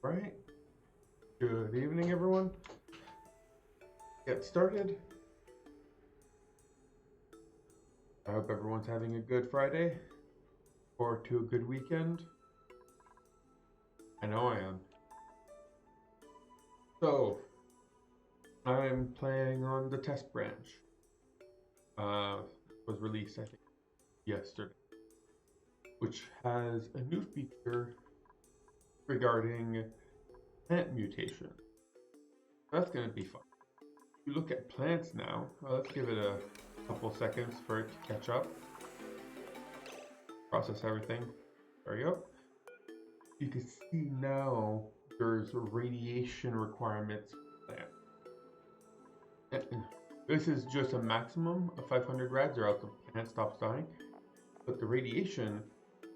Right. Good evening, everyone. Get started. I hope everyone's having a good Friday or to a good weekend. I know I am. So, I'm playing on the test branch. Was released, I think, yesterday, which has a new feature regarding plant mutation. That's going to be fun. If you look at plants now, let's give it a couple seconds for it to catch up. Process everything. There we go. You can see now there's radiation requirements for plants. This is just a maximum of 500 rads or else the plant stops dying. But the radiation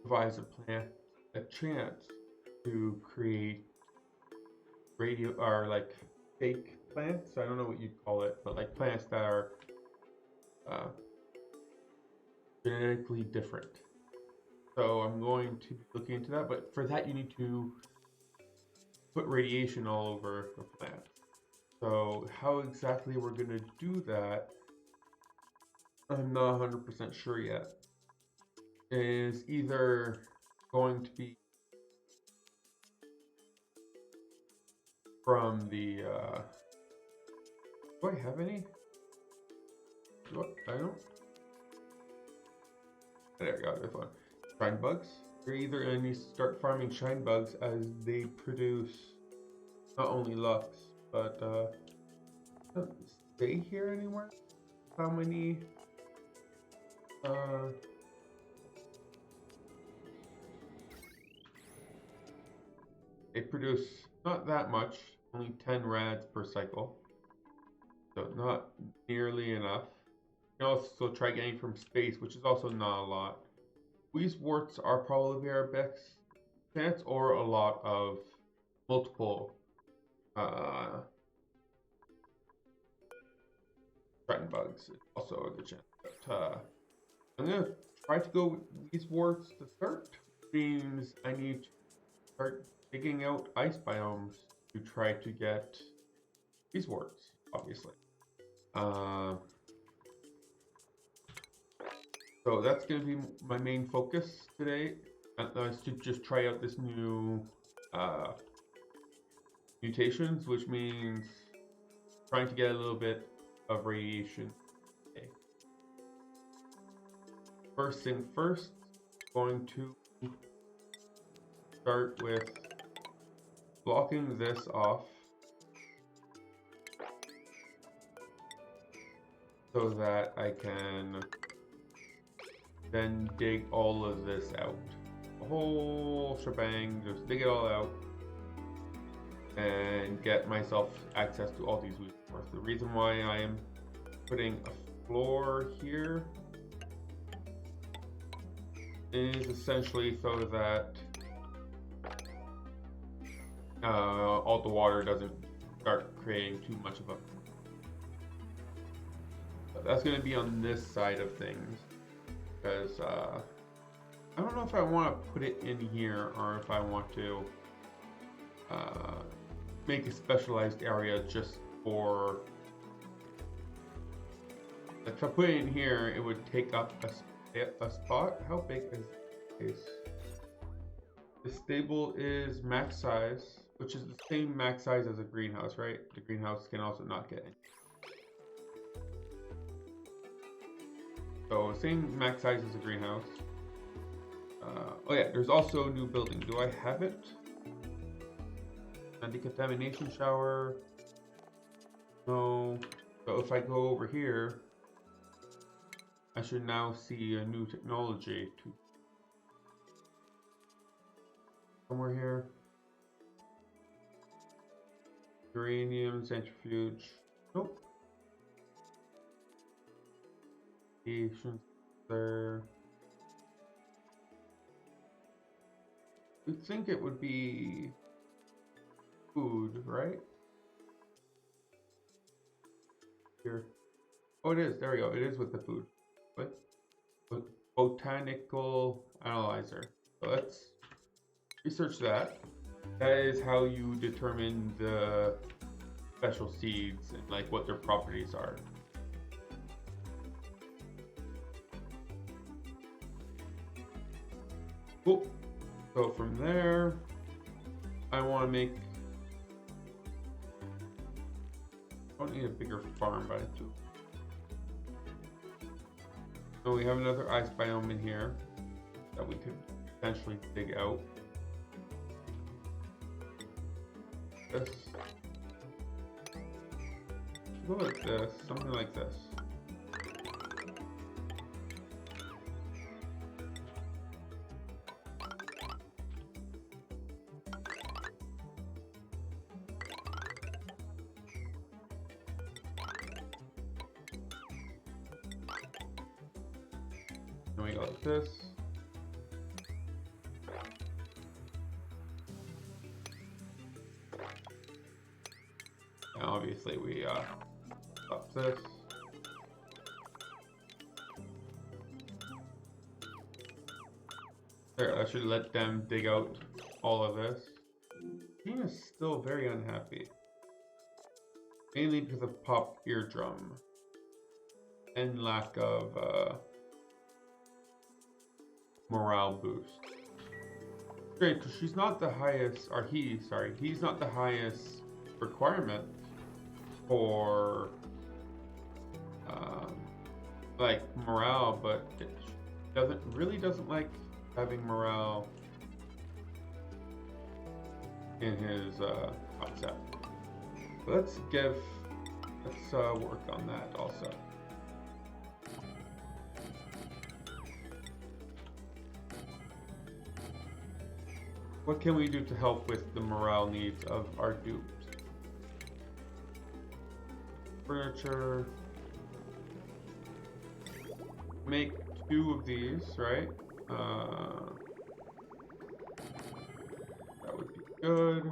provides a plant a chance to create like fake plants. I don't know what you'd call it, but like plants that are genetically different. So I'm going to be looking into that, but for that you need to put radiation all over the plant. So how exactly we're going to do that, I'm not 100% sure yet. It is either going to be from the, do I have any? I don't. There we go, this one. Shine bugs. You're either going to need to start farming shine bugs as they produce not only lux, but don't stay here anymore. How many? They produce not that much, only 10 rads per cycle, so not nearly enough. You can also try getting from space, which is also not a lot. Weezeworts are probably our best chance, or a lot of multiple threatened bugs. It's also a good chance. But I'm gonna try to go with Weezeworts to start. Means I need to start digging out ice biomes to try to get Weezeworts, obviously. So that's going to be my main focus today, is to just try out this new mutations, which means trying to get a little bit of radiation today. First thing first, going to start with blocking this off so that I can then dig all of this out. The whole shebang, just dig it all out and get myself access to all these resources. The reason why I am putting a floor here is essentially so that all the water doesn't start creating too much of a... But that's going to be on this side of things, because I don't know if I want to put it in here or if I want to make a specialized area just for... If I put it in here, it would take up a spot. How big is this? The stable is max size, which is the same max size as a greenhouse, right? The greenhouse can also not get in. So same max size as a greenhouse. Oh yeah, there's also a new building. Do I have it? Decontamination shower. No. So if I go over here, I should now see a new technology to somewhere here. Uranium centrifuge. Nope. Stations there. You'd think it would be food, right? Here. Oh, it is. There we go. It is with the food. What? Botanical analyzer. So let's research that. That is how you determine the special seeds and like what their properties are. Cool. So from there, I want to make... I don't need a bigger farm, but I do. So we have another ice biome in here that we could potentially dig out. This. Go like this, something like this. Then we go like this. And obviously we stop this. There, I should let them dig out all of this. Team is still very unhappy. Mainly because of pop eardrum and lack of morale boost. Great, because she's not the highest, or he's not the highest requirement for like morale, but it doesn't like having morale in his concept. Let's work on that also. What can we do to help with the morale needs of our dupes? Furniture. Make 2 of these, right? That would be good.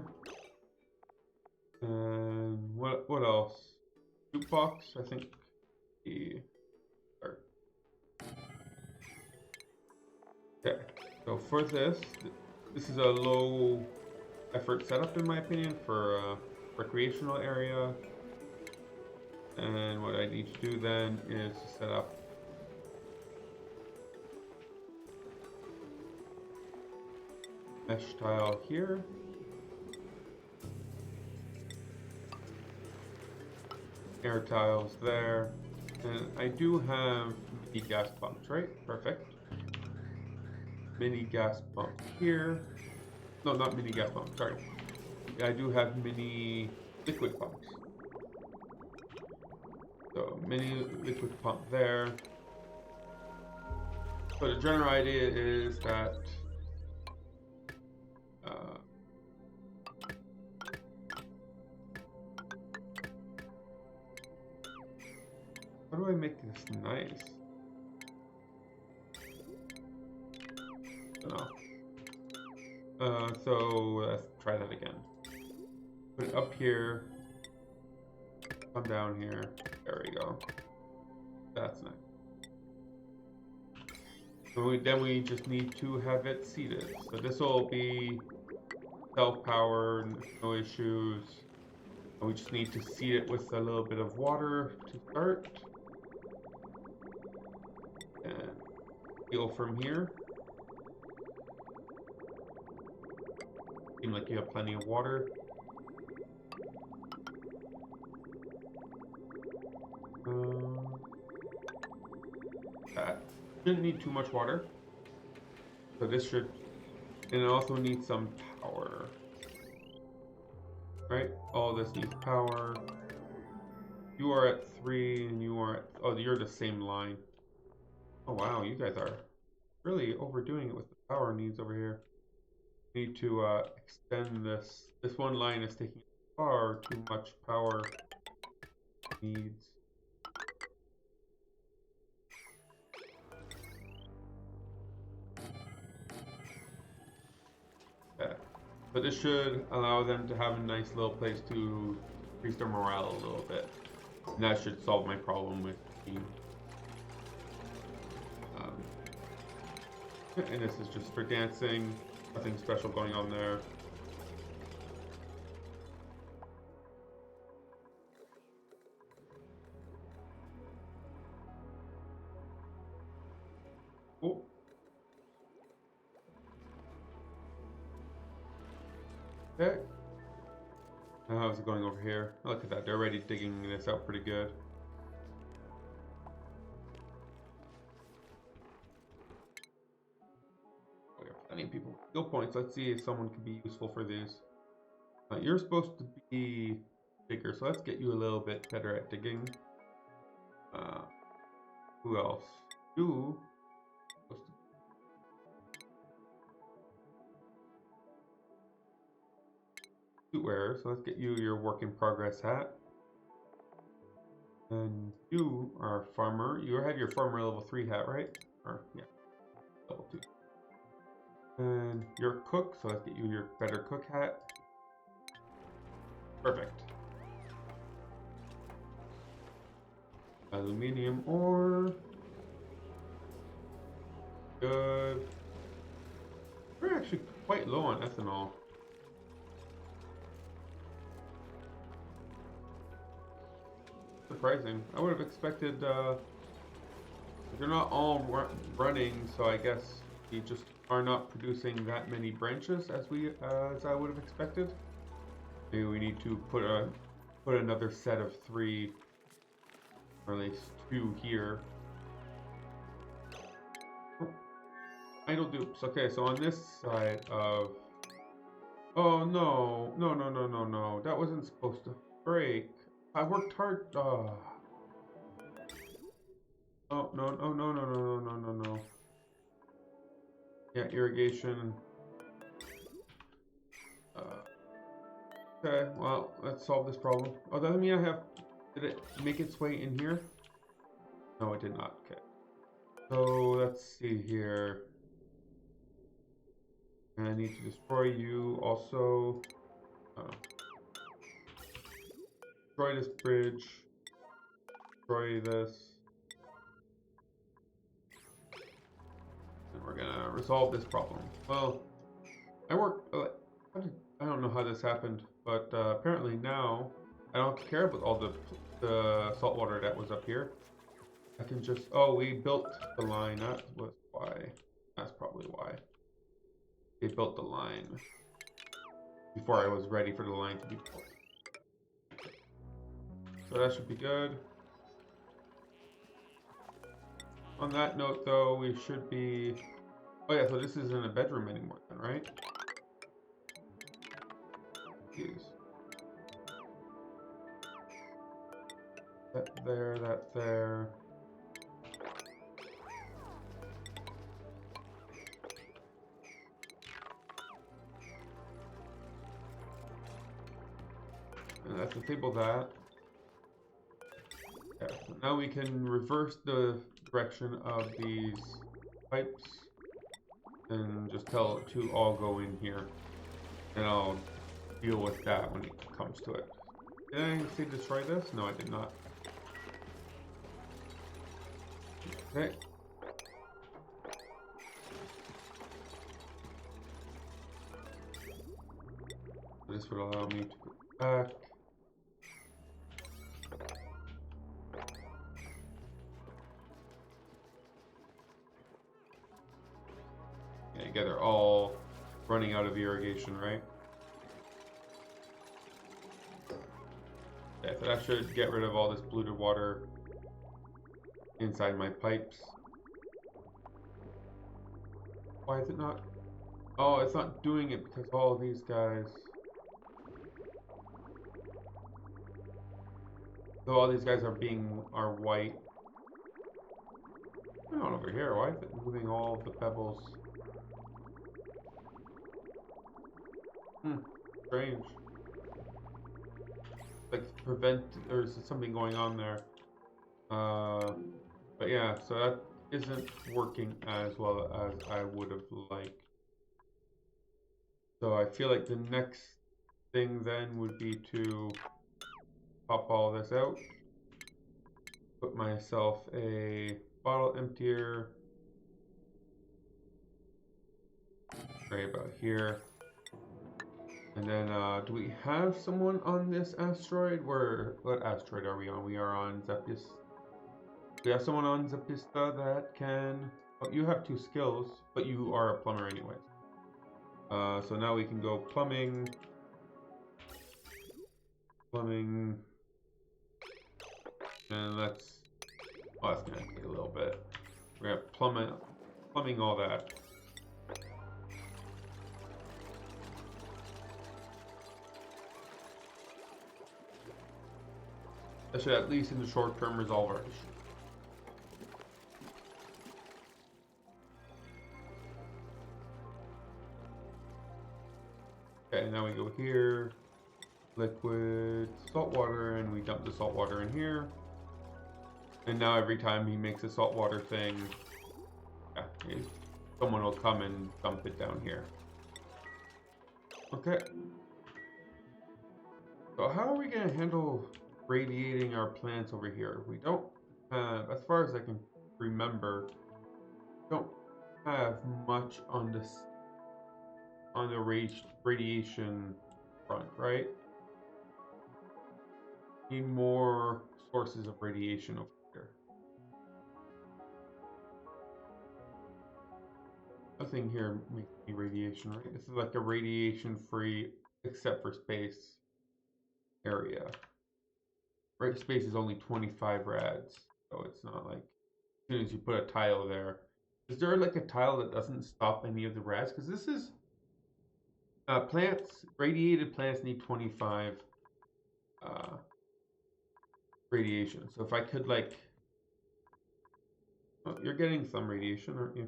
And what else? Jukebox, I think. Okay, so for this is a low effort setup in my opinion for a recreational area. And what I need to do then is to set up mesh tile here. Air tiles there. And I do have mini gas pumps, right? Perfect. Mini gas pump here. No, not mini gas pumps, sorry. I do have mini liquid pumps. So, mini liquid pump there. So the general idea is that how do I make this nice? No. So let's try that again. Put it up here. Come down here. There we go. That's nice. And then we just need to have it seated. So this will be self-powered, no issues. And we just need to seat it with a little bit of water to start. And fuel from here. Seems like you have plenty of water. That shouldn't need too much water. So this should, and it also needs some power. Right? All this needs power. You are at 3 and you are at, oh, you're the same line. Oh wow, you guys are really overdoing it with the power needs over here. Need to extend this. This one line is taking far too much power needs. Okay. But this should allow them to have a nice little place to increase their morale a little bit. And that should solve my problem with the team. And this is just for dancing. Nothing special going on there. Oh. Okay. Now how's it going over here? Look at that, they're already digging this out pretty good. We have plenty of people with skill points. Let's see if someone can be useful for these. You're supposed to be bigger, so let's get you a little bit better at digging. Who else? You. Suit wearer, so let's get you your work in progress hat. And you are a farmer. You have your farmer level 3 hat, right? Or yeah, level 2. And you're a cook, so let's get you your better cook hat. Perfect. Aluminium ore. Good. We're actually quite low on ethanol. Surprising. I would have expected, they're not all running, so I guess we just are not producing that many branches as I would have expected. Maybe we need to put another set of 3, or at least 2 here. Oh, idle dupes. Okay, so on this side of, oh no, no, that wasn't supposed to break. I worked hard. Oh no. Yeah, irrigation. Okay, well, let's solve this problem. Oh, doesn't mean I have. Did it make its way in here? No, it did not. Okay. So let's see here. And I need to destroy you also. Destroy this bridge. Destroy this. And we're gonna resolve this problem. Well, I worked. I don't know how this happened, but apparently now I don't have to care about all the salt water that was up here. I can just. Oh, we built the line. That was why. That's probably why. They built the line before I was ready for the line to be built. So that should be good. On that note, though, we should be... Oh yeah, so this isn't a bedroom anymore then, right? these. That there, that there. And let's disable that. Yeah, so now we can reverse the direction of these pipes and just tell it to all go in here. And I'll deal with that when it comes to it. Did I say destroy this? No, I did not. Okay. This would allow me to go back. Yeah, again, they're all running out of irrigation, right? Yeah, so that should get rid of all this polluted water inside my pipes. Why is it not? Oh, it's not doing it because all of these guys. So all these guys are white. What's going on over here? Why is it moving all of the pebbles? Strange. Like there's something going on there. But yeah, so that isn't working as well as I would have liked. So I feel like the next thing then would be to pop all this out, put myself a bottle emptier right about here. And then, do we have someone on this asteroid? What asteroid are we on? We are on Zepis. We have someone on Zepista that can... Oh, you have 2 skills, but you are a plumber anyways. So now we can go plumbing. Plumbing. And let's... Oh, that's gonna take a little bit. We're gonna plumbing all that. That should at least in the short term resolve our issue. Okay, now we go here, liquid salt water, and we dump the salt water in here. And now every time he makes a salt water thing, yeah, someone will come and dump it down here. Okay. So how are we going to handle radiating our plants over here? We don't have, as far as I can remember, don't have much on this, on the radiation front, right? Need more sources of radiation over here. Nothing here makes any radiation, right? This is like a radiation-free, except for space area. Right, space is only 25 rads, so it's not like as soon as you put a tile there. Is there like a tile that doesn't stop any of the rads? Because this is plants, radiated plants need 25 radiation. So if I could like, oh, you're getting some radiation, aren't you?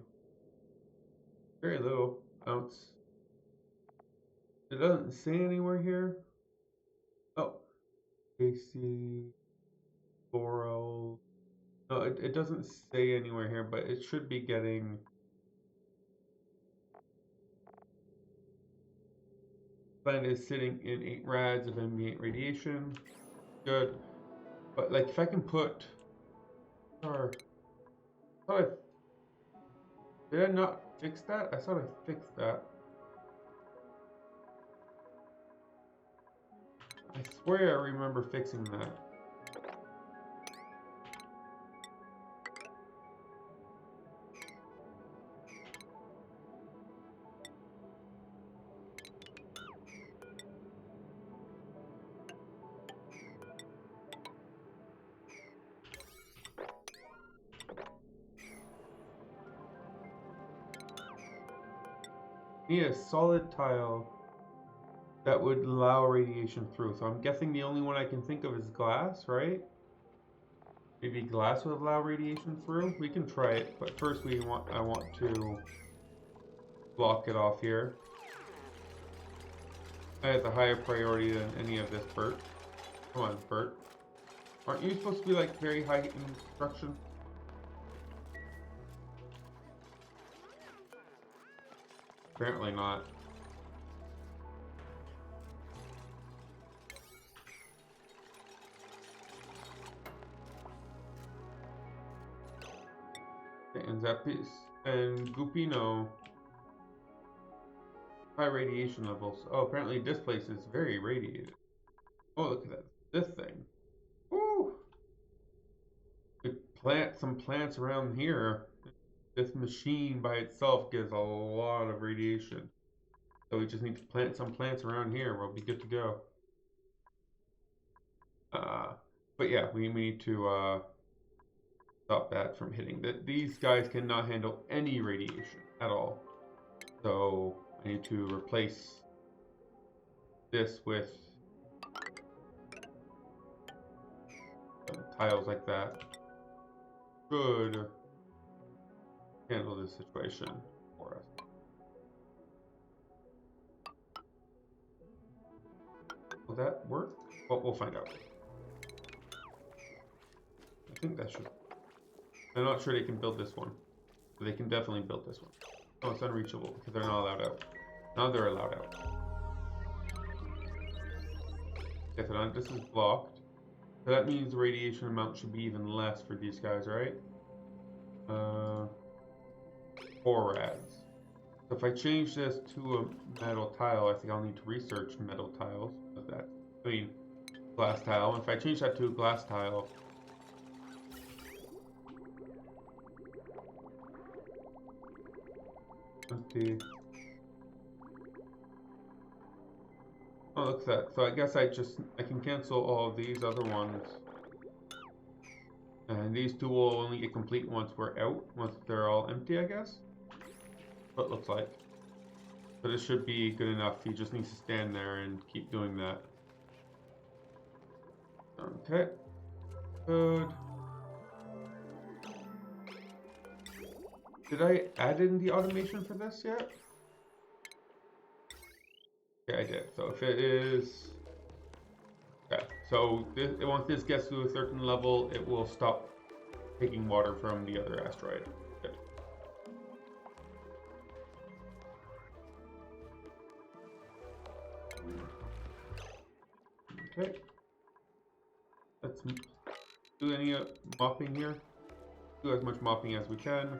Very little ounce. It doesn't say anywhere here. Oh, AC, floral. No, it doesn't say anywhere here, but it should be getting. Plant is sitting in 8 rads of ambient radiation. Good. But like if I can put did I not fix that? I thought I fixed that. I swear I remember fixing that. Need a solid tile that would allow radiation through. So I'm guessing the only one I can think of is glass, right? Maybe glass would allow radiation through. We can try it, but first I want to block it off here. That has a higher priority than any of this, Bert. Come on, Bert. Aren't you supposed to be like very high in construction? Apparently not. And Zapis and Goopy, no. High radiation levels. Oh, apparently this place is very radiated. Oh, look at that. This thing. Woo! We plant some plants around here. This machine by itself gives a lot of radiation. So we just need to plant some plants around here. We'll be good to go. But yeah, we need to stop that from hitting. These guys cannot handle any radiation at all. So I need to replace this with tiles like that. Should handle this situation for us. Will that work? Well, we'll find out. I think that should. I'm not sure they can build this one. But they can definitely build this one. Oh, it's unreachable because they're not allowed out. Now they're allowed out. Okay, so this is blocked. So that means the radiation amount should be even less for these guys, right? 4 rads. So if I change this to a metal tile, I think I'll need to research metal tiles. Glass tile. And if I change that to a glass tile, empty. Oh, look at that. So I guess I can cancel all of these other ones. And these two will only get complete once we're out, once they're all empty, I guess. What it looks like. But it should be good enough. He just needs to stand there and keep doing that. Okay. Good. Did I add in the automation for this yet? Yeah, I did. So if it is... Okay, so once this gets to a certain level, it will stop taking water from the other asteroid. Good. Okay. Let's do any mopping here. Do as much mopping as we can.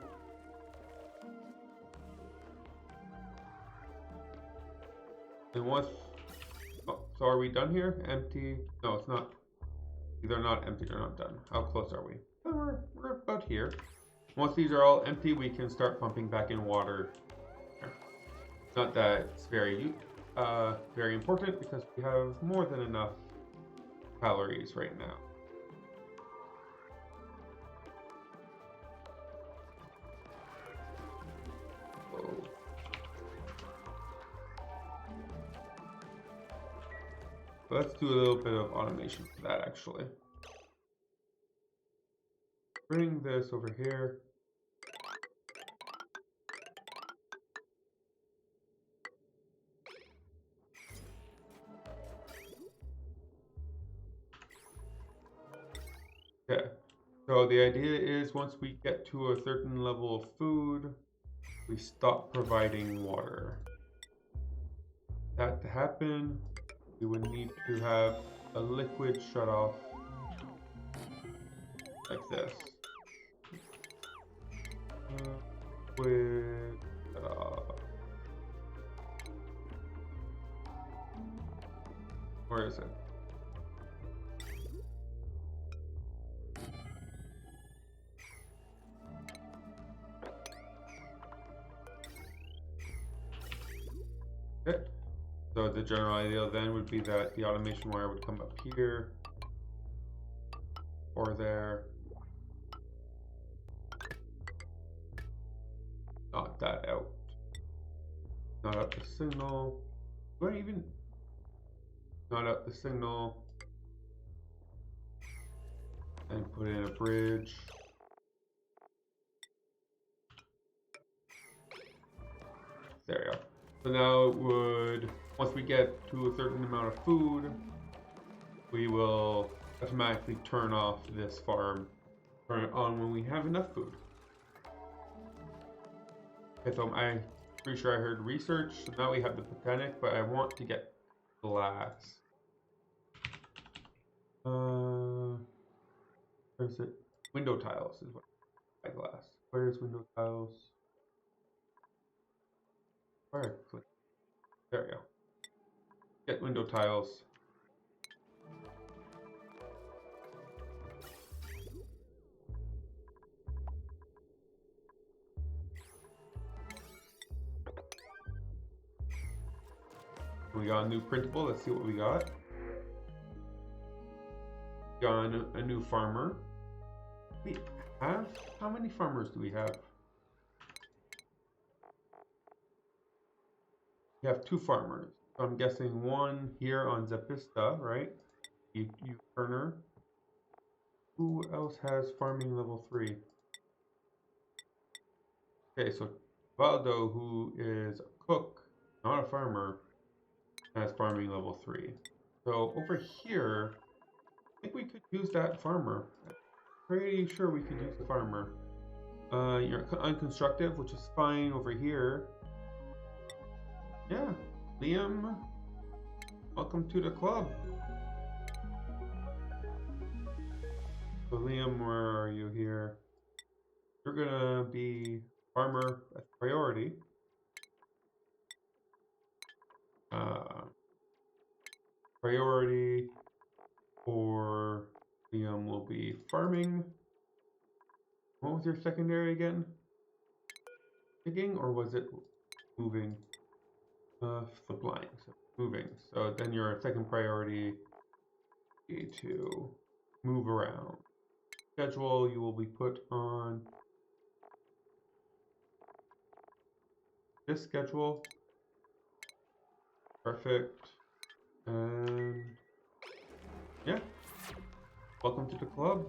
And once... Oh, so are we done here? Empty? No, it's not. They're not empty, they're not done. How close are we? Oh, we're about here. Once these are all empty, we can start pumping back in water. Not that it's very important because we have more than enough calories right now. Let's do a little bit of automation for that, actually. Bring this over here. Okay, so the idea is once we get to a certain level of food, we stop providing water. That to happen, we would need to have a liquid shut off like this. Liquid shut off. Where is it? Okay. So the general idea then would be that the automation wire would come up here or there. Not that out. Not up the signal. Do I even... not up the signal, and put in a bridge. There we go. So now it would, once we get to a certain amount of food, we will automatically turn off this farm, turn it on when we have enough food. Okay, so I'm pretty sure I heard research, so now we have the botanic, but I want to get glass. Where's it? Window tiles is what I glass. Where's window tiles? Where? There we go. Get window tiles. We got a new printable. Let's see what we got. Got a new farmer. We have, how many farmers do we have? We have 2 farmers. So I'm guessing one here on Zapista, right? You Turner. Who else has farming level 3? Okay, so Valdo, who is a cook, not a farmer, has farming level 3. So over here, I think we could use that farmer. I'm pretty sure we could use the farmer. You're unconstructive, which is fine over here. Yeah, Liam, welcome to the club. So Liam, where are you here? You're gonna be farmer as priority. Priority for Liam will be farming. What was your secondary again? Digging, or was it moving? Supplying, so moving. So then your second priority is to move around. Schedule, you will be put on this schedule. Perfect. And yeah, welcome to the club.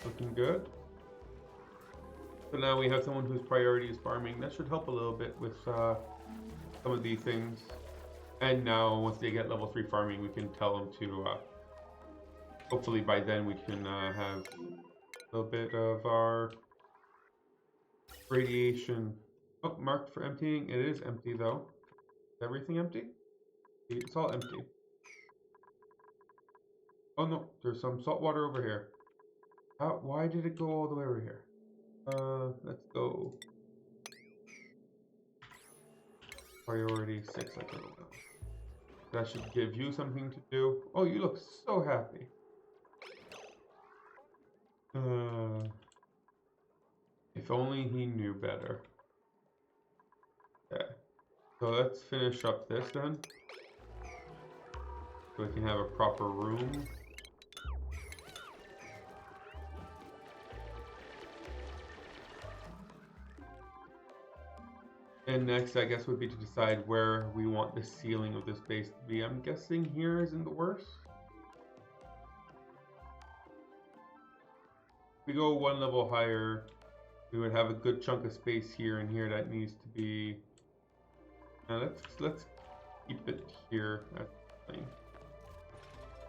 Looking good. So now we have someone whose priority is farming. That should help a little bit with some of these things. And now, once they get level 3 farming, we can tell them to, hopefully by then we can have a little bit of our radiation. Oh, marked for emptying. It is empty though. Is everything empty? It's all empty. Oh no, there's some salt water over here. Why did it go all the way over here? Let's go. Priority 6, I don't know. That should give you something to do. Oh, you look so happy. If only he knew better. Okay. So let's finish up this then. So we can have a proper room. And next, I guess, would be to decide where we want the ceiling of this base to be. I'm guessing here isn't the worst. If we go one level higher, we would have a good chunk of space here and here that needs to be. Now let's keep it here at thing.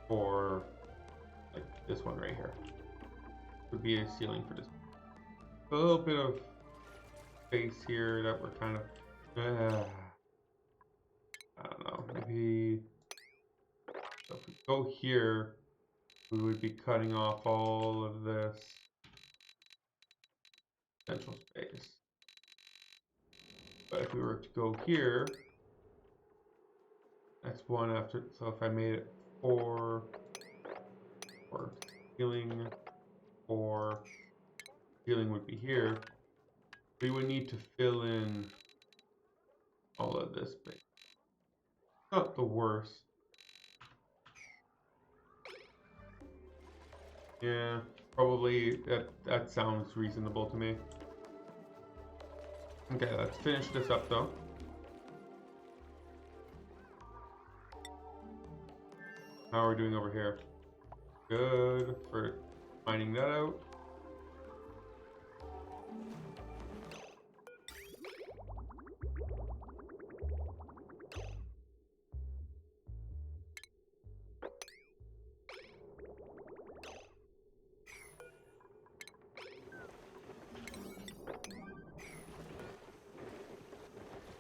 Or like this one right here would be a ceiling for this. A little bit of space here that we're kind of I don't know, maybe so if we go here we would be cutting off all of this potential space. But if we were to go here, that's one after, so if I made it 4 or ceiling, 4 ceiling would be here, we would need to fill in all of this space. Not the worst. Yeah, probably that sounds reasonable to me. Okay, let's finish this up though. How are we doing over here? Good for finding that out.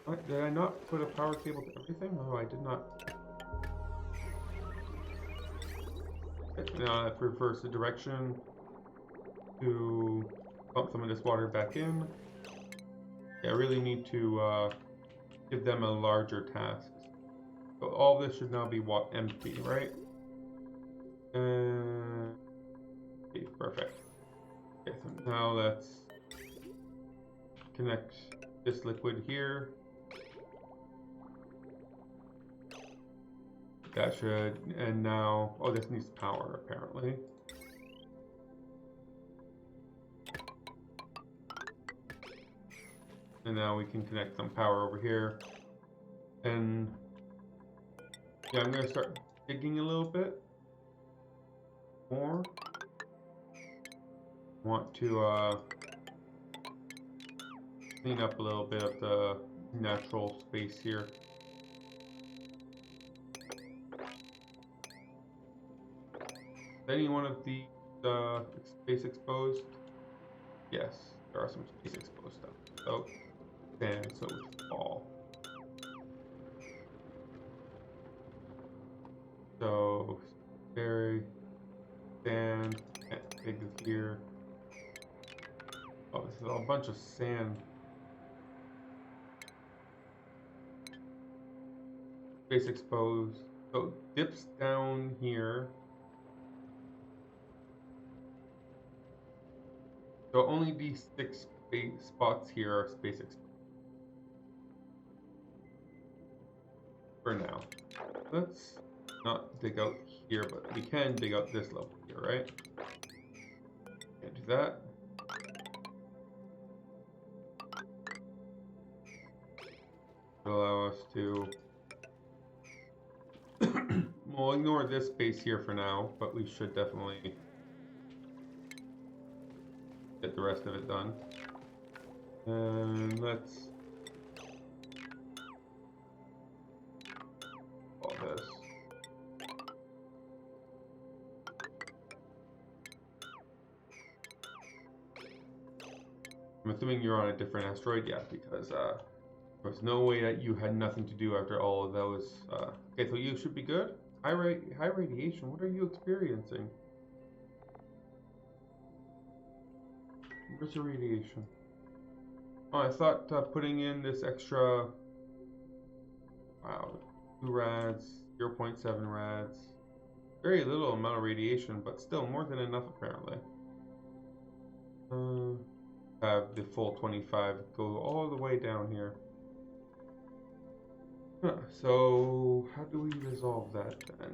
What? Did I not put a power cable to everything? No, I did not. Okay, now that reverse the direction to pump some of this water back in. Yeah, I really need to give them a larger task. So all this should now be empty, right? Okay, perfect. Okay, so now let's connect this liquid here. That should, and now, oh, this needs power apparently. And now we can connect some power over here. And yeah, I'm gonna start digging a little bit more. Want to clean up a little bit of the natural space here. Any one of these space exposed? Yes, there are some space exposed stuff. So, and so it's fall. So, very sand, dig this here. Oh, this is a bunch of sand. Space exposed. So, dips down here. So only these 6 spots here are space exposed. For now. Let's not dig out here, but we can dig out this level here, right? Can't do that. Allow us to we'll ignore this space here for now, but we should definitely get the rest of it done. And let's all this. I'm assuming you're on a different asteroid, yeah, because there's no way that you had nothing to do after all of those. Okay, so you should be good. High radiation. What are you experiencing? Where's your radiation? Oh, I thought putting in this extra. Wow, 2 rads, 0.7 rads. Very little amount of radiation, but still more than enough apparently. Have the full 25 go all the way down here. So how do we resolve that then?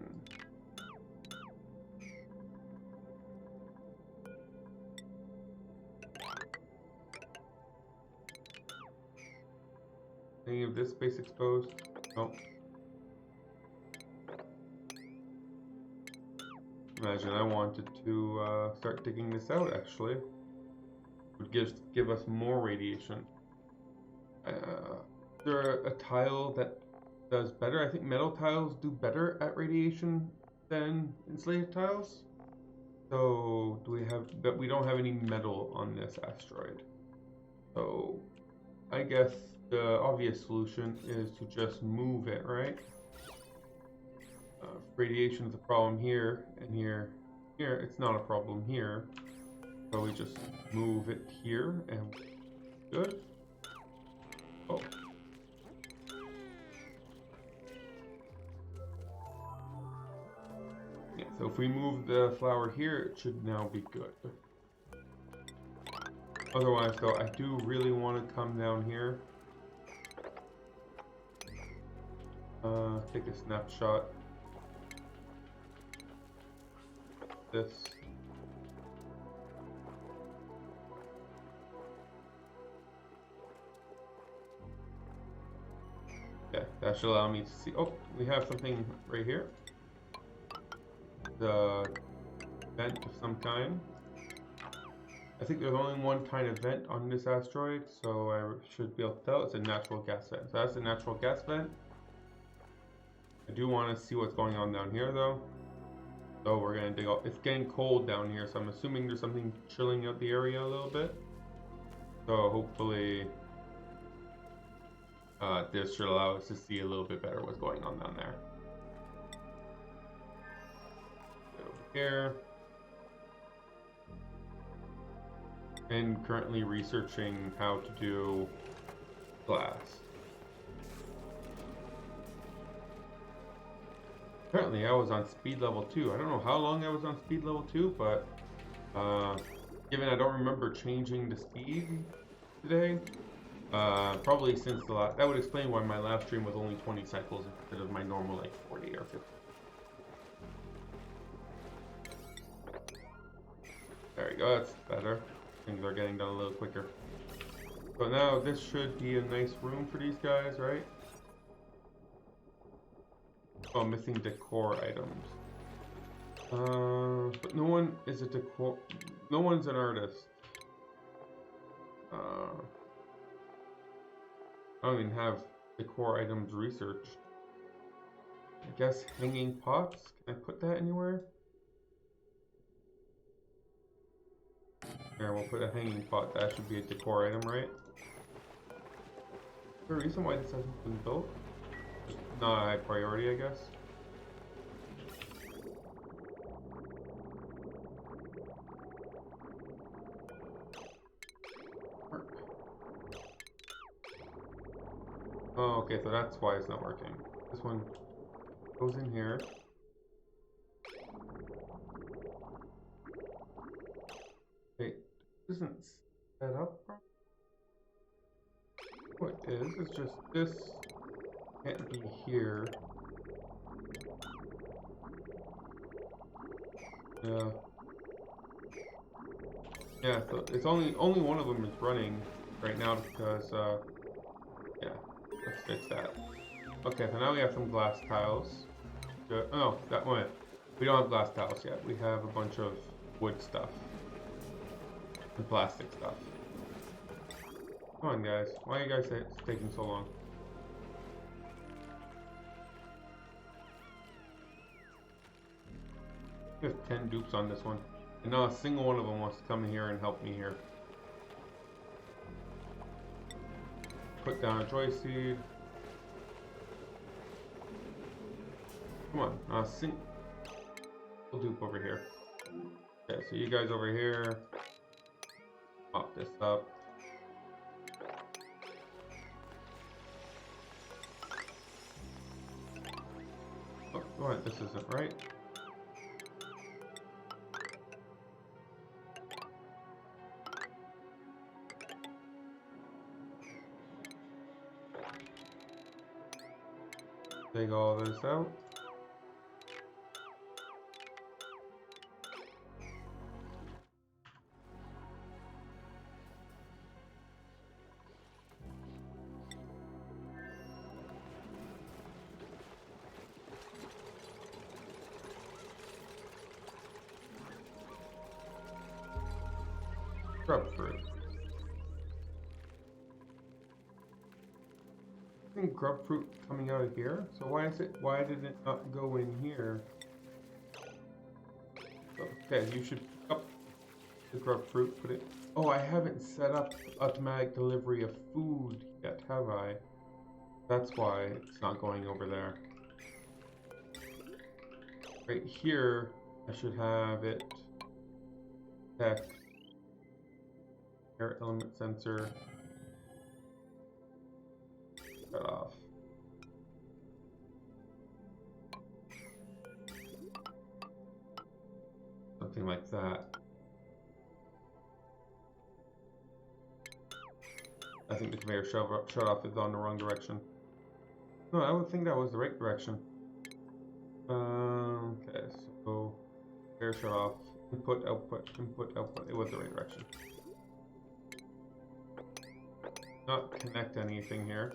Any of this space exposed? Nope. Imagine I wanted to start digging this out actually. Would give us more radiation. Is there a tile that does better? I think metal tiles do better at radiation than insulated tiles. So do we have, but we don't have any metal on this asteroid. So I guess the obvious solution is to just move it, right? Radiation is a problem here, and here, it's not a problem here. So we just move it here, and good. Oh. Yeah, so if we move the flower here, it should now be good. Otherwise, though, I do really want to come down here. Take a snapshot. This. Okay, that should allow me to see. Oh, we have something right here. The vent of some kind. I think there's only one kind of vent on this asteroid, so I should be able to tell it's a natural gas vent. So that's a natural gas vent. I do want to see what's going on down here, though. So we're gonna dig out. It's getting cold down here, so I'm assuming there's something chilling out the area a little bit. So hopefully, this should allow us to see a little bit better what's going on down there. Get over here. And currently researching how to do glass. Apparently I was on speed level 2. I don't know how long I was on speed level 2, but given I don't remember changing the speed today, probably since the last, that would explain why my last stream was only 20 cycles instead of my normal like 40 or 50. There we go, that's better. Things are getting done a little quicker. So now this should be a nice room for these guys, right? Oh, missing decor items. But no one is a decor. No one's an artist. I don't even have decor items researched. I guess hanging pots. Can I put that anywhere? There, we'll put a hanging pot. That should be a decor item, right? Is there a reason why this hasn't been built? Just not a high priority, I guess. Oh, okay, so that's why it's not working. This one goes in here. Wait, this isn't set up properly? What is just this can't be here. Yeah. Yeah, so it's only one of them is running right now because yeah, let's fix that. Okay, so now we have some glass tiles. Good. Oh, that one. We don't have glass tiles yet. We have a bunch of wood stuff and plastic stuff. Come on, guys. Why are you guys taking so long? We have 10 dupes on this one. And not a single one of them wants to come in here and help me here. Put down a joy seed. Come on, not a single dupe over here. Okay, so you guys over here. Pop this up. Oh, what? This isn't right. Take all this out. Grub fruit. I think grub fruit coming out of here. So why did it not go in here? Okay, you should pick up the grub fruit, put it. Oh, I haven't set up automatic delivery of food yet, have I? That's why it's not going over there. Right here, I should have it. Tech. Air element sensor. Shut off. Something like that. I think the conveyor shut off is on the wrong direction. No, I would think that was the right direction. Okay, so conveyor shut off. Input, output, input, output. It was the right direction. Not connect anything here.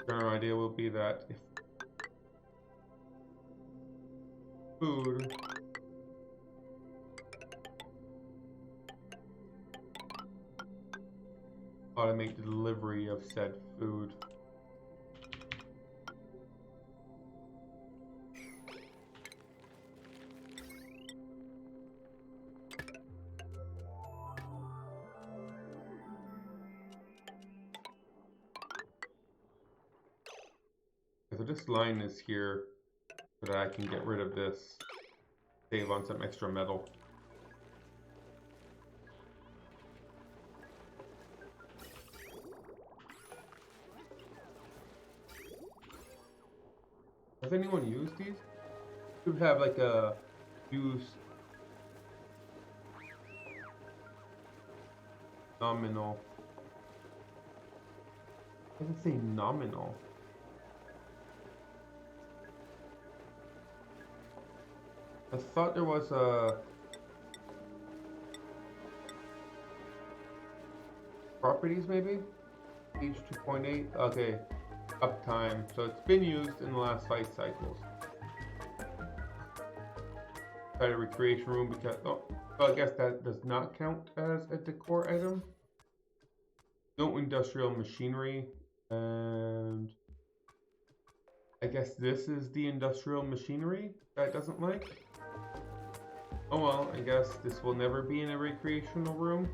general idea will be that if food automate the delivery of said food. So this line is here so that I can get rid of this, save on some extra metal. Has anyone used these? You have like a use nominal. It doesn't say nominal. I thought there was a properties maybe? Page 2.8. Okay. Uptime. So it's been used in the last 5 cycles. Try a recreation room because oh, well, I guess that does not count as a decor item. No industrial machinery, and I guess this is the industrial machinery that it doesn't like. Oh well, I guess this will never be in a recreational room.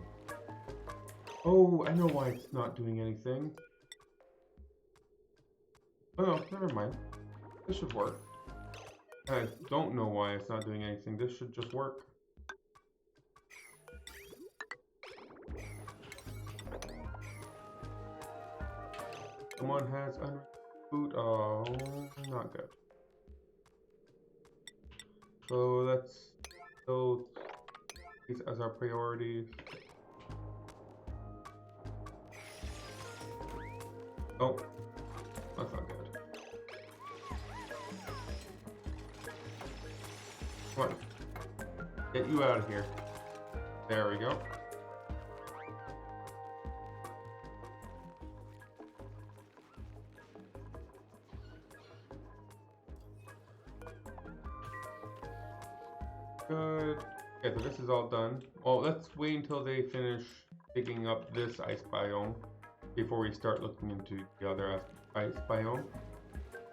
Oh, I know why it's not doing anything. Oh no, never mind. This should work. I don't know why it's not doing anything. This should just work. Someone has food. Oh, not good. So let's build these as our priorities. Oh, that's not good. Come on. Get you out of here. There we go. Good. Okay, so this is all done. Well, let's wait until they finish picking up this ice biome before we start looking into the other ice biome.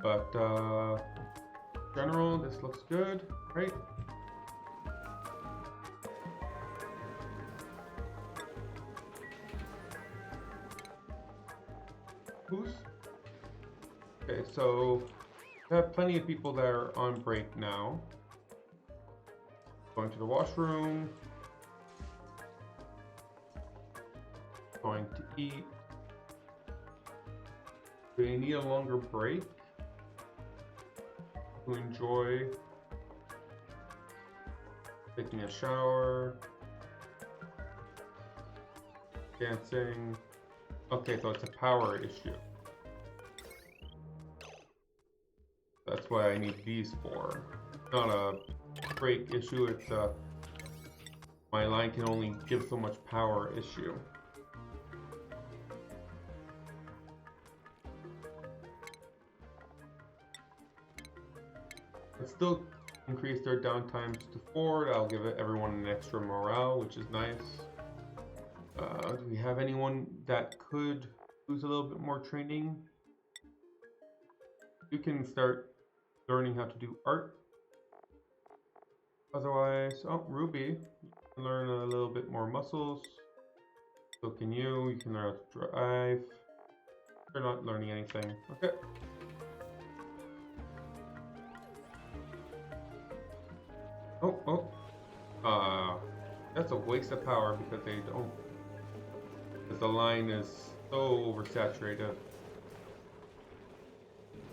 But general, this looks good, right? Who's? Okay, so we have plenty of people that are on break now. Going to the washroom. Going to eat. Do they need a longer break to enjoy taking a shower, dancing? Okay, so it's a power issue. That's why I need these for. It's not a break issue, it's a my line can only give so much power issue. But still increase their downtimes to 4. That'll give everyone an extra morale, which is nice. Do we have anyone that could use a little bit more training? You can start learning how to do art. Otherwise, oh, Ruby, you can learn a little bit more muscles. So can you. You can learn how to drive. You're not learning anything. Okay. That's a waste of power because they don't. Because the line is so oversaturated.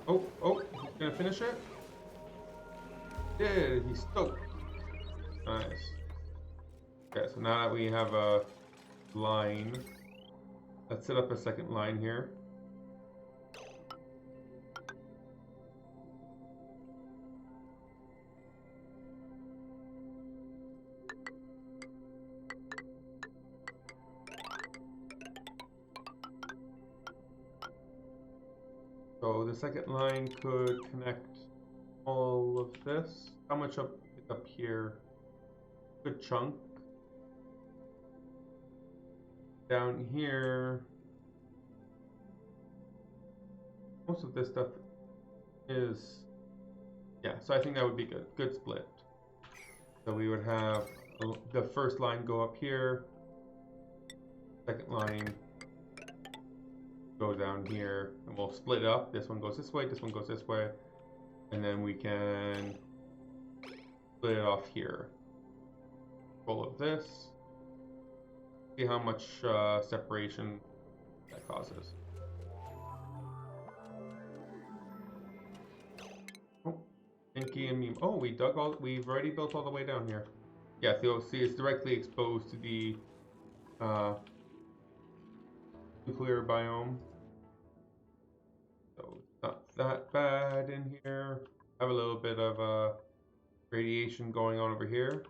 Oh, he's gonna finish it? Did he stoked? Nice. Okay, so now that we have a line, let's set up a second line here. So the second line could connect all of this. How much up here? Good chunk. Down here, most of this stuff is, yeah, so I think that would be good. Good split. So we would have the first line go up here, second line go down here, and we'll split it up. This one goes this way, this one goes this way, and then we can split it off here. All of this. See how much separation that causes. Oh, Inky and Meme. Oh, we've already built all the way down here. Yeah, so you'll see it's directly exposed to the nuclear biome. So it's not that bad in here. Have a little bit of radiation going on over here.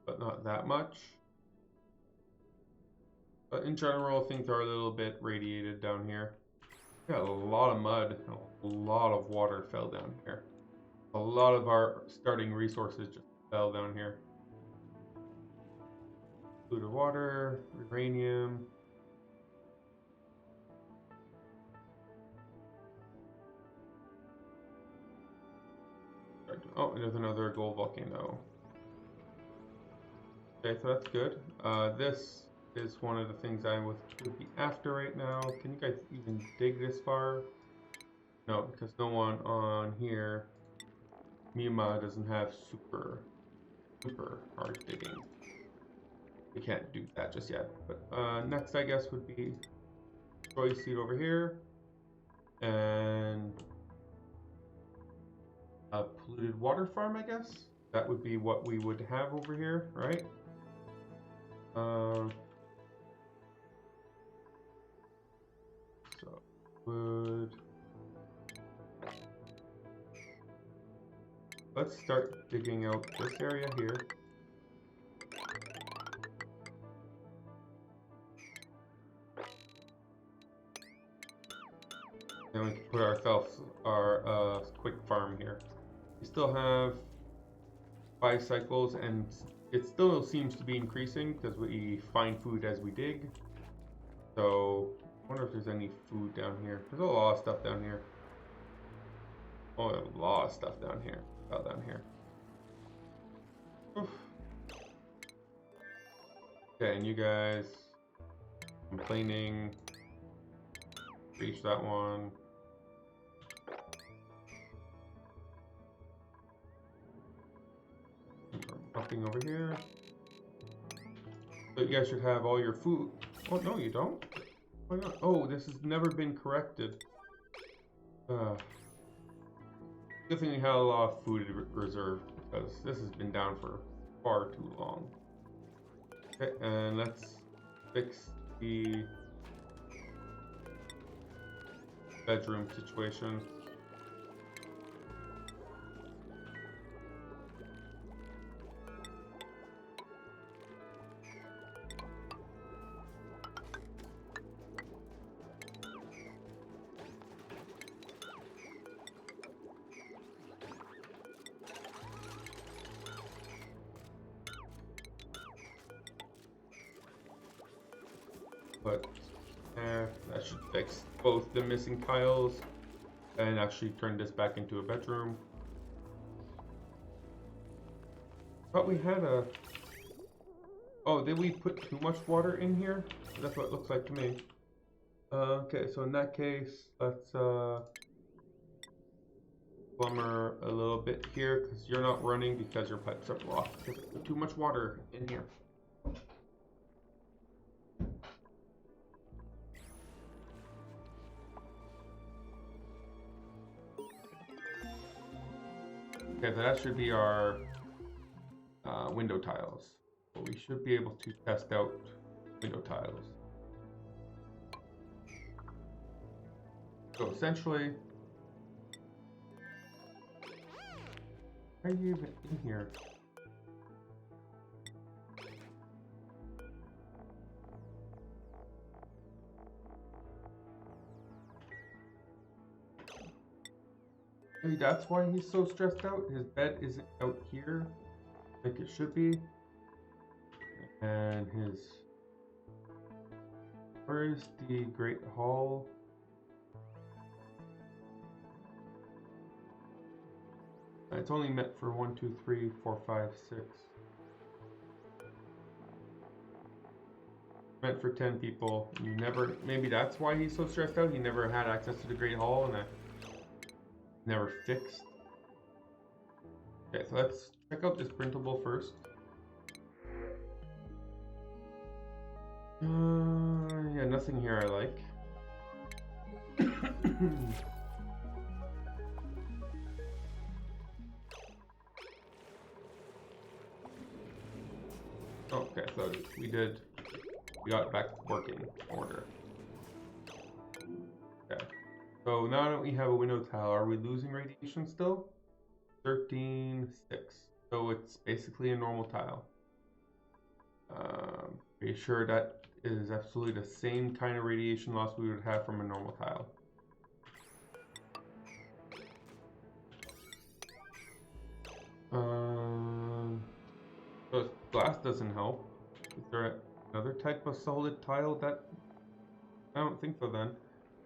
But not that much. But in general, things are a little bit radiated down here. We got a lot of mud, and a lot of water fell down here. A lot of our starting resources just fell down here. Polluted water, uranium. Oh, there's another gold volcano. Okay, so that's good. This is one of the things I would be after right now. Can you guys even dig this far? No, because no one on here, Mima, doesn't have super hard digging. We can't do that just yet. But next, I guess, would be choice seed over here, and a polluted water farm, I guess. That would be what we would have over here, right? So would let's start digging out this area here. And we can put ourselves our quick farm here. We still have 5 cycles, and it still seems to be increasing because we find food as we dig. So I wonder if there's any food down here. There's a lot of stuff down here. Oh, a lot of stuff down here. Down here. Oof. Okay, and you guys complaining. Reach that one. Nothing over here. So you guys should have all your food. Oh, no, you don't? Why not? Oh, this has never been corrected. Good thing we had a lot of food reserved, because this has been down for far too long. Okay, and let's fix the bedroom situation. But that should fix both the missing tiles and actually turn this back into a bedroom. But we had a... Oh, did we put too much water in here? That's what it looks like to me. Okay, so in that case, let's plumber a little bit here, because you're not running because your pipes are blocked. There's too much water in here. Okay, so that should be our window tiles. So we should be able to test out window tiles. So essentially, are you even in here? Maybe that's why he's so stressed out. His bed isn't out here like it should be. And his... Where is the Great Hall? It's only meant for 1, 2, 3, 4, 5, 6. Meant for 10 people. You never... Maybe that's why he's so stressed out. He never had access to the Great Hall and never fixed. Okay, so let's check out this printable first. Yeah, nothing here I like. Okay, so we got it back working order. Okay, so now that we have a window tile, are we losing radiation still? 13, 6. So it's basically a normal tile. Be sure that is absolutely the same kind of radiation loss we would have from a normal tile. So glass doesn't help. Is there another type of solid tile that... I don't think so then.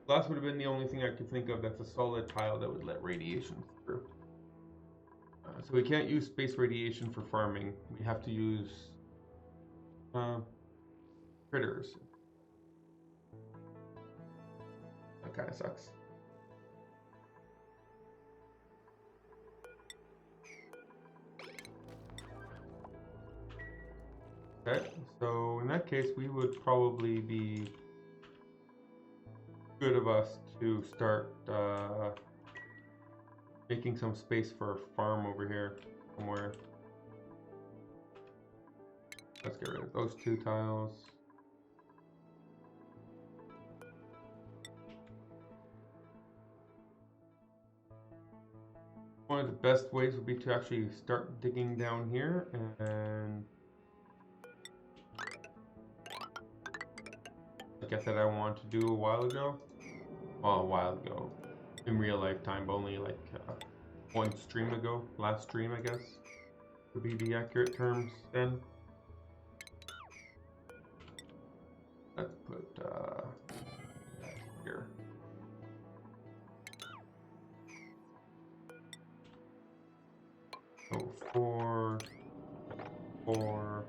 Glass would have been the only thing I could think of that's a solid tile that would let radiation through. So we can't use space radiation for farming. We have to use critters. That kind of sucks. Okay, so in that case, we would probably be good of us to start making some space for a farm over here somewhere. Let's get rid of those 2 tiles. One of the best ways would be to actually start digging down here and like I said I wanted to do a while ago. Well, a while ago. In real lifetime, but only like one stream ago. Last stream, I guess, would be the accurate terms then. Let's put that here. So 4, 4,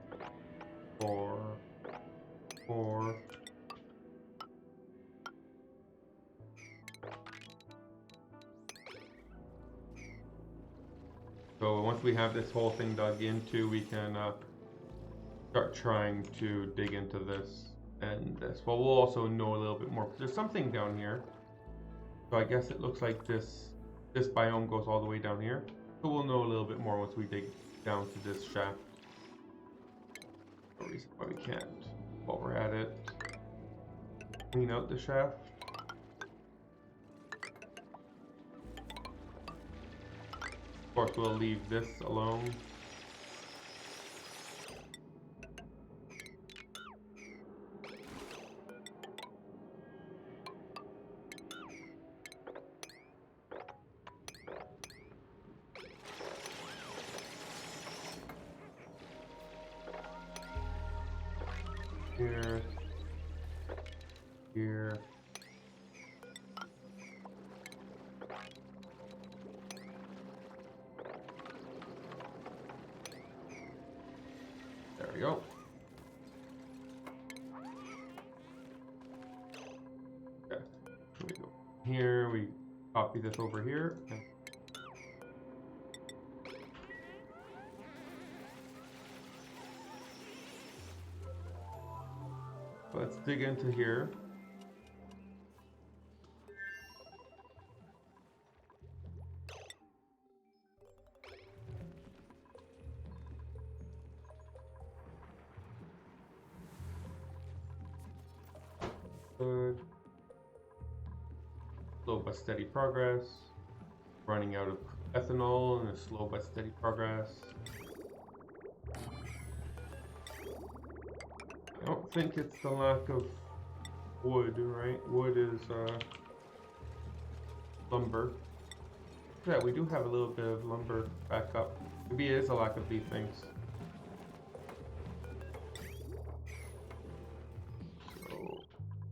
4, 4. So once we have this whole thing dug into, we can start trying to dig into this and this. Well, we'll also know a little bit more because there's something down here. So I guess it looks like this biome goes all the way down here. So we'll know a little bit more once we dig down to this shaft. No reason why we can't, while we're at it, clean out the shaft. Of course, we'll leave this alone. Here, here. There we go. Okay, here we go. Here, we copy this over here. Okay. Let's dig into here. Good. Slow but steady progress. Running out of ethanol and a slow but steady progress. I don't think it's the lack of wood, right? Wood is lumber. Yeah, we do have a little bit of lumber back up. Maybe it is a lack of these things. So,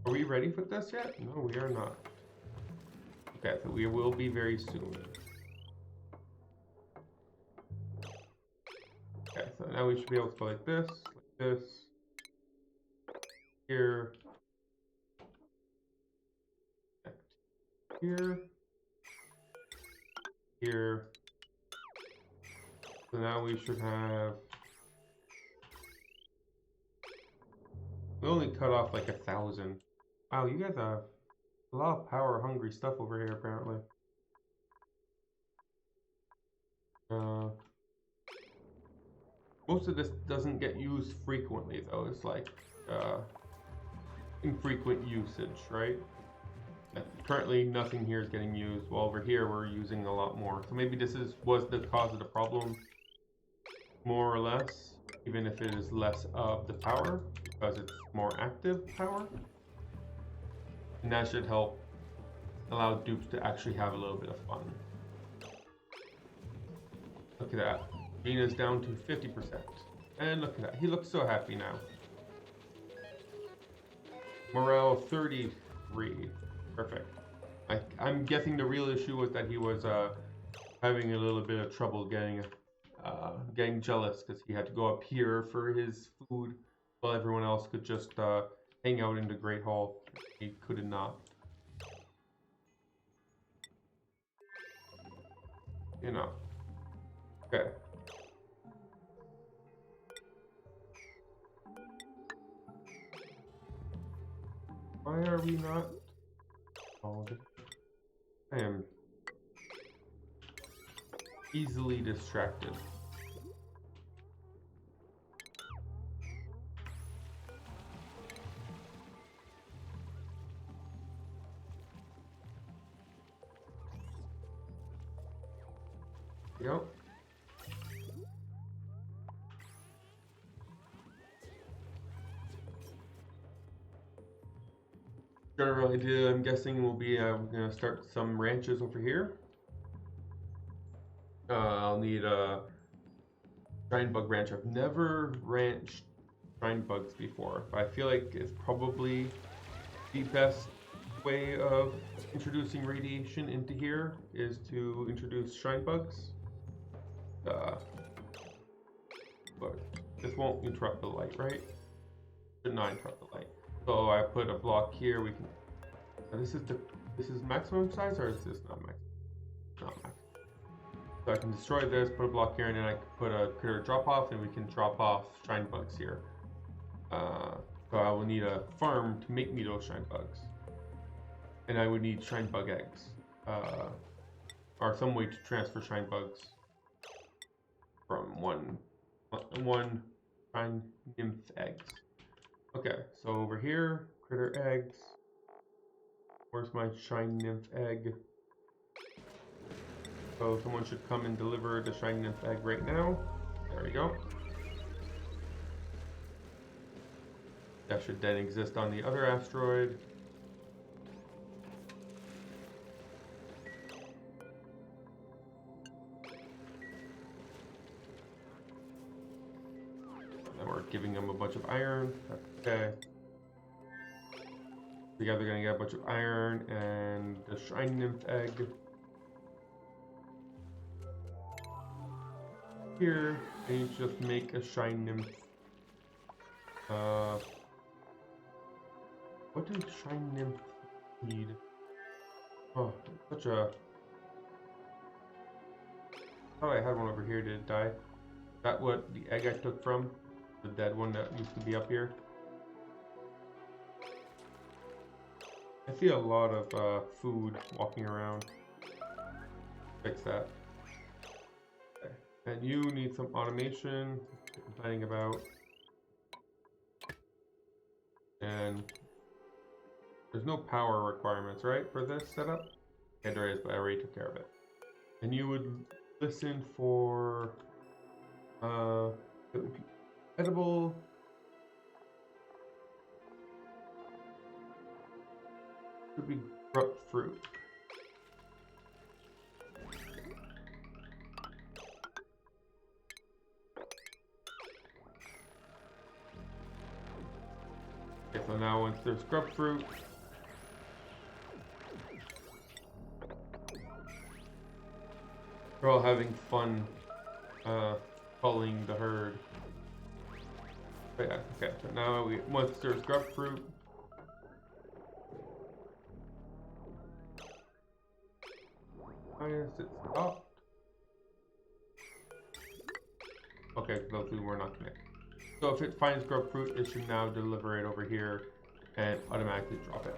are we ready for this yet? No, we are not. Okay, so we will be very soon. Okay, so now we should be able to go like this, here, here, here. So now we should have. We only cut off like 1,000. Wow, you guys have a lot of power-hungry stuff over here, apparently. Most of this doesn't get used frequently, though. It's like infrequent usage, right? Currently, nothing here is getting used. While over here, we're using a lot more. So maybe this was the cause of the problem, more or less, even if it is less of the power, because it's more active power. And that should help allow dupes to actually have a little bit of fun. Look at that. Gina's down to 50%. And look at that. He looks so happy now. Morale 33. Perfect. I'm guessing the real issue was that he was having a little bit of trouble getting jealous because he had to go up here for his food while everyone else could just hang out in the Great Hall. He could not. You know. Okay. Why are we not? Oh, I am easily distracted. Yep. General idea, I'm guessing, will be we're gonna start some ranches over here. I'll need a giant bug ranch. I've never ranched giant bugs before, but I feel like it's probably the best way of introducing radiation into here is to introduce shrine bugs. But this won't interrupt the light, right? Should not interrupt the light. So I put a block here. We can. This is maximum size, or is this not maximum? Not maximum. So I can destroy this, put a block here, and then I can put a critter drop off, and we can drop off shrine bugs here. So I will need a farm to make me those shrine bugs, and I would need shrine bug eggs, or some way to transfer shrine bugs from one shrine nymph eggs. Okay, so over here, critter eggs. Where's my shrine nymph egg? So someone should come and deliver the shrine nymph egg right now. There we go. That should then exist on the other asteroid. And we're giving them a bunch of iron. That's okay. Together they're gonna get a bunch of iron and the shrine nymph egg. Here, and you just make a shrine nymph. What do shrine nymph need? Oh, such a. Oh, I had one over here. Did it die? Is that what the egg I took from? The dead one that used to be up here? I see a lot of food walking around. Fix that. Okay. And you need some automation. Complaining about. And there's no power requirements, right, for this setup? Yeah, there is, but I already took care of it. And you would listen for it would be edible. Could be fruit. Okay, so now once there's scrub fruit, they're all having fun culling the herd. But yeah, okay, so now once there's scrub fruit, why is it stopped? Okay, those two were not connected. So if it finds grub fruit, it should now deliver it over here and automatically drop it.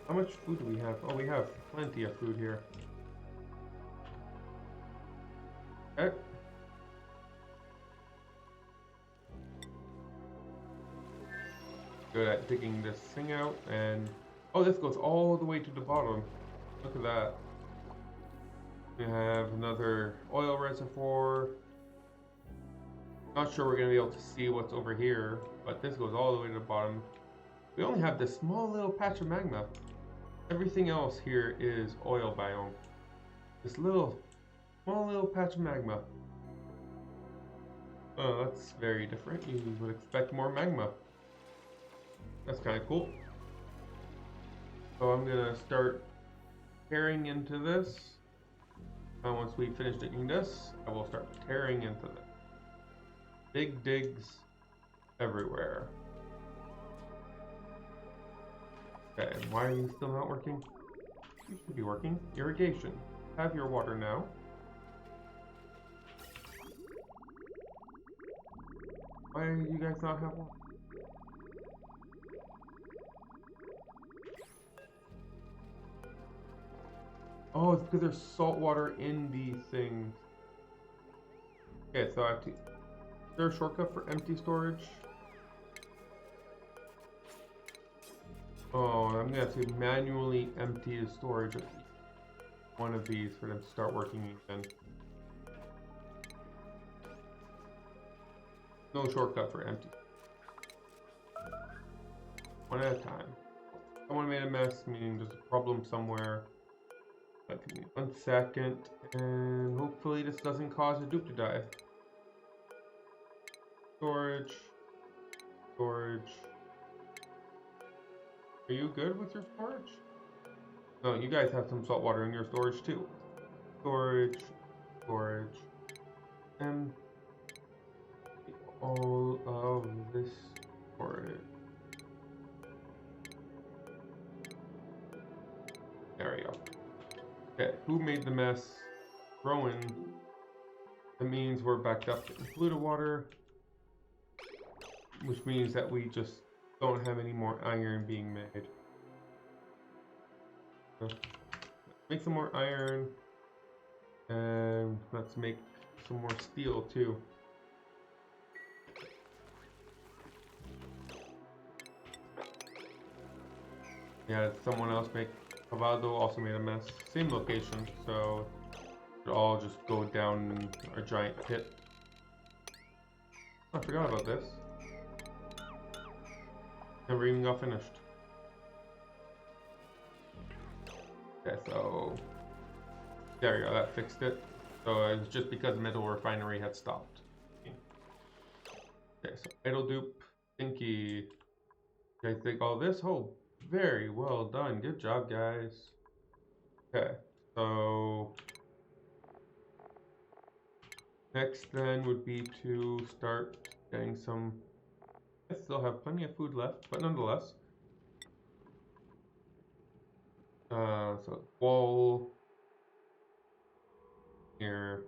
How much food do we have? Oh, we have plenty of food here. Okay. Good at digging this thing out, and oh, this goes all the way to the bottom. Look at that. We have another oil reservoir. Not sure we're gonna be able to see what's over here, but this goes all the way to the bottom. We only have this small little patch of magma. Everything else here is oil biome. This small little patch of magma. Oh, that's very different. You would expect more magma. That's kind of cool. So I'm gonna start tearing into this. And once we finish digging this, I will start tearing into this. Big digs everywhere. Okay, and why are you still not working? You should be working. Irrigation. Have your water now. Why do you guys not have water? Oh, it's because there's salt water in these things. Okay, so I have to... Is there a shortcut for empty storage? Oh, I'm gonna have to manually empty the storage of one of these for them to start working again. No shortcut for empty. One at a time. Someone made a mess, meaning there's a problem somewhere. Give me 1 second, and hopefully this doesn't cause a dupe to die. Storage. Storage. Are you good with your storage? No, you guys have some salt water in your storage too. Storage. Storage. And all of this storage. There we go. Okay, who made the mess? Rowan. That means we're backed up in polluted water, which means that we just don't have any more iron being made. So, make some more iron, and let's make some more steel too. Yeah, someone else make... Cavaldo also made a mess. Same location, so it all just go down our giant pit. Oh, I forgot about this. Never even got finished. Okay, so there you go, that fixed it. So it was just because Metal Refinery had stopped. Okay, so idle dupe, Stinky. You guys think all this? Oh, very well done. Good job, guys. Okay, so next then would be to start getting some... I still have plenty of food left, but nonetheless. So wall here.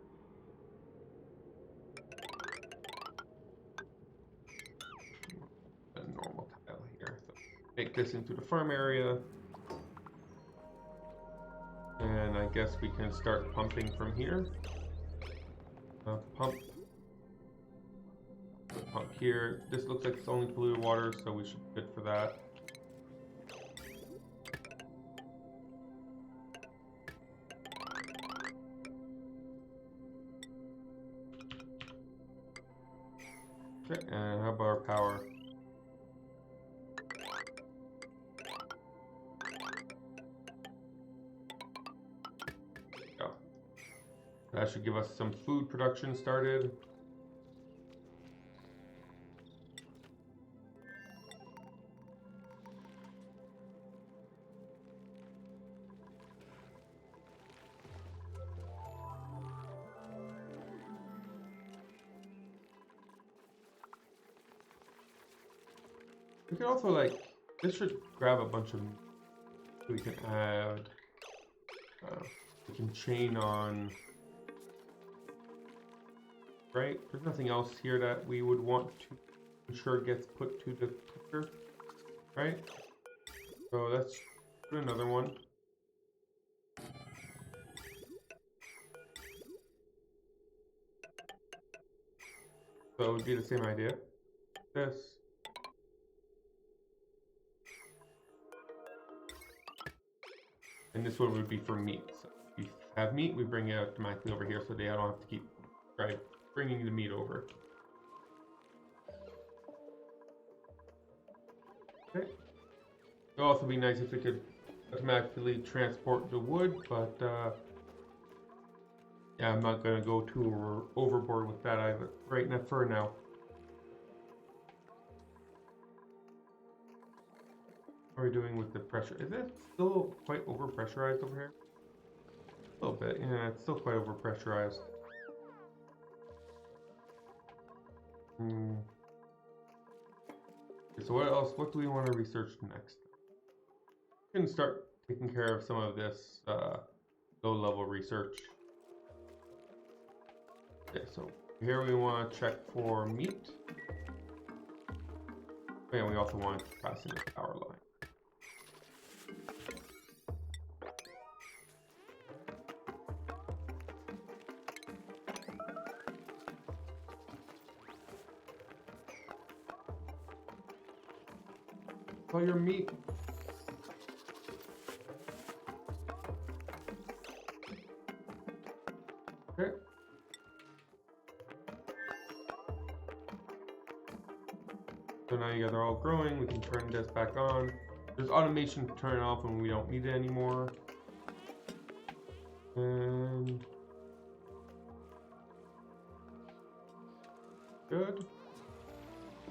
A normal tile here. So make this into the farm area. And I guess we can start pumping from here. Pump here. This looks like it's only polluted water, so we should be good for that. Okay, and how about our power? Go. That should give us some food production started. We could also like, this should grab a bunch of, we can add, we can chain on, right? There's nothing else here that we would want to ensure gets put to the cooker, right? So let's put another one. So it would be the same idea. This. And this one would be for meat. So if you have meat, we bring it automatically over here so they don't have to keep bringing the meat over. Okay. It would also be nice if we could automatically transport the wood, but yeah, I'm not gonna go too overboard with that either right now for now. What are we doing with the pressure? Is it still quite overpressurized over here? A little bit, yeah, it's still quite overpressurized. Okay, so what else? What do we want to research next? We can start taking care of some of this low-level research. Okay, so here we want to check for meat. And we also want to pass in the power line. Oh, your meat. Okay. So now you guys are all growing. We can turn this back on. There's automation to turn off when we don't need it anymore. And good.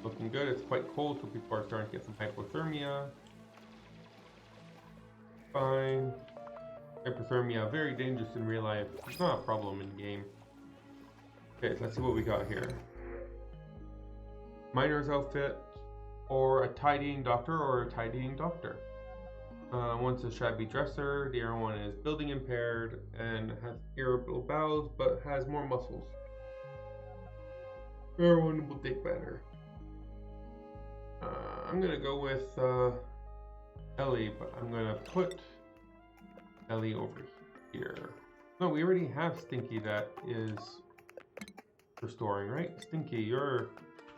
Looking good. It's quite cold, so people are starting to get some hypothermia. Fine. Hypothermia, very dangerous in real life. It's not a problem in game. Okay, so let's see what we got here. Miner's outfit, or a tidying doctor, or a tidying doctor. One's a shabby dresser, the other one is building impaired and has irritable bowels but has more muscles. The other one will take better. I'm gonna go with Ellie, but I'm gonna put Ellie over here. No, we already have Stinky that is restoring, right? Stinky,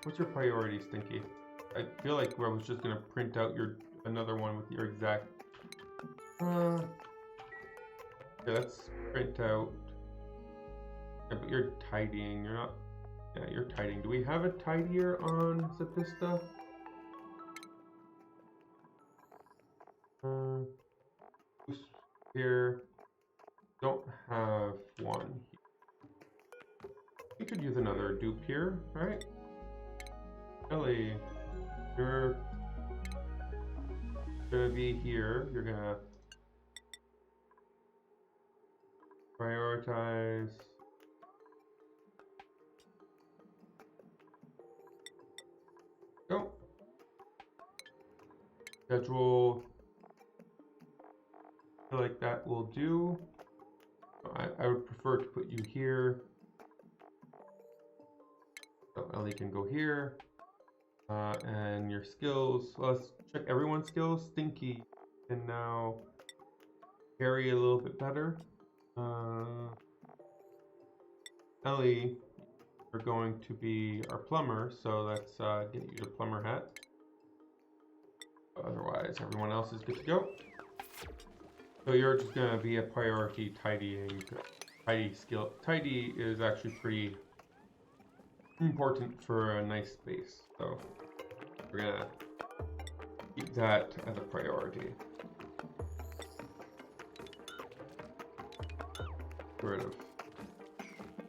what's your priority, Stinky? I feel like I was just gonna print out another one with your exact. Okay, let's print out. Yeah, but you're tidying. You're not. Yeah, you're tidying. Do we have a tidier on Zapista? Here, don't have one. You could use another dupe here, right? Ellie, you're gonna be here. You're gonna prioritize. Go. Schedule. I feel like that will do. I would prefer to put you here. So Ellie can go here. And your skills. Let's check everyone's skills. Stinky can now carry a little bit better. Ellie, you're going to be our plumber, so let's get you the plumber hat. Otherwise, everyone else is good to go. So you're just gonna be a priority tidying, tidy skill. Tidy is actually pretty important for a nice space, so we're gonna keep that as a priority. Get rid of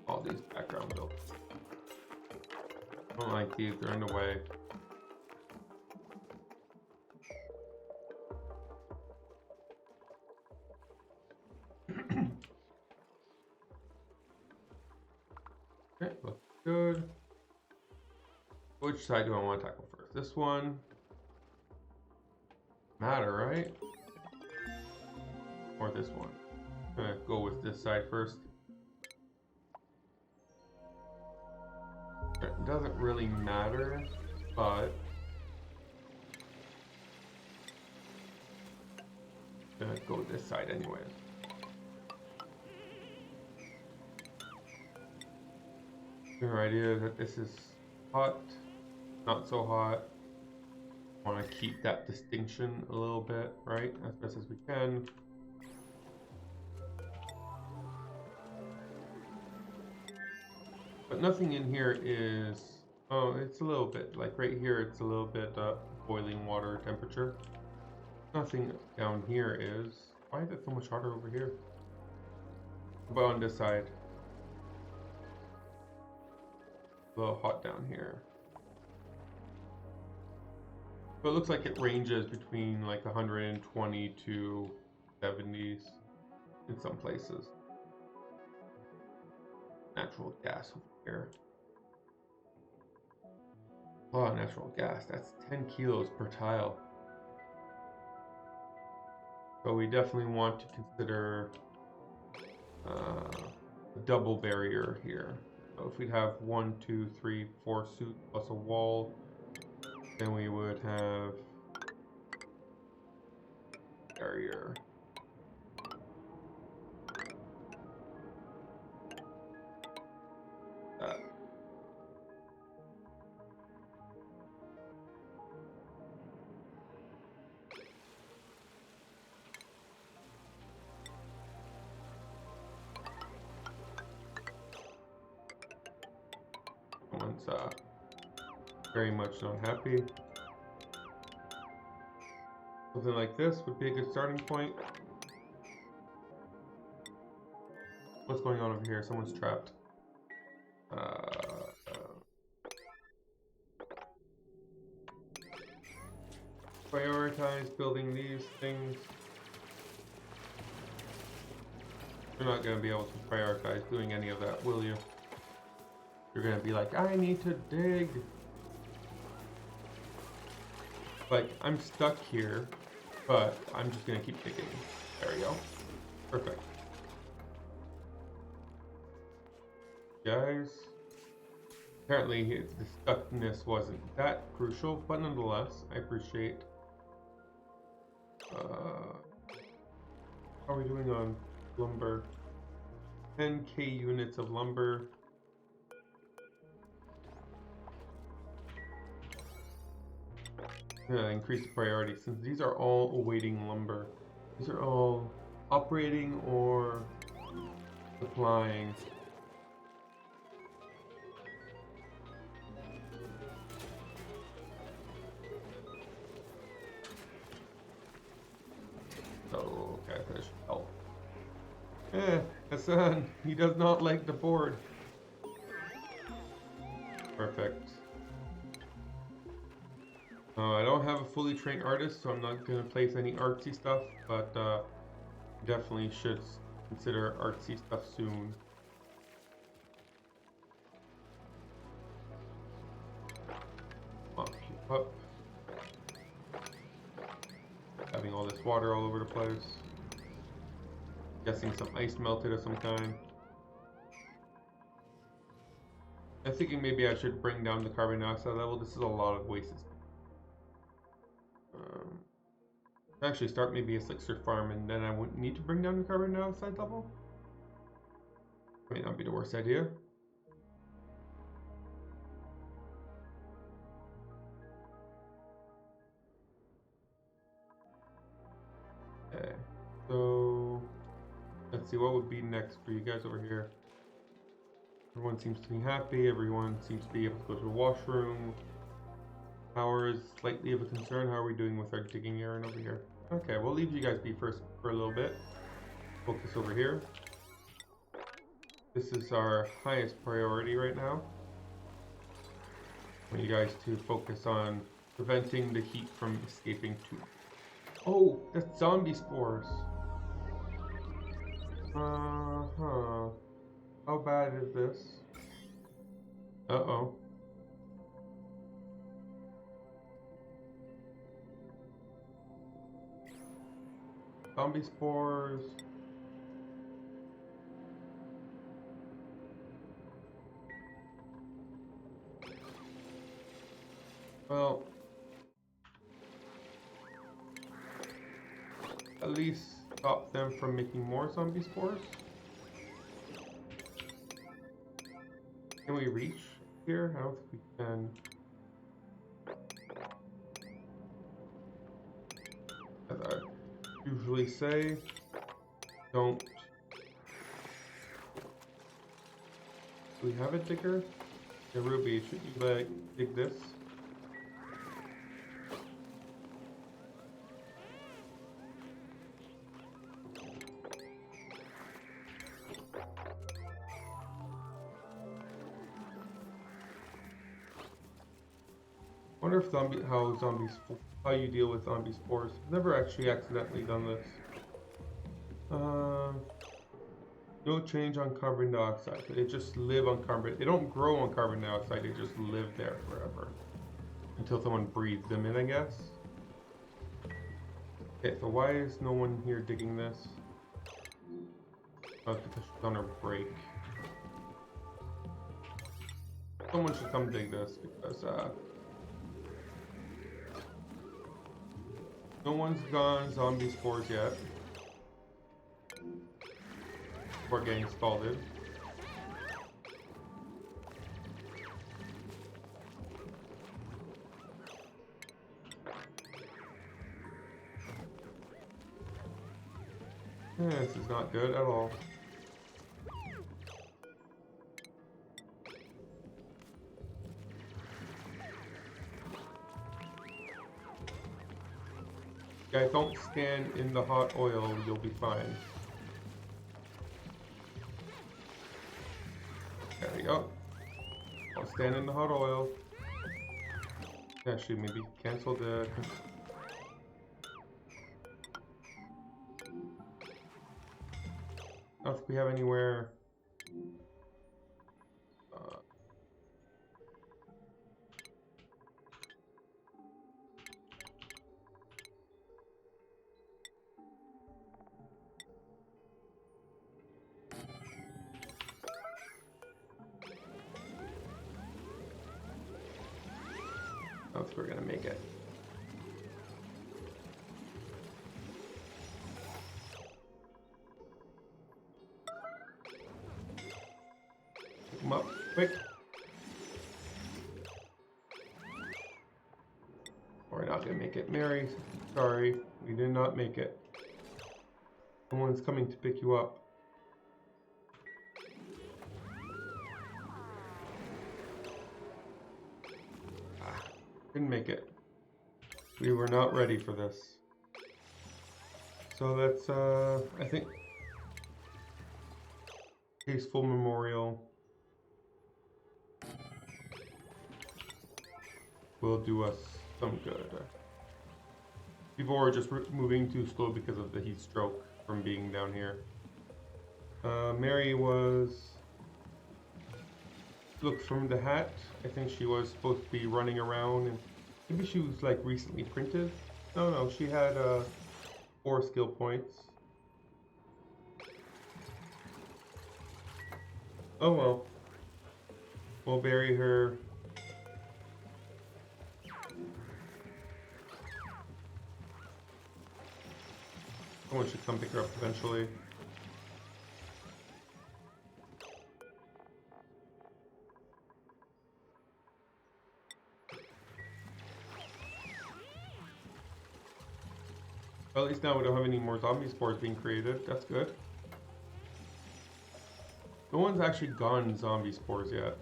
all these background builds. I don't like these, they're in the way. Okay, looks good. Which side do I want to tackle first? This one. matter, right? Or this one. I'm gonna go with this side first. It doesn't really matter, but I'm gonna go this side anyways. Your idea that this is hot, not so hot. Want to keep that distinction a little bit, right? As best as we can. But nothing in here is, oh, it's a little bit, like right here, it's a little bit boiling water temperature. Nothing down here is. Why is it so much hotter over here? But on this side, a little hot down here. But it looks like it ranges between like 120 to 70s in some places. Natural gas over here. Oh, natural gas. That's 10 kilos per tile. So we definitely want to consider a double barrier here. So if we'd have 1, 2, 3, 4 suits plus a wall, then we would have barrier. That. Someone's very much not happy. Something like this would be a good starting point. What's going on over here? Someone's trapped. Prioritize building these things. You're not going to be able to prioritize doing any of that, will you? You're going to be like, I need to dig. Like, I'm stuck here, but I'm just going to keep digging. There we go. Perfect. Guys, apparently the stuckness wasn't that crucial, but nonetheless, I appreciate. How are we doing on lumber? 10k units of lumber. Increase the priority since these are all awaiting lumber. These are all operating or supplying. So, okay, that should help. Hassan, he does not like the board. Perfect. I don't have a fully trained artist, so I'm not going to place any artsy stuff, but definitely should consider artsy stuff soon. Keep up. Having all this water all over the place. Guessing some ice melted of some kind. I'm thinking maybe I should bring down the carbon dioxide level. This is a lot of wasted. Actually start maybe a Elixir farm and then I wouldn't need to bring down the carbon dioxide level. May not be the worst idea. Okay, so let's see what would be next for you guys over here. Everyone seems to be happy. Everyone seems to be able to go to the washroom. Power is slightly of a concern. How are we doing with our digging errand over here? Okay, we'll leave you guys be first for a little bit. Focus over here. This is our highest priority right now. I want you guys to focus on preventing the heat from escaping to... Oh, that's zombie spores. How bad is this? Uh-oh. Zombie spores. Well, at least stop them from making more zombie spores. Can we reach here? I don't think we can. As I usually say, don't. Do we have a digger? Yeah, Ruby, should you like dig this? I wonder if how you deal with zombie spores. I've never actually accidentally done this. No change on carbon dioxide. They just live on carbon. They don't grow on carbon dioxide. They just live there forever until someone breathes them in, I guess. Okay, so why is no one here digging this? Oh, it's because she's on her break. Someone should come dig this because no one's gone zombie spores yet. We're getting scalded. Yeah, this is not good at all. Guys, don't stand in the hot oil, you'll be fine. There we go. I'll stand in the hot oil. Actually, maybe cancel the... I don't think we have anywhere... I don't think we're gonna make it. Pick them up, quick. We're not gonna make it. Mary, sorry, we did not make it. Someone's coming to pick you up. Didn't make it. We were not ready for this. So that's, I think, Peaceful Memorial will do us some good. People are just moving too slow because of the heat stroke from being down here. Mary was... Look, from the hat, I think she was supposed to be running around, and maybe she was like recently printed. No, she had 4 skill points. Oh well. We'll bury her. Someone should come pick her up eventually. Well, at least now we don't have any more zombie spores being created. That's good. No one's actually gone zombie spores yet.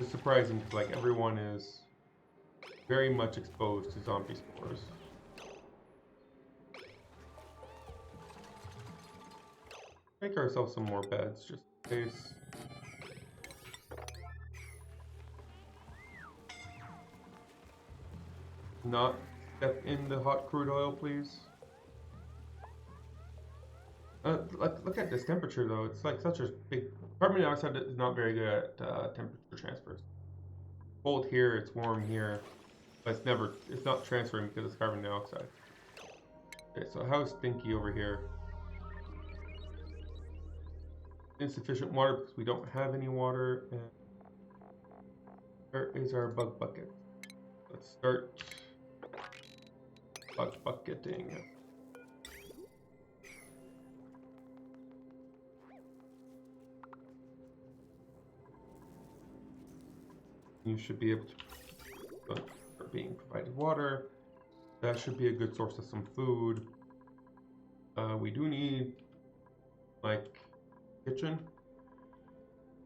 It's surprising because like everyone is very much exposed to zombie spores. Make ourselves some more beds just in case. Not step in the hot crude oil, please. Look at this temperature though. It's like such a big... Carbon dioxide is not very good at temperature transfers. Cold here, it's warm here, but it's not transferring because it's carbon dioxide. Okay, so how is Stinky over here? Insufficient water because we don't have any water. And where is our bug bucket? Let's start bug bucketing. You should be able to start being provided water. That should be a good source of some food. We do need like kitchen.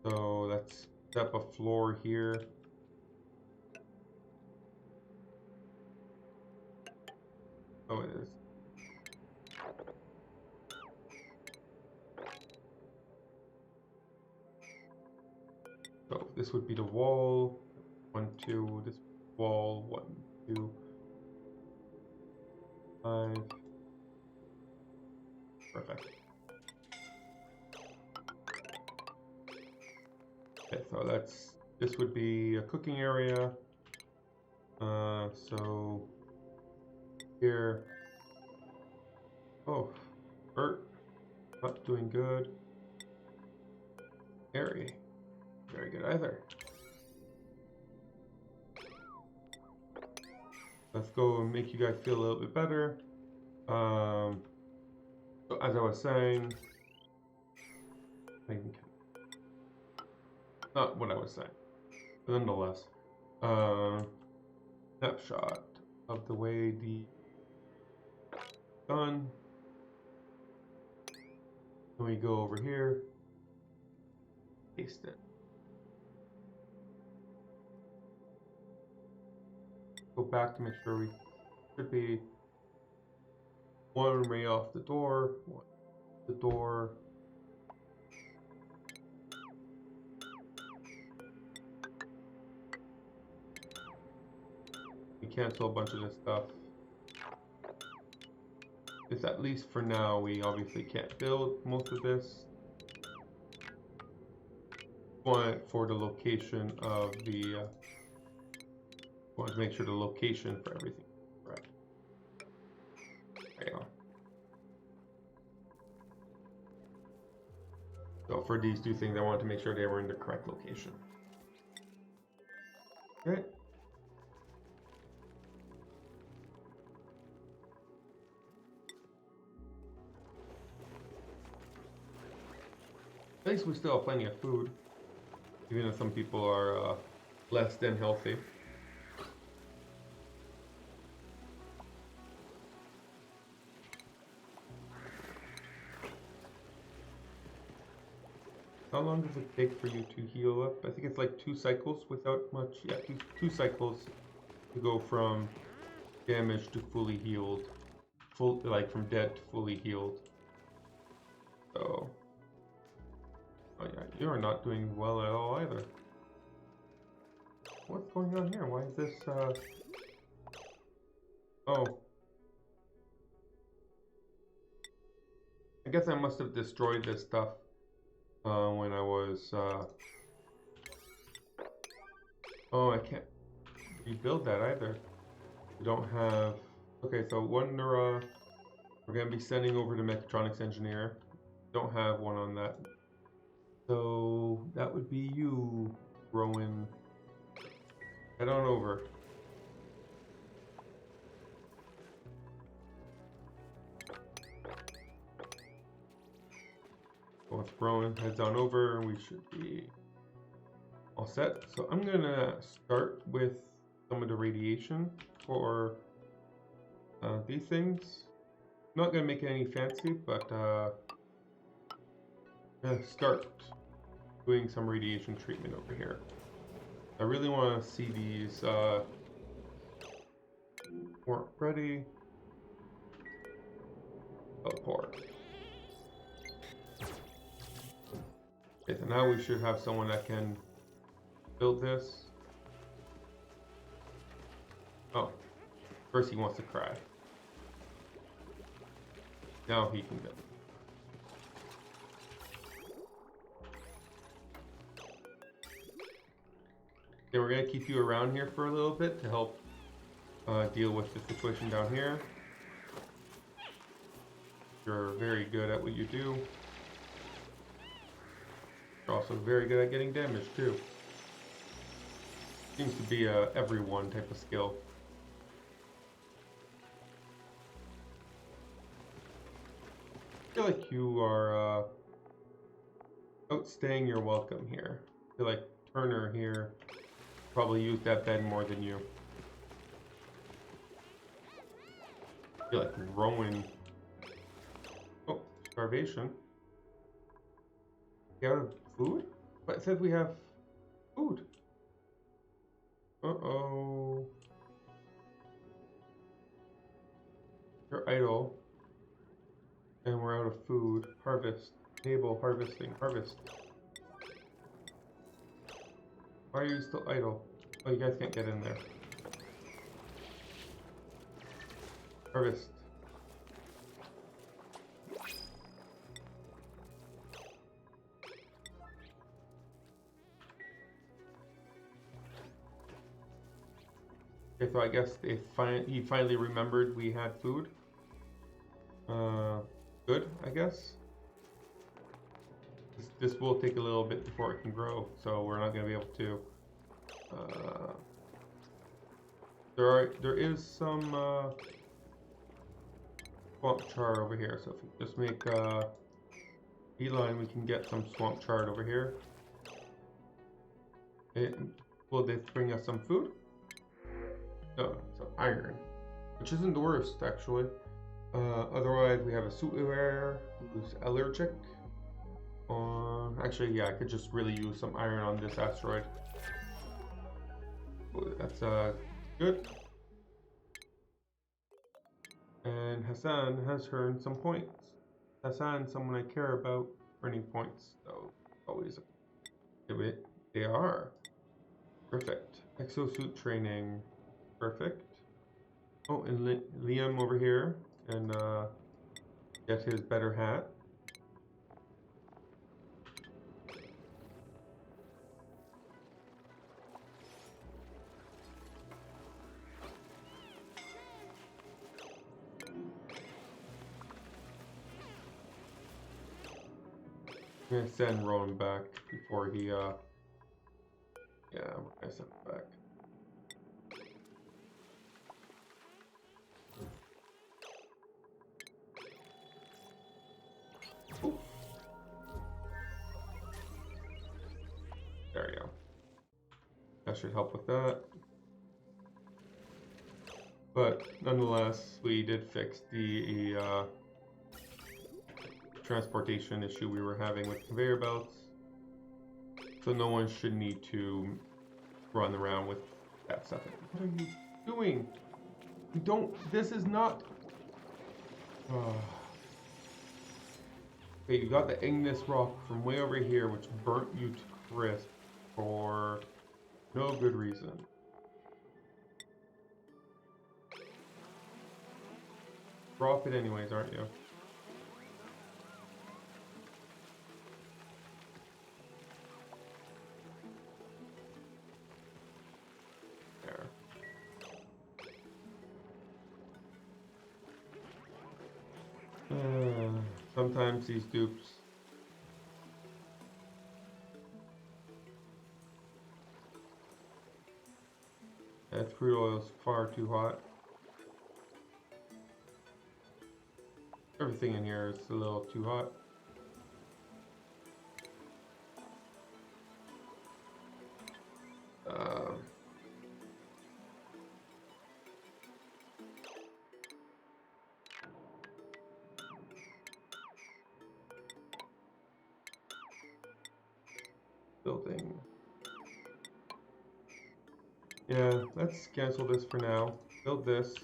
So let's step a floor here. Oh, it is. So this would be the wall. 1, 2. This wall. 1, 2, 5. Perfect. Okay, so this would be a cooking area. So here. Oh, Bert, not doing good. Harry, very good either. Let's go and make you guys feel a little bit better. So as I was saying, not what I was saying, but nonetheless, snapshot of the way the done. Then we go over here, paste it. Go back to make sure we should be one ray off the door, one the door. We cancel a bunch of this stuff. It's at least for now, we obviously can't build most of this. Want for the location of the want to make sure the location for everything is correct. There you go. So for these two things, I wanted to make sure they were in the correct location. Okay. At least we still have plenty of food, even if some people are less than healthy. How long does it take for you to heal up? I think it's like 2 cycles without much. Yeah, two cycles to go from damaged to fully healed. Like from dead to fully healed. So, oh yeah, you are not doing well at all either. What's going on here? Why is this, oh. I guess I must have destroyed this stuff when I was, oh, I can't rebuild that either. We don't have, okay, so Wondera, we're going to be sending over to Mechatronics Engineer. Don't have one on that. So that would be you, Rowan. Head on over. Once Rowan heads on over, we should be all set. So I'm gonna start with some of the radiation for these things. I'm not gonna make it any fancy, but start doing some radiation treatment over here. I really want to see these weren't ready. Teleport. Okay, so now we should have someone that can build this. Oh, first he wants to cry. Now he can build. Okay, we're going to keep you around here for a little bit to help deal with the situation down here. You're very good at what you do. You're also very good at getting damage too. Seems to be a everyone type of skill. I feel like you are outstaying your welcome here. I feel like Turner here probably used that bed more than you. I feel like Rowan. Oh, starvation. You out of food? But it said we have food. Uh-oh. You're idle. And we're out of food. Harvest. Table, harvesting, harvest. Why are you still idle? Oh, you guys can't get in there. Harvest. Okay, so I guess he finally remembered we had food. Good, I guess. This will take a little bit before it can grow, so we're not going to be able to. There is some swamp char over here, so if we just make beeline, we can get some swamp chard over here. Will they bring us some food? No, some iron, which isn't the worst actually. Otherwise, we have a suitware who's allergic. Actually, yeah, I could just really use some iron on this asteroid. That's good. And Hassan has earned some points. Hassan, someone I care about, earning points. So always give it. They are perfect. Exosuit training, perfect. Oh, and Liam over here and get his better hat. I'm gonna send Rowan back before he yeah, I'm gonna send him back. Ooh. There we go. That should help with that. But nonetheless, we did fix the transportation issue we were having with conveyor belts. So no one should need to run around with that stuff. What are you doing? You don't, this is not... Okay, you got the igneous rock from way over here, which burnt you to crisp for no good reason. Drop it anyways, aren't you? There. Sometimes these dupes. That crude oil is far too hot. Everything in here is a little too hot. Building. Yeah, let's cancel this for now. Build this.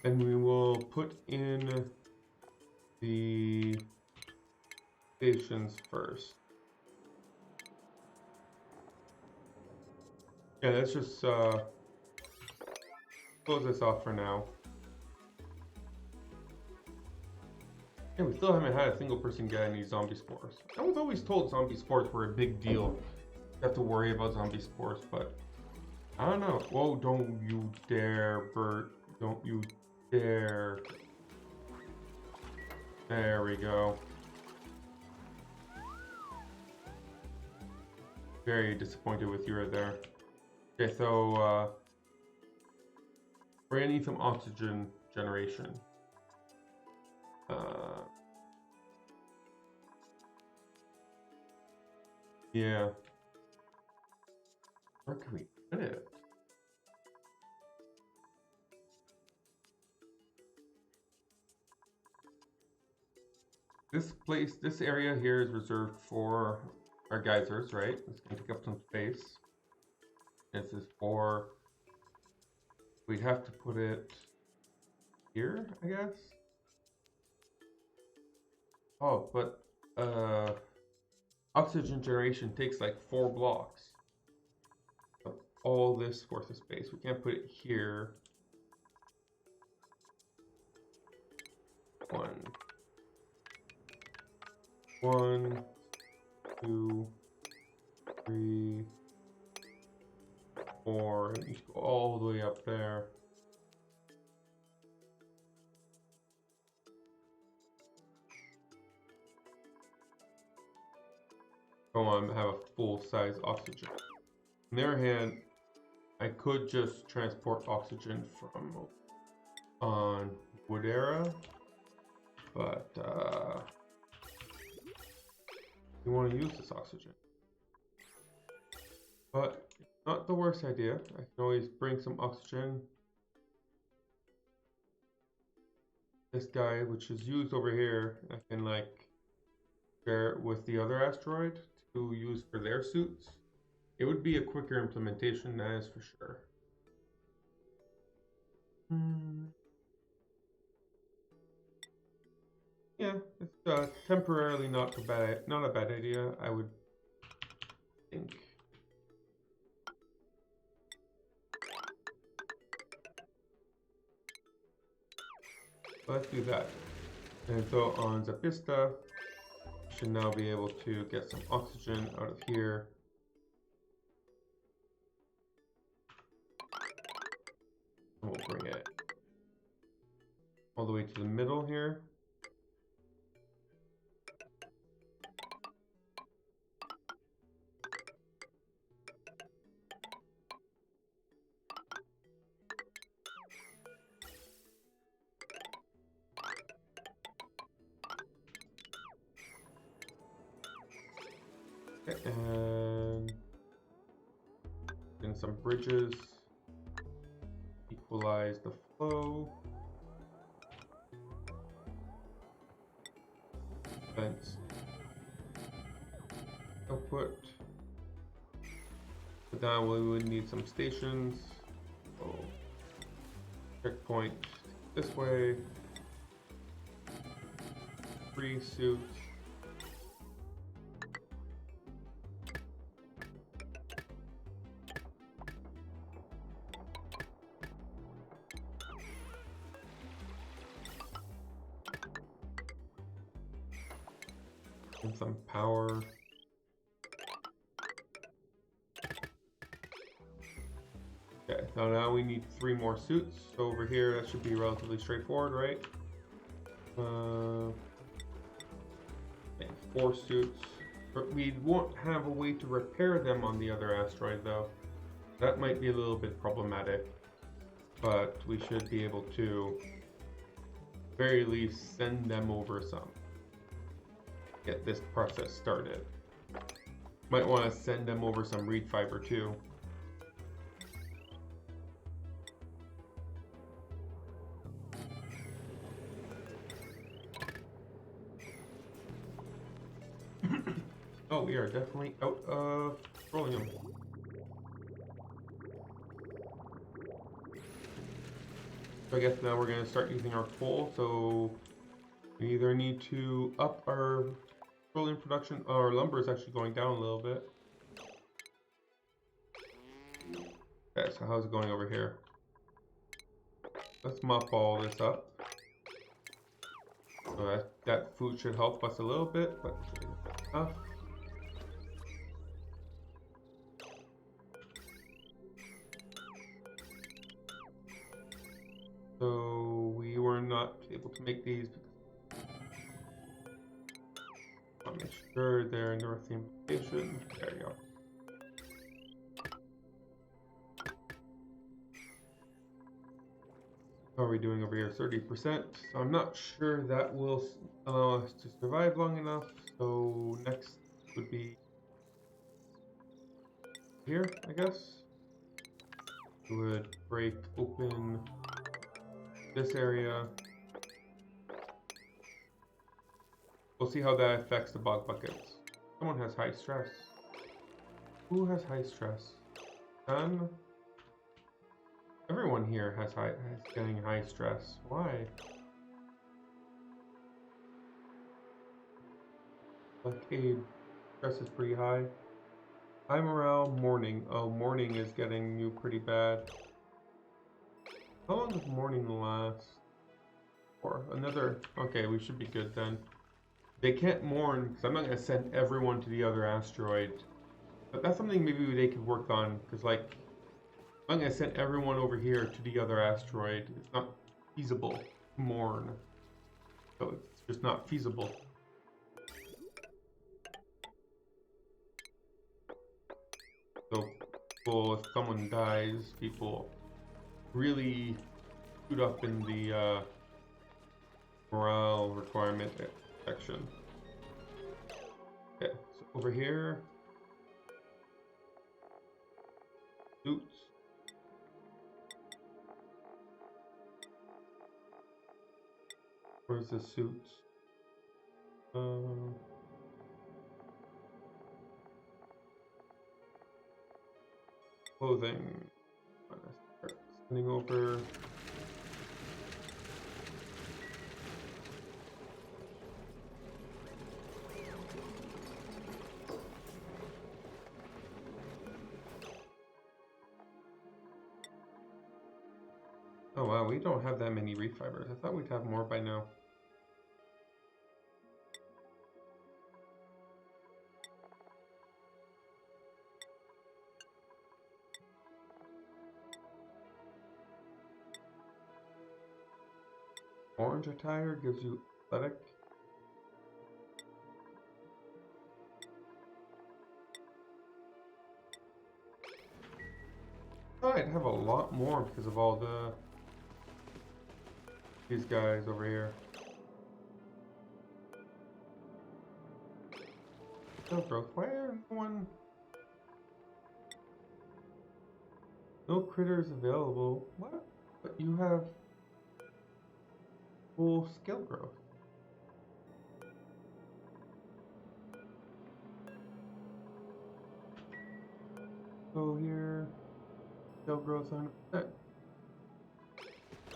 And we will put in the stations first. Yeah, let's just close this off for now. Yeah, we still haven't had a single person get any zombie spores. I was always told zombie spores were a big deal. You have to worry about zombie spores, but I don't know. Whoa, don't you dare, Bert. Don't you dare. There we go. Very disappointed with you right there. Okay, so we're gonna need some oxygen generation. Yeah. Where can we put it? This area here is reserved for our geysers, right? It's gonna take up some space. This is for, we'd have to put it here, I guess. Oh, but oxygen generation takes like 4 blocks of all this worth of space. We can't put it here. 1, 2, 3, 4. It needs to go all the way up there. Go on, have a full-size oxygen. On the other hand, I could just transport oxygen from on Woodera, but we want to use this oxygen. But it's not the worst idea. I can always bring some oxygen. This guy, which is used over here, I can like share it with the other asteroid to use for their suits. It would be a quicker implementation, that is for sure. Yeah, it's temporarily not a bad idea, I would think. Let's do that. And so on Zapista, we should now be able to get some oxygen out of here. And we'll bring it all the way to the middle here. Okay, and then some bridges, equalize the flow. Vents, output. But now we would need some stations. So checkpoint this way. 3 suits. And some power. Okay, so now we need 3 more suits. So over here, that should be relatively straightforward, right? Okay, 4 suits. But we won't have a way to repair them on the other asteroid, though. That might be a little bit problematic. But we should be able to, at the very least, send them over some. Get this process started. Might want to send them over some reed fiber too. Oh, we are definitely out of petroleum. So I guess now we're going to start using our coal. So we either need to up our petroleum production. Our lumber is actually going down a little bit. Okay, so how's it going over here? Let's mop all this up. So that food should help us a little bit, but not enough. So we were not able to make these. sure they're north the mutation. There you go. How are we doing over here? 30%. So I'm not sure that will allow us to survive long enough. So next would be here, I guess. We would break open this area. We'll see how that affects the bog buckets. Someone has high stress. Who has high stress? None. Everyone here has getting high stress. Why? Like Abe, stress is pretty high. High morale, morning. Oh, morning is getting you pretty bad. How long does morning last? For another. Okay, we should be good then. They can't mourn because I'm not gonna send everyone to the other asteroid. But that's something maybe they could work on because like I'm gonna send everyone over here to the other asteroid. It's not feasible to mourn. So it's just not feasible. So people, if someone dies, people really shoot up in the morale requirement section. Okay, so over here, suits. Where's the suits? Clothing. Start sending over. Oh wow, we don't have that many reef fibers. I thought we'd have more by now. Orange attire gives you athletic. Oh, I'd have a lot more because of all these guys over here. No growth. Why are no one? No critters available. What? But you have full skill growth. So here, skill growth 100%.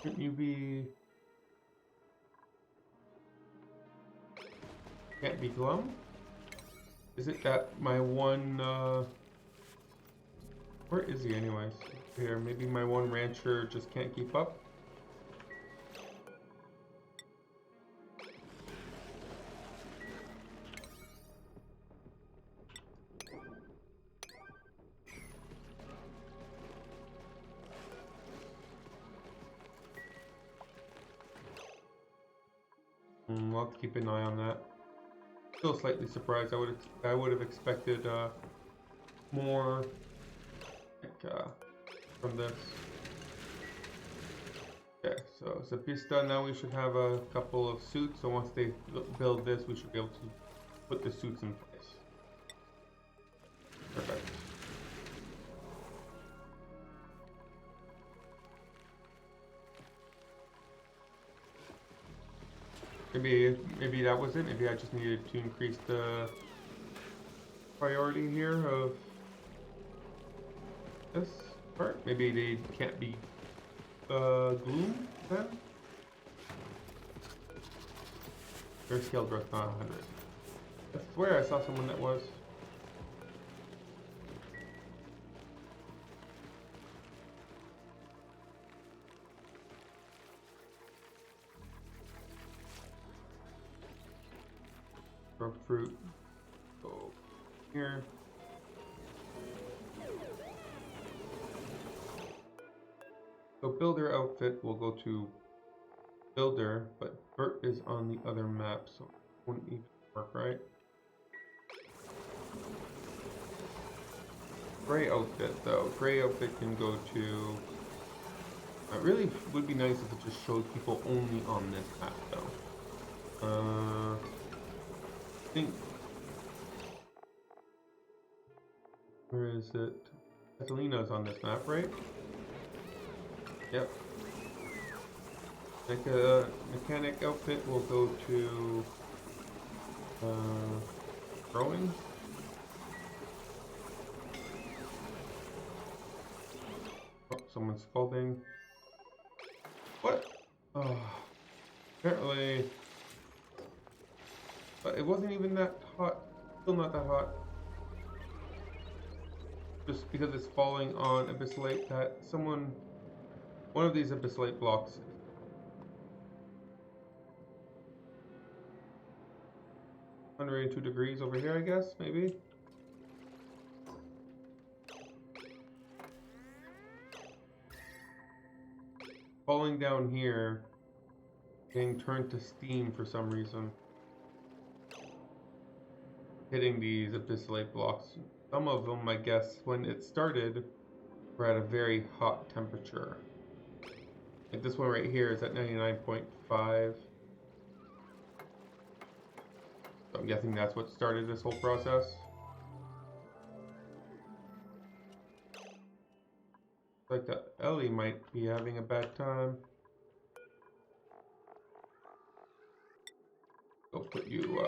Shouldn't you be? Can't be glum? Is it that my one, where is he anyways? Here, maybe my one rancher just can't keep up? I'll have to keep an eye on that. Still slightly surprised. I would have expected more like, from this. Okay, so Zapista, now we should have a couple of suits. So once they build this, we should be able to put the suits in place. Perfect. Maybe that was it. Maybe I just needed to increase the priority here of this part. Maybe they can't be gloom then. Their scale growth not 100. I swear I saw someone that was. Grow fruit. Go here. So builder outfit will go to builder, but Bert is on the other map, so it wouldn't even work, right? Gray outfit though. Gray outfit can go to. It really would be nice if it just showed people only on this map though. I think. Where is it? Catalina's on this map, right? Yep. Mechanic outfit will go to growing. Oh, someone's scalding. What? Oh, apparently, but it wasn't even that hot. Still not that hot. Just because it's falling on abyssalite that one of these abyssalite blocks 102 degrees over here, I guess, maybe? Falling down here, getting turned to steam for some reason. Hitting these abyssalite blocks. Some of them, I guess, when it started, were at a very hot temperature. Like this one right here is at 99.5. So I'm guessing that's what started this whole process. Like that Ellie might be having a bad time. I'll put you,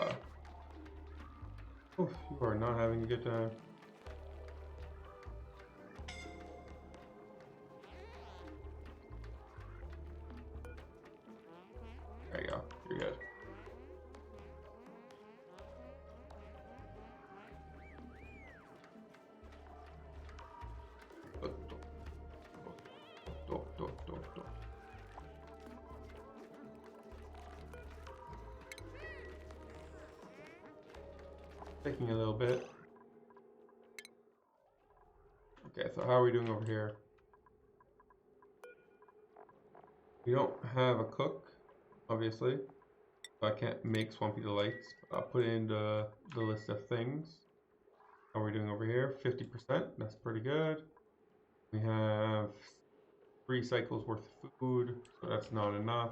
oof, you are not having a good time. There you go. You're good. Taking a little bit. Okay, so how are we doing over here? We don't have a cook, obviously. So I can't make Swampy Delights, but I'll put in the list of things. How are we doing over here? 50%, that's pretty good. We have 3 cycles worth of food, so that's not enough.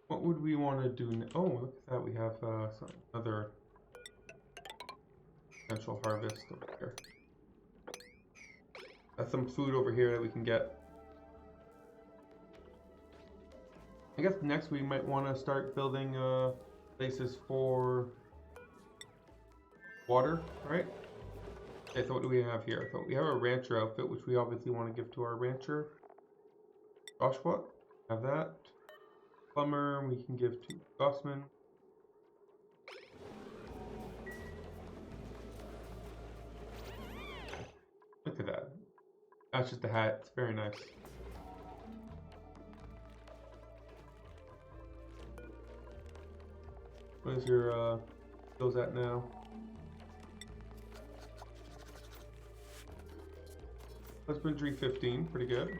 What would we want to do? Oh, look at that. We have some other potential harvest over here. That's some food over here that we can get. I guess next we might want to start building places for water, right? Okay, so what do we have here? So we have a rancher outfit, which we obviously want to give to our rancher. Joshua, have that. Plumber, we can give to Gossman. Look at that. That's just a hat. It's very nice. What is your skills at now? Husbandry 15, pretty good.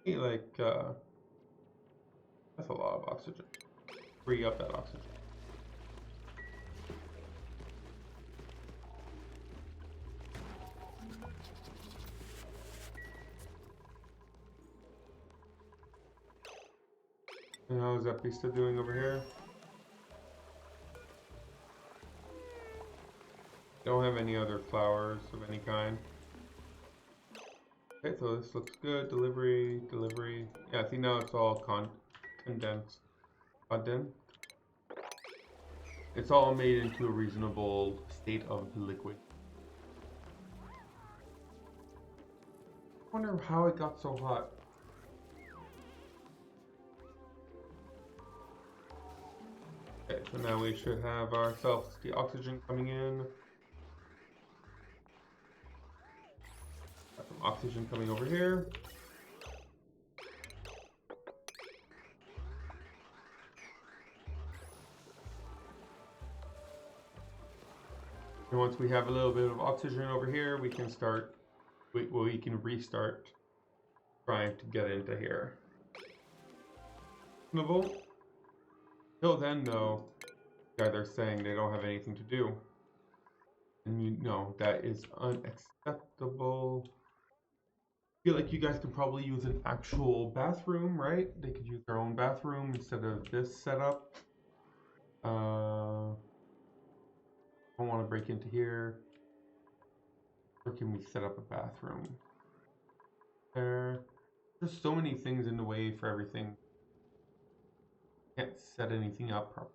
Like, that's a lot of oxygen. Free up that oxygen. And how is that pista doing over here? Don't have any other flowers of any kind. Okay, so this looks good. Delivery. Yeah, see now it's all condensed. It's all made into a reasonable state of liquid. I wonder how it got so hot. Okay, so now we should have ourselves the oxygen coming in. Got some oxygen coming over here. And once we have a little bit of oxygen over here, we can start, we can restart trying to get into here. reasonable. Till then, though, guys are saying they don't have anything to do. And you know, that is unacceptable. I feel like you guys could probably use an actual bathroom, right? They could use their own bathroom instead of this setup. I don't want to break into here. Or can we set up a bathroom? There's so many things in the way for everything. Can't set anything up properly.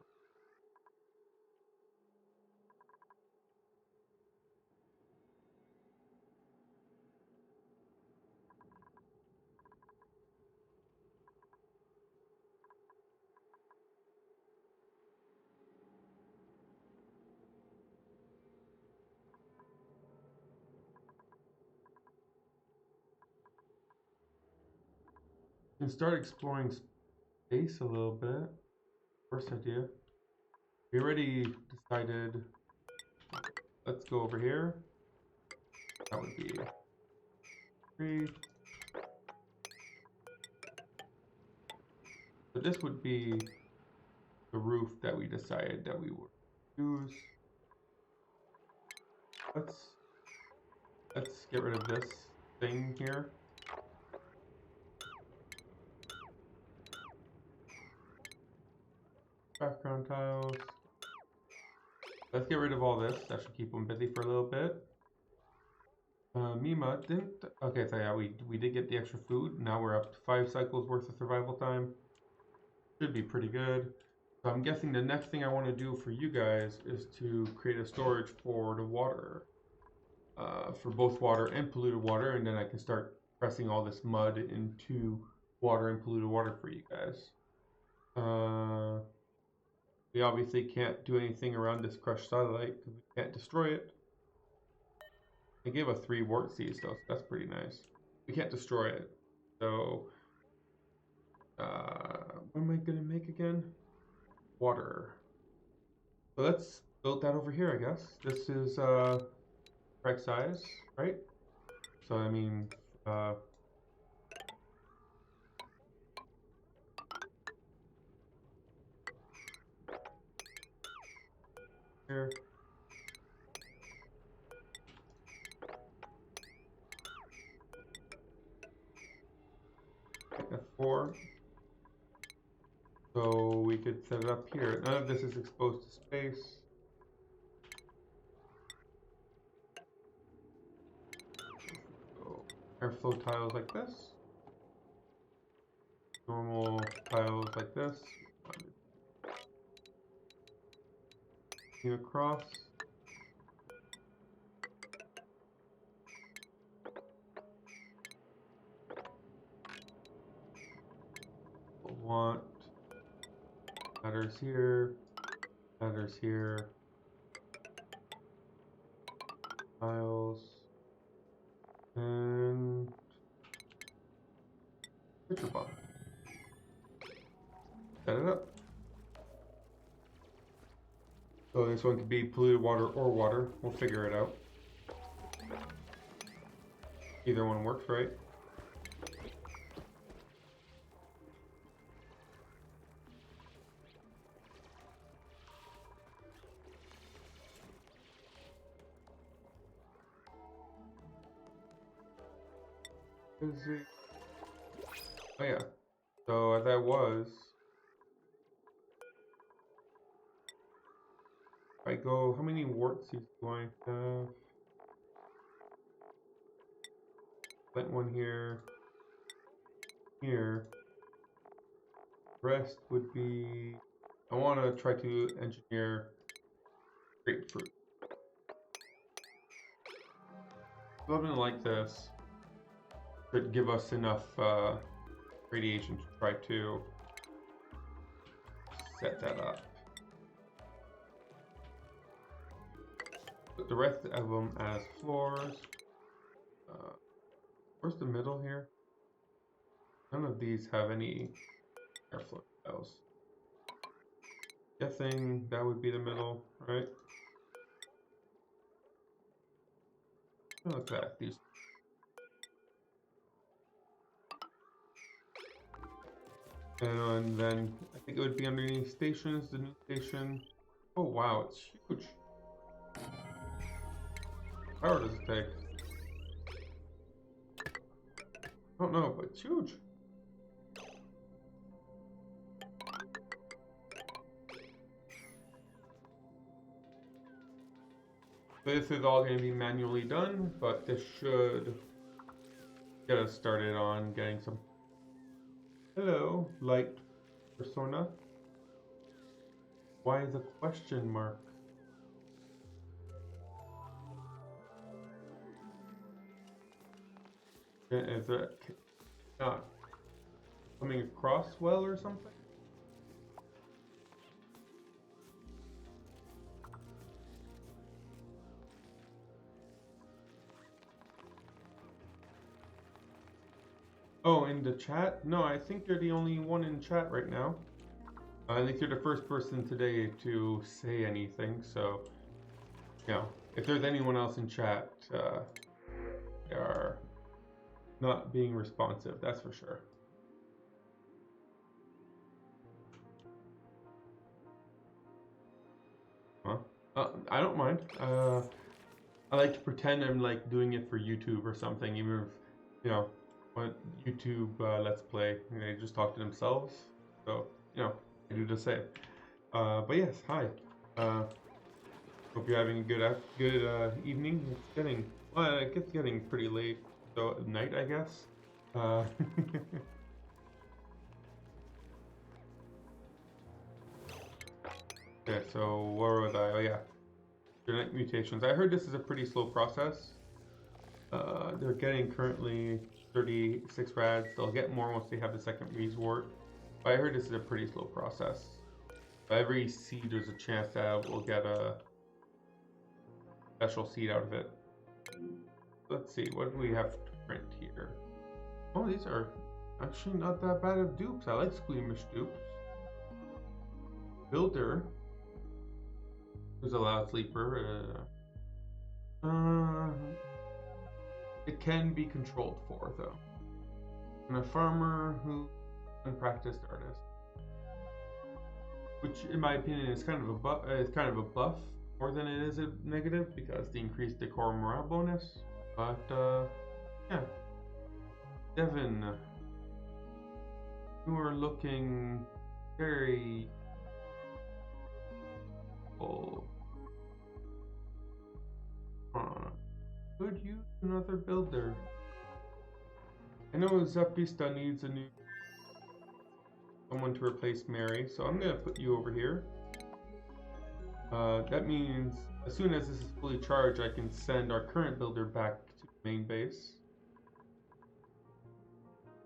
You can start exploring space a little bit. First idea. We already decided. Let's go over here. That would be 3. So this would be the roof that we decided that we would use. Let's get rid of this thing here. Background tiles. Let's get rid of all this. That should keep them busy for a little bit. Mima didn't. Okay, so yeah, we did get the extra food. Now we're up to 5 cycles worth of survival time. Should be pretty good. So I'm guessing the next thing I want to do for you guys is to create a storage for the water. For both water and polluted water, and then I can start pressing all this mud into water and polluted water for you guys. We obviously can't do anything around this crushed satellite because we can't destroy it. They gave us 3 wart seeds though, so that's pretty nice. We can't destroy it. So, what am I gonna make again? Water. So let's build that over here, I guess. This is correct size, right? So I mean, here. That's 4. So we could set it up here. None of this is exposed to space. So airflow tiles like this. Normal tiles like this. Across. We'll want ladders here, tiles, and picture box. Set it up. So this one could be polluted water or water. We'll figure it out. Either one works, right? Oh yeah. So as I was, if I go, how many wart seeds do I have? Plant one here, here. Rest would be, I want to try to engineer grapefruit. Something like this could give us enough radiation to try to set that up. Put the rest of them as floors. Where's the middle here? None of these have any airflow tiles. Guessing that would be the middle, right? Look at that. These. And then I think it would be underneath stations, the new station. Oh wow, it's huge. How power does it take? I don't know, but it's huge. This is all going to be manually done, but this should get us started on getting some. Hello, light persona. Why the question mark? Is it not coming across well or something? Oh, in the chat? No, I think you're the only one in chat right now. I think you're the first person today to say anything, so, you know, if there's anyone else in chat, they are not being responsive, that's for sure. Huh? I don't mind. I like to pretend I'm like doing it for YouTube or something, even if, you know, what YouTube Let's Play, they just talk to themselves. So, you know, I do the same. But yes, hi. Hope you're having a good evening. It's getting, well, it gets getting pretty late, so night, I guess. Okay, so where was I? Oh yeah, genetic mutations. I heard this is a pretty slow process. They're getting currently 36 rads. They'll get more once they have the second resort. But I heard this is a pretty slow process. By every seed, there's a chance that we'll get a special seed out of it. Let's see, what do we have to print here? Oh, these are actually not that bad of dupes. I like squeamish dupes. Builder. Who's a loud sleeper. It can be controlled for, though. And a farmer who unpracticed artist. Which, in my opinion, is kind of a buff more than it is a negative because the increased decor morale bonus. But yeah, Devin, you are looking very full. Could use another builder. I know Zapista needs a new someone to replace Mary, so I'm gonna put you over here. That means as soon as this is fully charged, I can send our current builder back to the main base.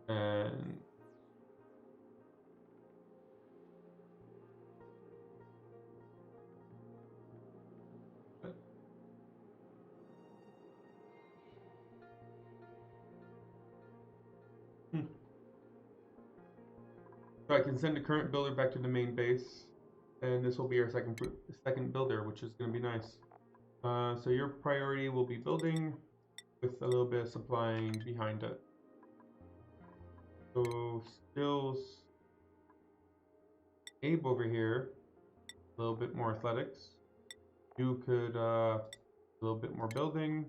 And so I can send the current builder back to the main base, and this will be our second builder, which is going to be nice. So your priority will be building with a little bit of supplying behind it. So skills, Abe over here, a little bit more athletics. You could a little bit more building.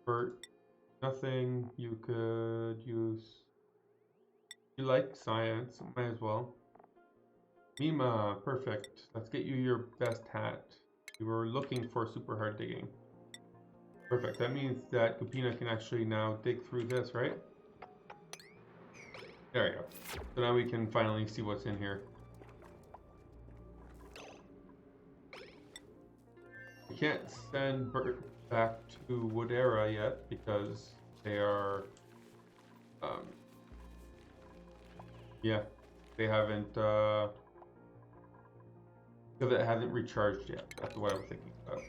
Bert, nothing. You could use. You like science, might as well. Mima, perfect. Let's get you your best hat. You were looking for super hard digging. Perfect. That means that Kupina can actually now dig through this, right? There we go. So now we can finally see what's in here. We can't send Bert back to Woodera yet because they are, yeah, they haven't, because it hasn't recharged yet. That's what I'm thinking about.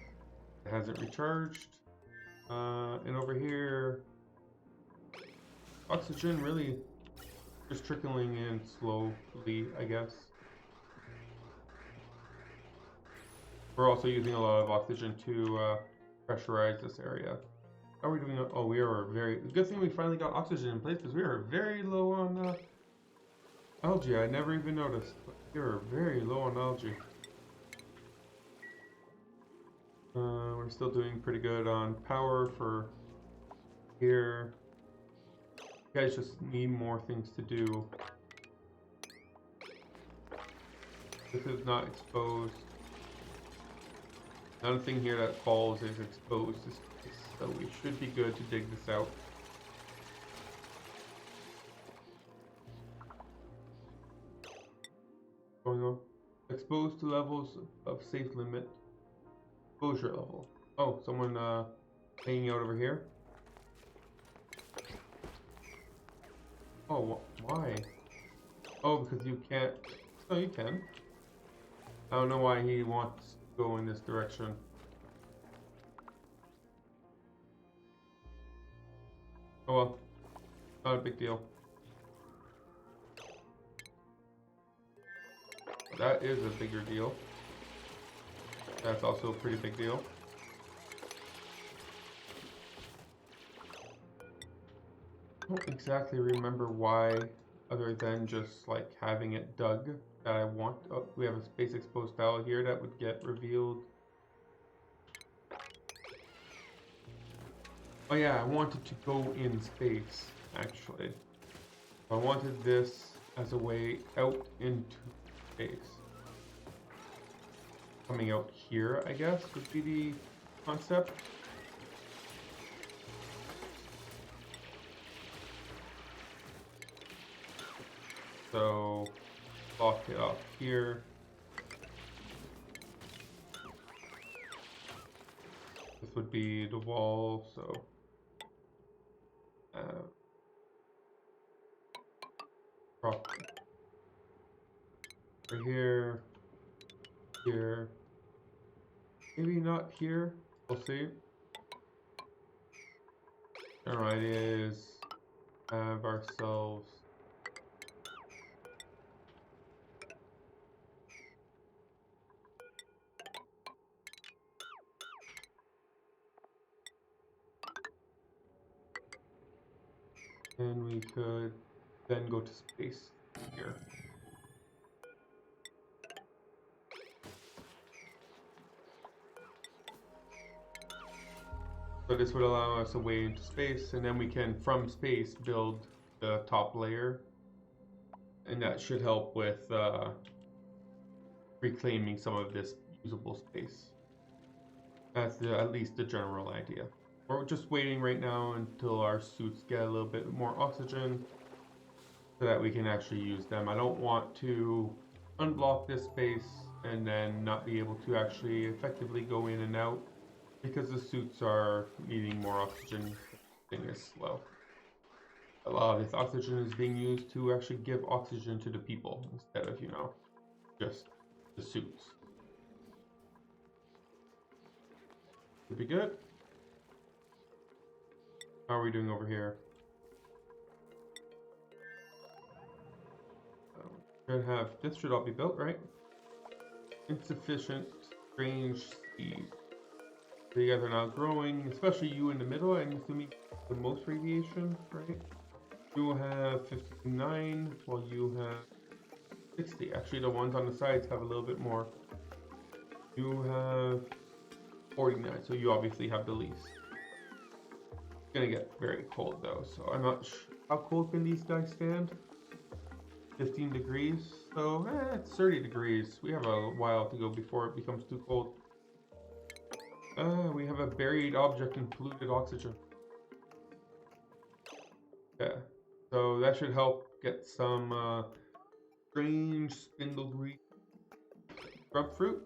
It hasn't recharged. And over here, oxygen really just trickling in slowly, I guess. We're also using a lot of oxygen to pressurize this area. How are we doing? Oh, we are very... Good thing we finally got oxygen in place, because we are very low on algae. I never even noticed. But we are very low on algae. We're still doing pretty good on power for here. You guys just need more things to do. This is not exposed. Another thing here that falls is exposed, so we should be good to dig this out. Going on. Exposed to levels of safe limit. Exposure level. Oh, someone hanging out over here. Oh, why? Oh, because you can't. Oh, you can. I don't know why he wants to go in this direction. Oh well, not a big deal. That is a bigger deal. That's also a pretty big deal. I don't exactly remember why, other than just like having it dug, that I want. Oh, we have a space exposed tile here that would get revealed. Oh yeah, I wanted to go in space, actually. I wanted this as a way out into space. Coming out here, I guess, would be the concept. So, block it off here. This would be the wall, so... prop right here, here. Maybe not here. We'll see. Our idea is have ourselves and we could then go to space here. So this would allow us a way into space, and then we can, from space, build the top layer. And that should help with reclaiming some of this usable space. That's at least the general idea. We're just waiting right now until our suits get a little bit more oxygen so that we can actually use them. I don't want to unblock this space and then not be able to actually effectively go in and out, because the suits are needing more oxygen as well. A lot of this oxygen is being used to actually give oxygen to the people instead of, you know, just the suits. Should be good. How are we doing over here? Should have, this should all be built, right? Insufficient strange speed. So you guys are now growing, especially you in the middle. I'm assuming the most radiation, right? You have 59, while you have 60. Actually, the ones on the sides have a little bit more. You have 49, so you obviously have the least. It's gonna get very cold though, so I'm not sure. How cold can these guys stand? 15 degrees, so it's 30 degrees. We have a while to go before it becomes too cold. We have a buried object in polluted oxygen. Yeah, so that should help get some strange spindleweed grub fruit.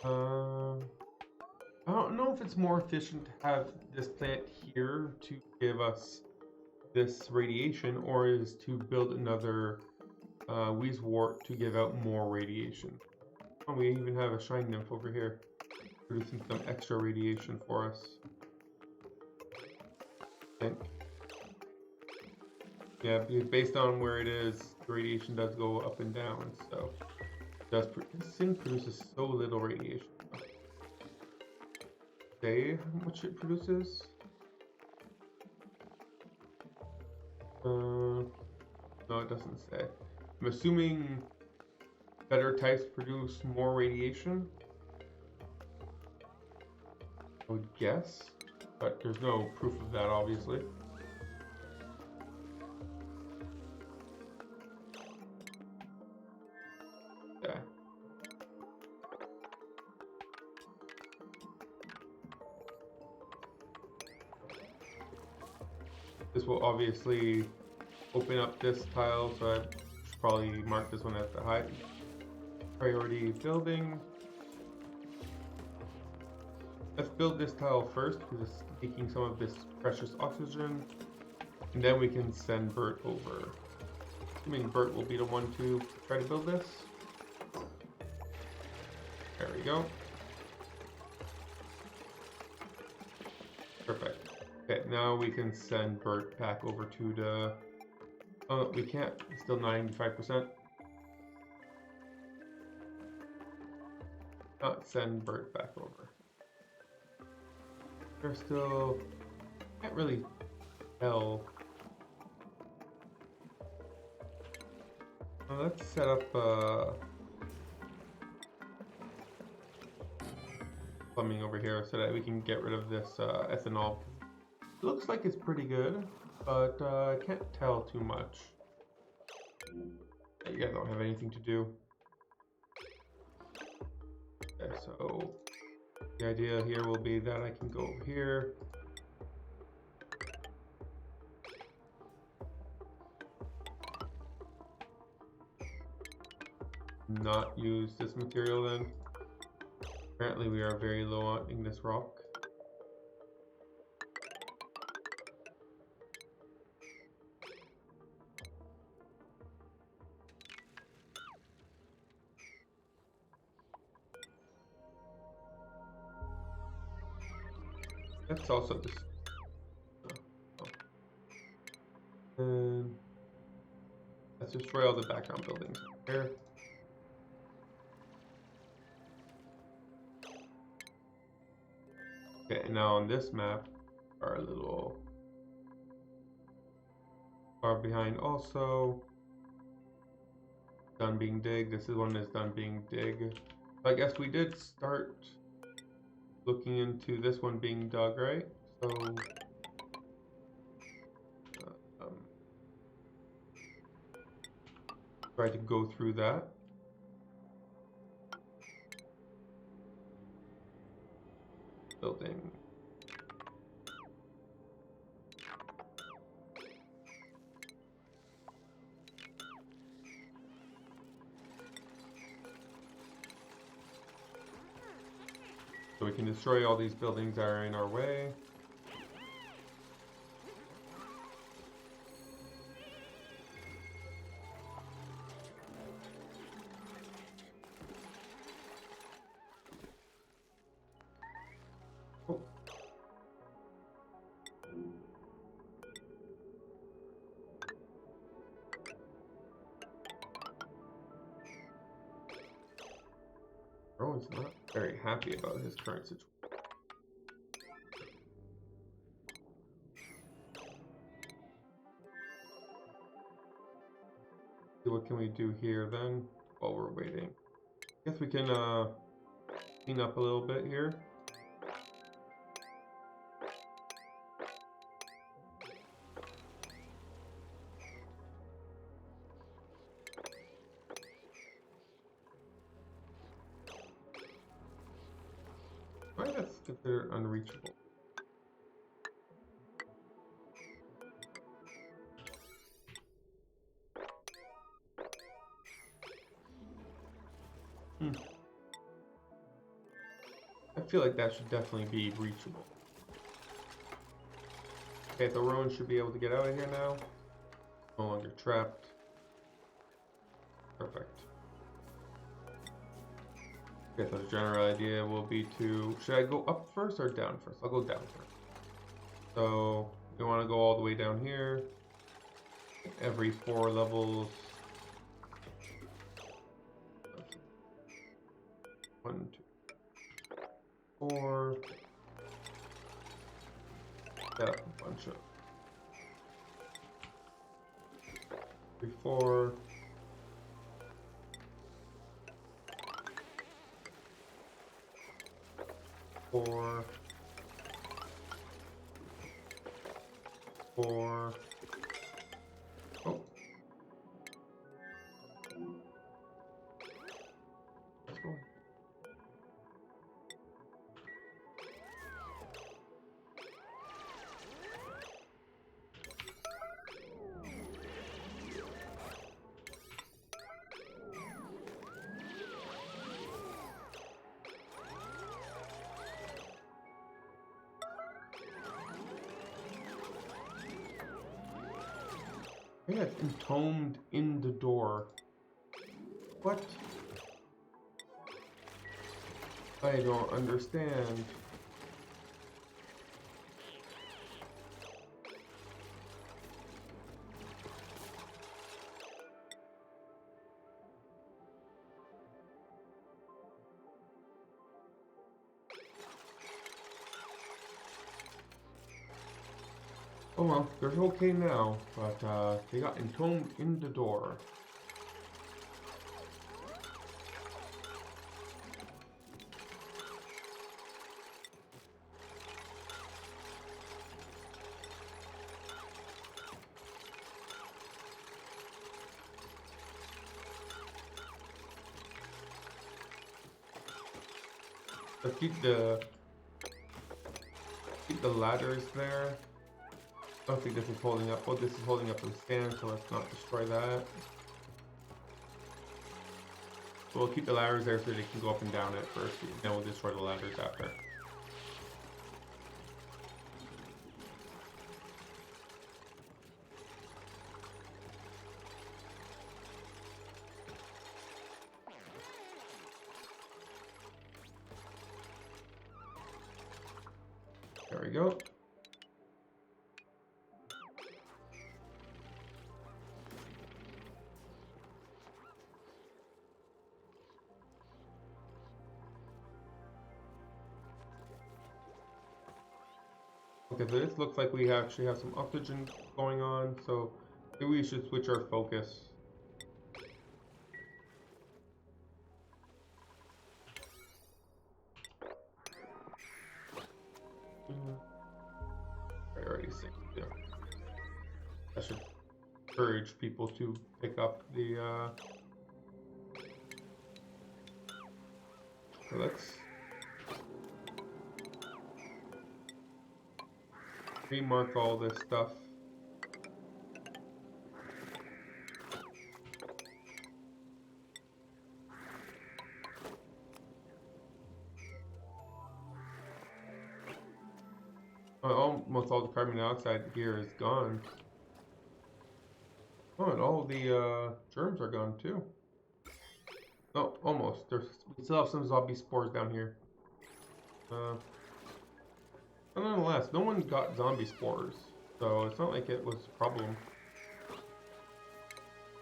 I don't know if it's more efficient to have this plant here to give us this radiation, or is to build another Wheezewort to give out more radiation. Oh, we even have a shine nymph over here producing some extra radiation for us. I think. Yeah, based on where it is, the radiation does go up and down, so this thing produces so little radiation. Say how much it produces? No, it doesn't say. I'm assuming better types produce more radiation. I would guess, but there's no proof of that, obviously. Yeah. This will obviously open up this tile, so I should probably mark this one as the high priority building. Let's build this tile first because it's taking some of this precious oxygen, and then we can send Bert over. Assuming Bert will be the one to try to build this. There we go. Perfect. Okay, now we can send Bert back over to the... Oh, we can't. It's still 95%. Not send Bert back over. They're still... Can't really tell. Let's set up plumbing over here so that we can get rid of this ethanol. It looks like it's pretty good, but I can't tell too much. You guys don't have anything to do. Okay, so the idea here will be that I can go over here. Not use this material then. Apparently we are very low on this rock. That's also this. And let's destroy all the background buildings here. Okay, and now on this map, are a little far behind also. Done being dig. This is one that's done being dig. So I guess we did start looking into this one being dug, right? So try to go through that. Building. So we can destroy all these buildings that are in our way. Oh. Rowan's not very happy about his current situation. What can we do here then while we're waiting? I guess we can clean up a little bit here. Why that's considered unreachable? I feel like that should definitely be reachable. Okay, the Rowan should be able to get out of here now. No longer trapped. Perfect. Okay, so the general idea will be to... Should I go up first or down first? I'll go down first. So, we want to go all the way down here. Every 4 levels. 1, 2, 4. Set up a bunch of 3, 4. 4, 4. Oh, let's go. Yeah, it's entombed in the door. What? I don't understand. Oh well, they're okay now, but they got entombed in the door. Let's keep the ladders there. I don't think this is holding up. Oh, this is holding up the stand, so let's not destroy that. So we'll keep the ladders there so they can go up and down it first, then we'll destroy the ladders after. There we go. Okay, so this looks like we actually have some oxygen going on, so maybe we should switch our focus. I already see. Yeah. I should encourage people to pick up the so let's remark all this stuff. Almost all the carbon dioxide here is gone. Oh, and all the germs are gone too. No, almost. We still have some zombie spores down here. But nonetheless, no one got zombie spores, so it's not like it was a problem.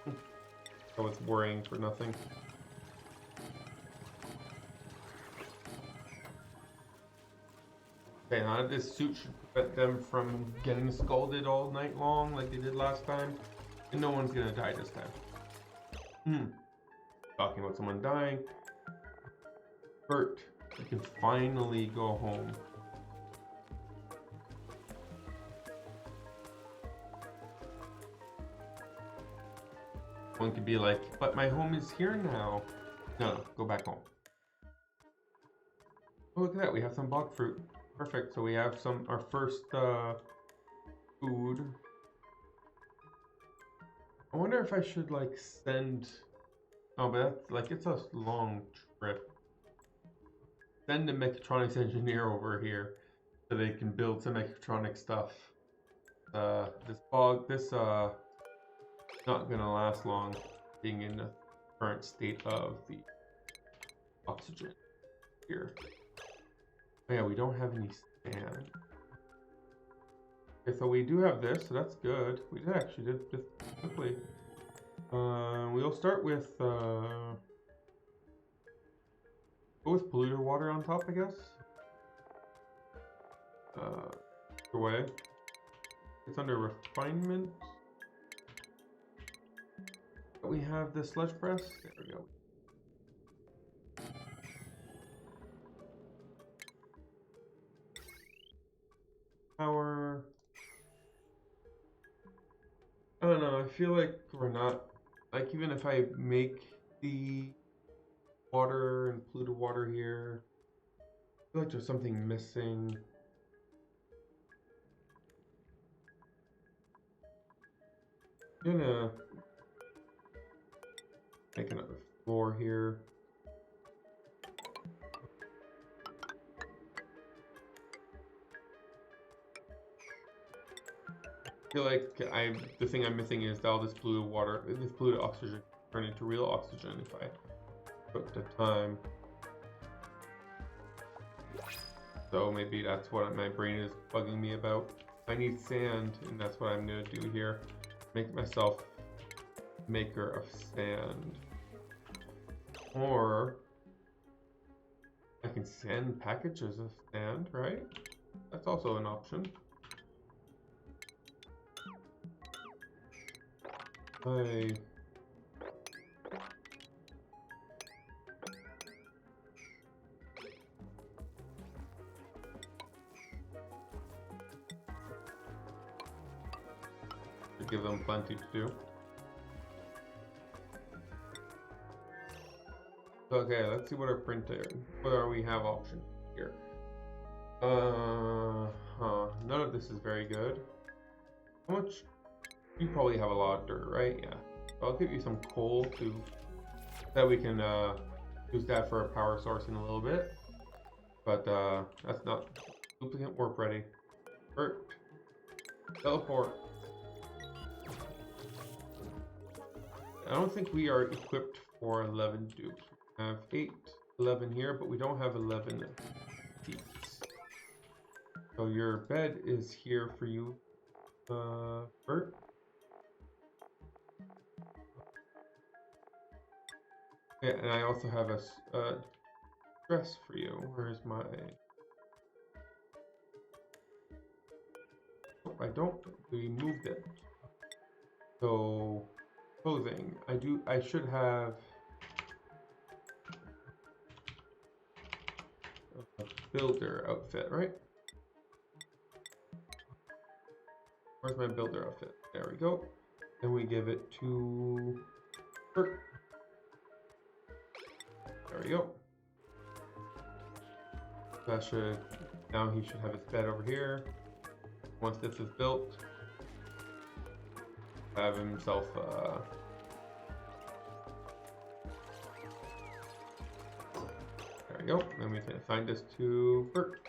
I was worrying for nothing. Okay, now this suit should prevent them from getting scalded all night long like they did last time. And no one's gonna die this time. Talking about someone dying. Bert, you can finally go home. One could be like, but my home is here now. No, go back home. Oh, look at that, we have some bog fruit. Perfect, so we have our first food. I wonder if I should like send, oh, but that's like, it's a long trip. Send a mechatronics engineer over here so they can build some mechatronic stuff. This not gonna last long being in the current state of the oxygen here. Oh yeah, we don't have any sand. Okay, so we do have this, so that's good. We did actually did this quickly. We'll start with go with polluter water on top, I guess. Away. It's under refinement. We have the sludge press. There we go. Power. I don't know. I feel like we're not, like, even if I make the water and polluted water here, I feel like there's something missing. I'm gonna make another floor here. I feel like the thing I'm missing is all this polluted water, this polluted oxygen turn into real oxygen if I took the time. So maybe that's what my brain is bugging me about. I need sand, and that's what I'm gonna do here. Make myself maker of sand. Or I can send packages of sand, right? That's also an option. I should give them plenty to do. Okay, let's see what our we have option here. None of this is very good. How much? You probably have a lot of dirt, right? Yeah. So I'll give you some coal that we can use that for a power source in a little bit. But that's not duplicate warp ready. Bert, teleport. I don't think we are equipped for 11 dupes. We have 8, 11 here, but we don't have 11 seats. So your bed is here for you, Bert. Yeah, and I also have a dress for you. Where's my... Oh, I don't. We moved it. So, clothing. I should have a builder outfit, right? Where's my builder outfit? There we go. Then we give it to Bert. There we go. That should, now he should have his bed over here. Once this is built, have himself there we go. Then we can assign this to Bert.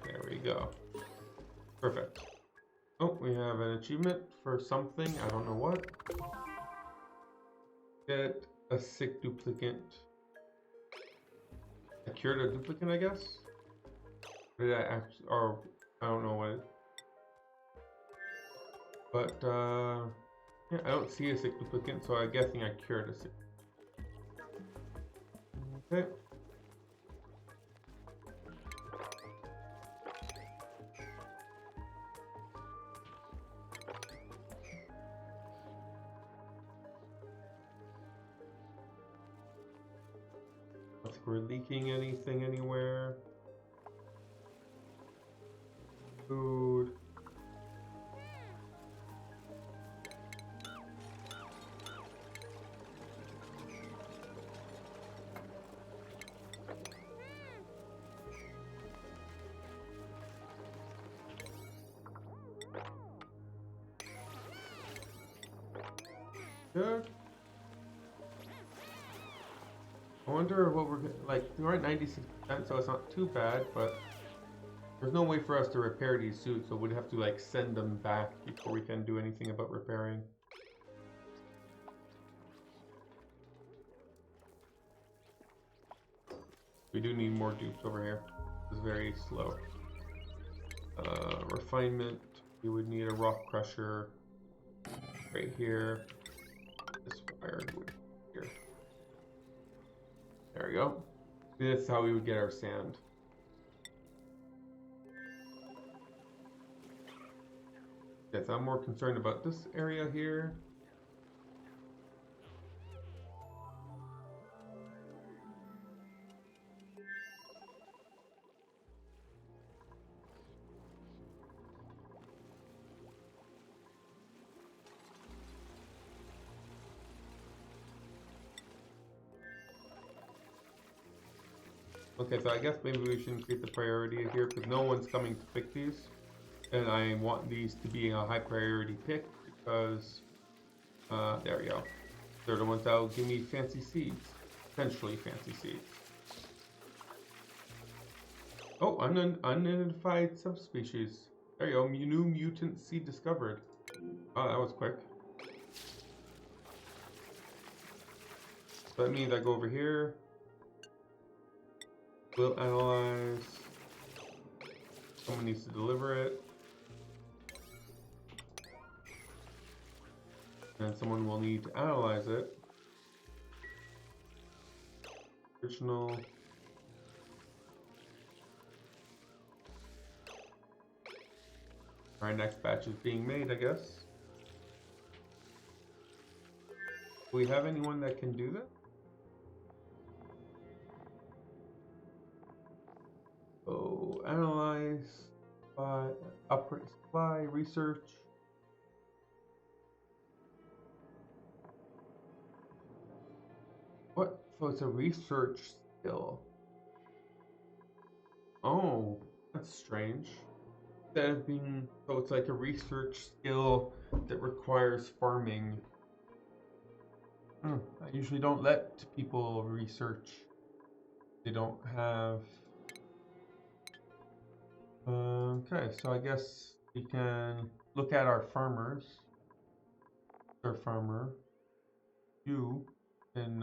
There we go. Perfect. Oh, we have an achievement for something. I don't know what. Get a sick duplicate. I cured a duplicate, I guess? Or did I actually, or I don't know what it, but yeah, I don't see a sick duplicate, so I'm guessing I cured a sick. Okay. Looks like we're leaking anything anywhere. Food. Good. I wonder what we're like. We're at 96%, so it's not too bad, but there's no way for us to repair these suits, so we'd have to like send them back before we can do anything about repairing. We do need more dupes over here. This is very slow. Refinement. We would need a rock crusher right here. This firewood here. There we go. This is how we would get our sand. Yes, I'm more concerned about this area here. Okay, so I guess maybe we should increase the priority here because no one's coming to pick these. And I want these to be a high priority pick because, there we go. They're the ones that will give me fancy seeds. Potentially fancy seeds. Oh, unidentified subspecies. There you go. New mutant seed discovered. Oh, that was quick. So that means I go over here. We'll analyze. Someone needs to deliver it. And someone will need to analyze it. Original. Our next batch is being made, I guess. Do we have anyone that can do that? Oh, analyze, operate, supply, research. What? So it's a research skill. Oh, that's strange. Instead of being, so it's like a research skill that requires farming. I usually don't let people research. They don't have. Okay, so I guess we can look at our farmers. Our farmer. You can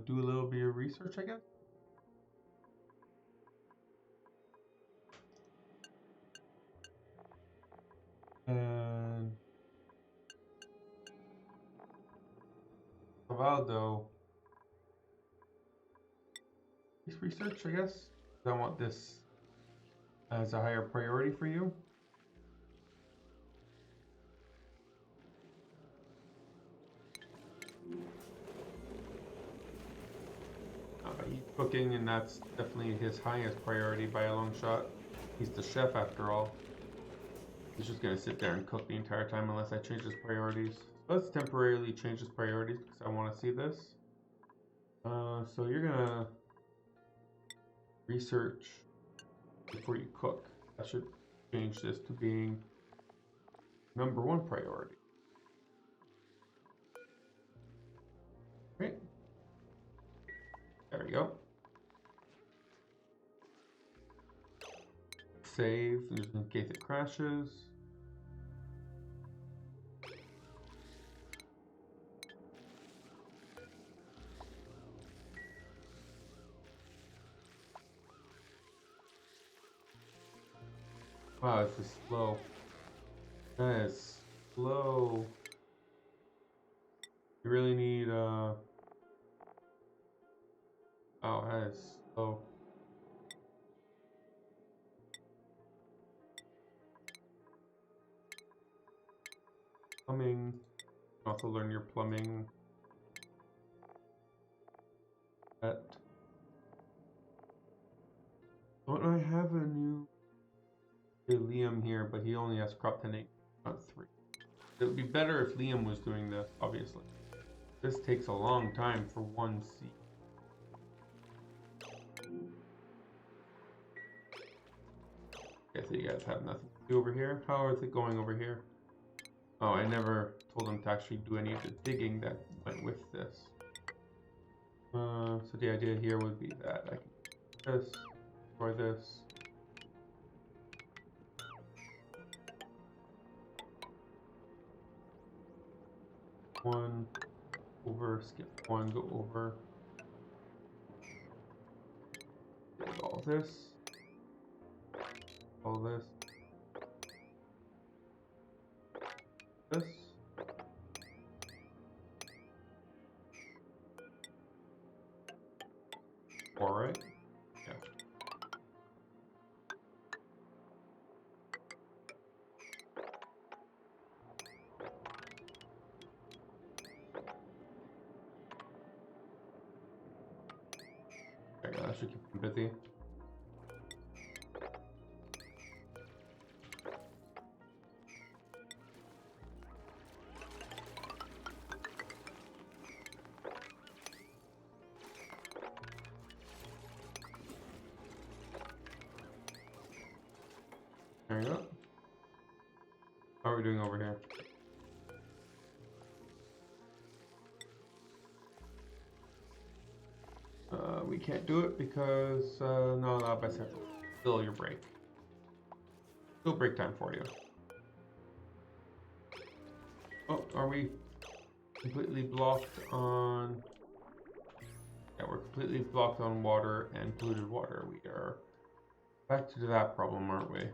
do a little bit of research, I guess. And Cavaldo. Research, I guess. I want this as a higher priority for you. He's cooking, and that's definitely his highest priority by a long shot. He's the chef after all. He's just gonna sit there and cook the entire time unless I change his priorities. So let's temporarily change his priorities because I want to see this. So you're gonna research before you cook. I should change this to being #1 priority. Great. There we go. Save, just in case it crashes. Wow, this is slow. That is slow. You really need, oh, that is slow. Plumbing. Also learn your plumbing. That. Don't I have a new Liam here, but he only has crop 10, not 3. It would be better if Liam was doing this, obviously. This takes a long time for one seed. Okay, so you guys have nothing to do over here. How is it going over here? Oh, I never told them to actually do any of the digging that went with this. So the idea here would be that I can do this, or this. One over, skip one, go over. All this. All this. This. Alright. Yeah. There you go, that should keep them busy. There you go. How are we doing over here? We can't do it because no, not best. Still your break. Still break time for you. Oh, are we completely blocked on? Yeah, we're completely blocked on water and polluted water. We are back to that problem, aren't we?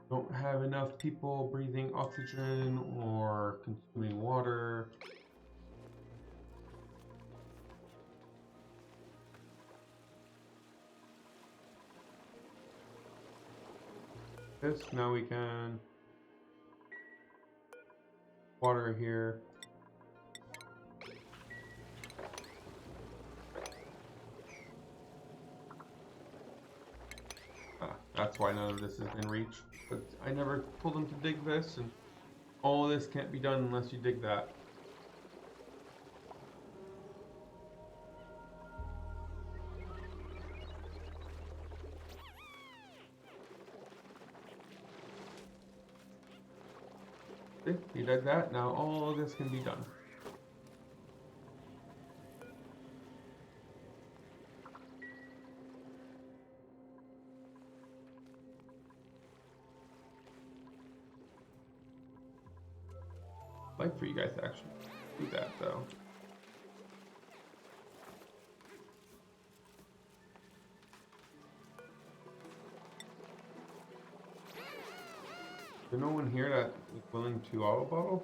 Don't have enough people breathing oxygen or consuming water. This, now we can water here. That's why none of this is in reach. But I never told them to dig this, and all this can't be done unless you dig that. See, you dug that, now all of this can be done. I'd like for you guys to actually do that though. Is there no one here that is willing to auto bottle?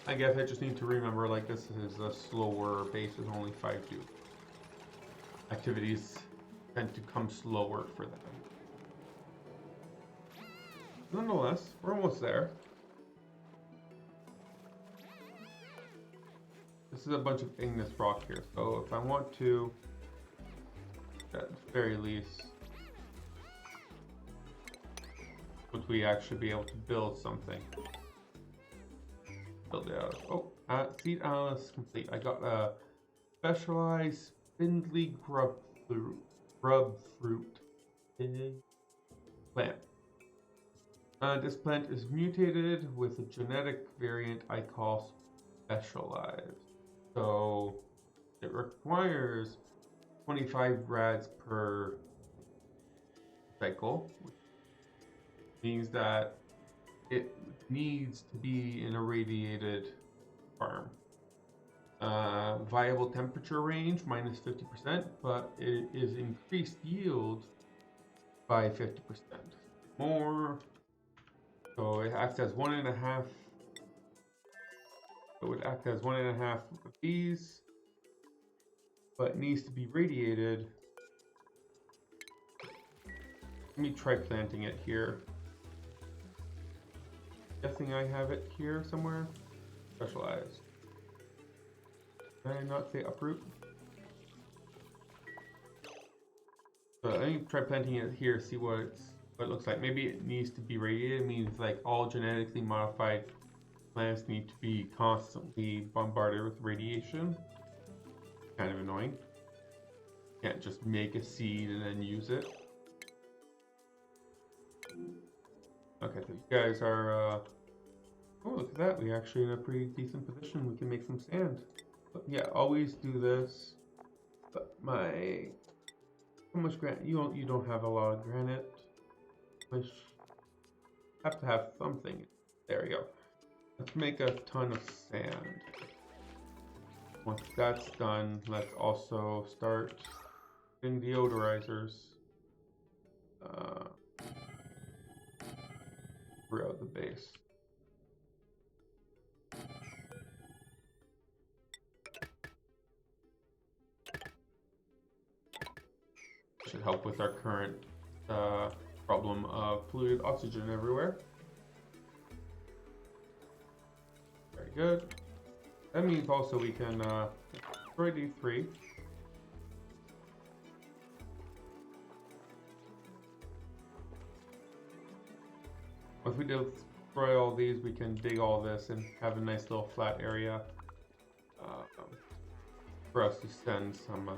I guess I just need to remember, like, this is a slower base with only 5 do. Activities tend to come slower for them. Nonetheless, we're almost there. This is a bunch of igneous rock here, so if I want to, at the very least, would we actually be able to build something? Build it out of, seed analysis complete. I got a specialized spindly grub fruit plant. This plant is mutated with a genetic variant I call specialized. So it requires 25 rads per cycle, which means that it needs to be in a radiated farm. Viable temperature range minus 50%, but it is increased yield by 50%. More, so it acts as 1.5. It would act as 1.5 of these, but needs to be radiated. Let me try planting it here. Guessing I have it here somewhere. Specialized. Did I not say uproot? So let me try planting it here, see what it looks like. Maybe it needs to be radiated. It means like all genetically modified plants need to be constantly bombarded with radiation. Kind of annoying. Can't just make a seed and then use it. Okay, so you guys are, oh, look at that. We're actually in a pretty decent position. We can make some sand. But yeah, always do this. But how much granite? You don't have a lot of granite. I have to have something. There we go. Let's make a ton of sand. Once that's done, let's also start doing deodorizers throughout the base. Should help with our current problem of polluted oxygen everywhere. Very good. That means also we can destroy D3. Once we destroy all these, we can dig all this and have a nice little flat area for us to send some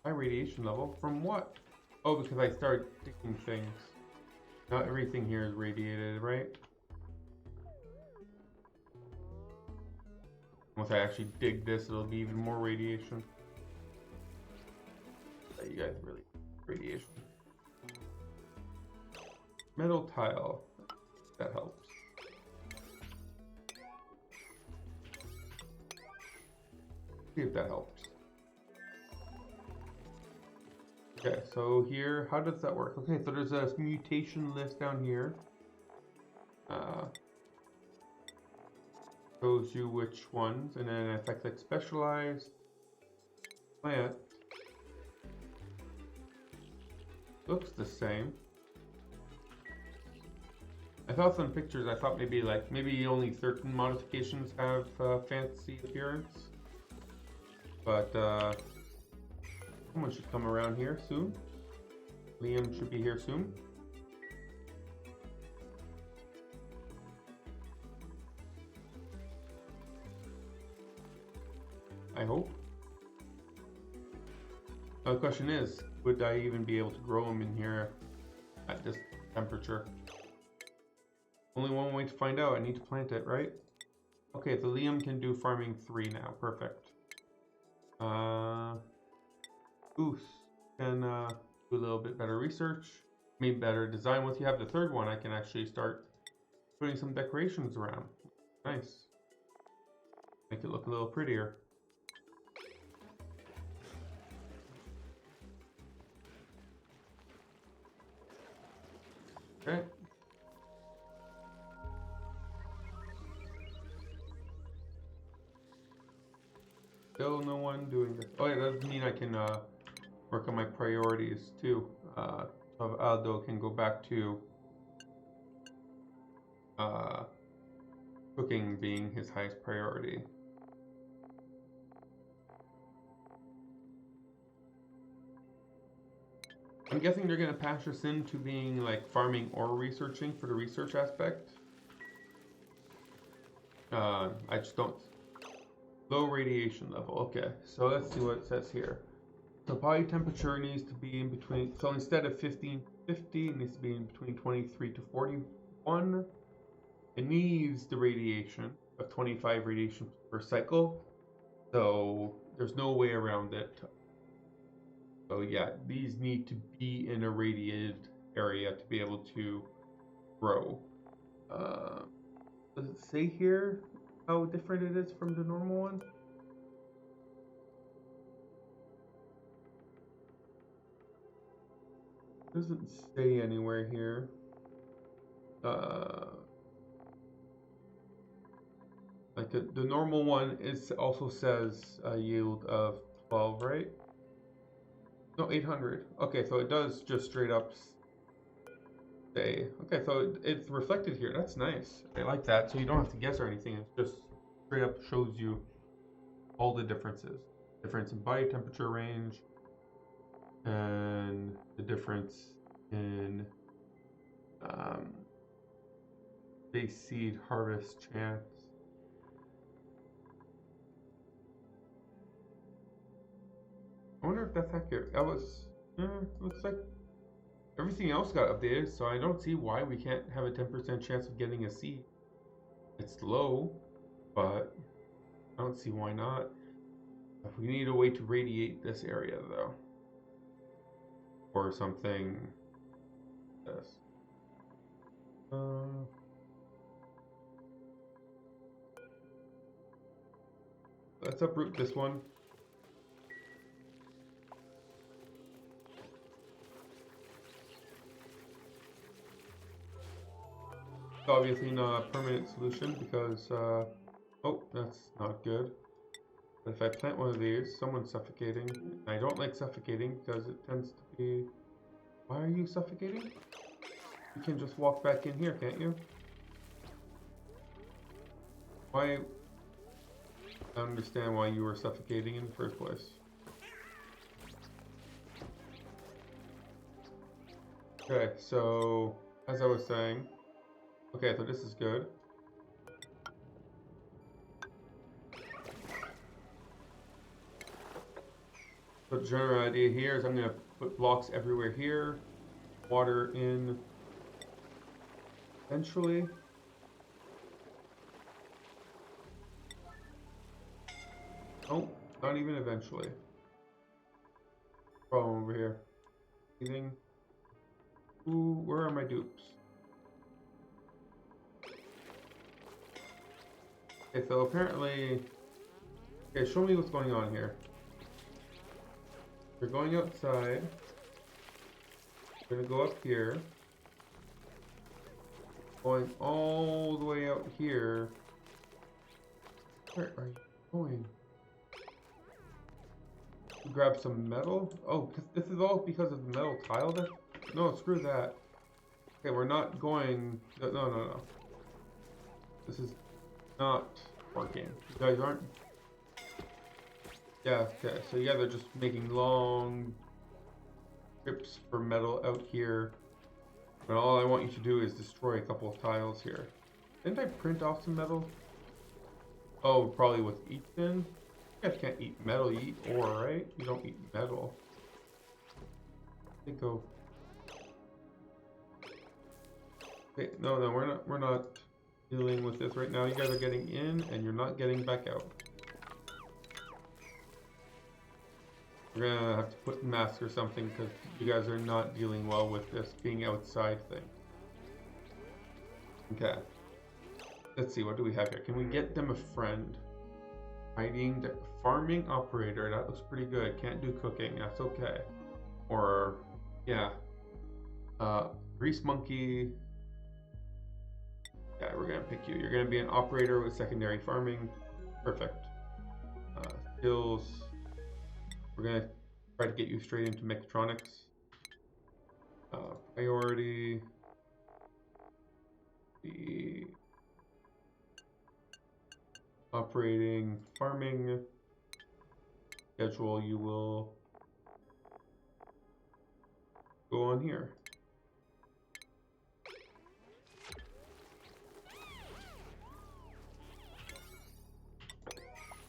High radiation level? From what? Oh, because I started digging things. Not everything here is radiated, right? Once I actually dig this, it'll be even more radiation. You guys really radiation. Metal tile. That helps. See if that helps. Okay, so here, how does that work? Okay, so there's a mutation list down here. Shows you which ones, and then if I click specialized plant, looks the same. I saw some pictures. I thought maybe only certain modifications have fancy appearance, but someone should come around here soon. Liam should be here soon. I hope. Now the question is, would I even be able to grow them in here at this temperature? Only one way to find out. I need to plant it, right? Okay, so Liam can do farming 3 now. Perfect. Goose can do a little bit better research, maybe better design. Once you have the 3rd one, I can actually start putting some decorations around. Nice. Make it look a little prettier. Okay. Still no one doing this. Oh yeah, that doesn't mean I can work on my priorities too. So Aldo can go back to cooking being his highest priority. I'm guessing they're gonna patch us into being like farming or researching for the research aspect. I just don't. Low radiation level. Okay, so let's see what it says here. So body temperature needs to be in between. So instead of 15 to 50, it needs to be in between 23 to 41. It needs the radiation of 25 radiation per cycle. So there's no way around it. So yeah, these need to be in a radiated area to be able to grow. Does it say here how different it is from the normal one? Doesn't say anywhere here. Like the normal one is also says a yield of 12, right? No, 800. Okay, so it does just straight up say. Okay, so it's reflected here. That's nice. I like that. So you don't have to guess or anything. It just straight up shows you all the differences. Difference in body temperature range and the difference in base seed harvest chance. I wonder if that's accurate. That was, looks like everything else got updated, so I don't see why we can't have a 10% chance of getting a seed. It's low, but I don't see why not. We need a way to radiate this area, though. Or something. This. Let's uproot this one. It's obviously not a permanent solution because, oh, that's not good. But if I plant one of these, someone's suffocating. I don't like suffocating because it tends to be... Why are you suffocating? You can just walk back in here, can't you? Why... I don't understand why you were suffocating in the first place. Okay, so... As I was saying... Okay, so this is good. the general idea here is I'm going to put blocks everywhere here, water in eventually. Nope, not even eventually. Problem over here. Anything? Ooh, where are my dupes? Okay, so apparently... Okay, show me what's going on here. We're going outside. We're gonna go up here. Going all the way out here. Where are you going? Grab some metal? Oh, this is all because of the metal tile that... No, screw that. Okay, we're not going... No. This is not working. You guys aren't... Yeah, okay. So you guys are just making long trips for metal out here. But all I want you to do is destroy a couple of tiles here. Didn't I print off some metal? Oh, probably with each in? You guys can't eat metal, you eat ore, right? You don't eat metal. Go. Okay, no, we're not dealing with this right now. You guys are getting in and you're not getting back out. We're gonna have to put masks or something because you guys are not dealing well with this being outside thing. Okay. Let's see, what do we have here? Can we get them a friend? Hiding the farming operator. That looks pretty good. Can't do cooking. That's okay. Or, yeah. Grease monkey. Yeah, we're gonna pick you. You're gonna be an operator with secondary farming. Perfect. Skills. We're gonna try to get you straight into mechatronics. Priority. The operating farming schedule, you will go on here.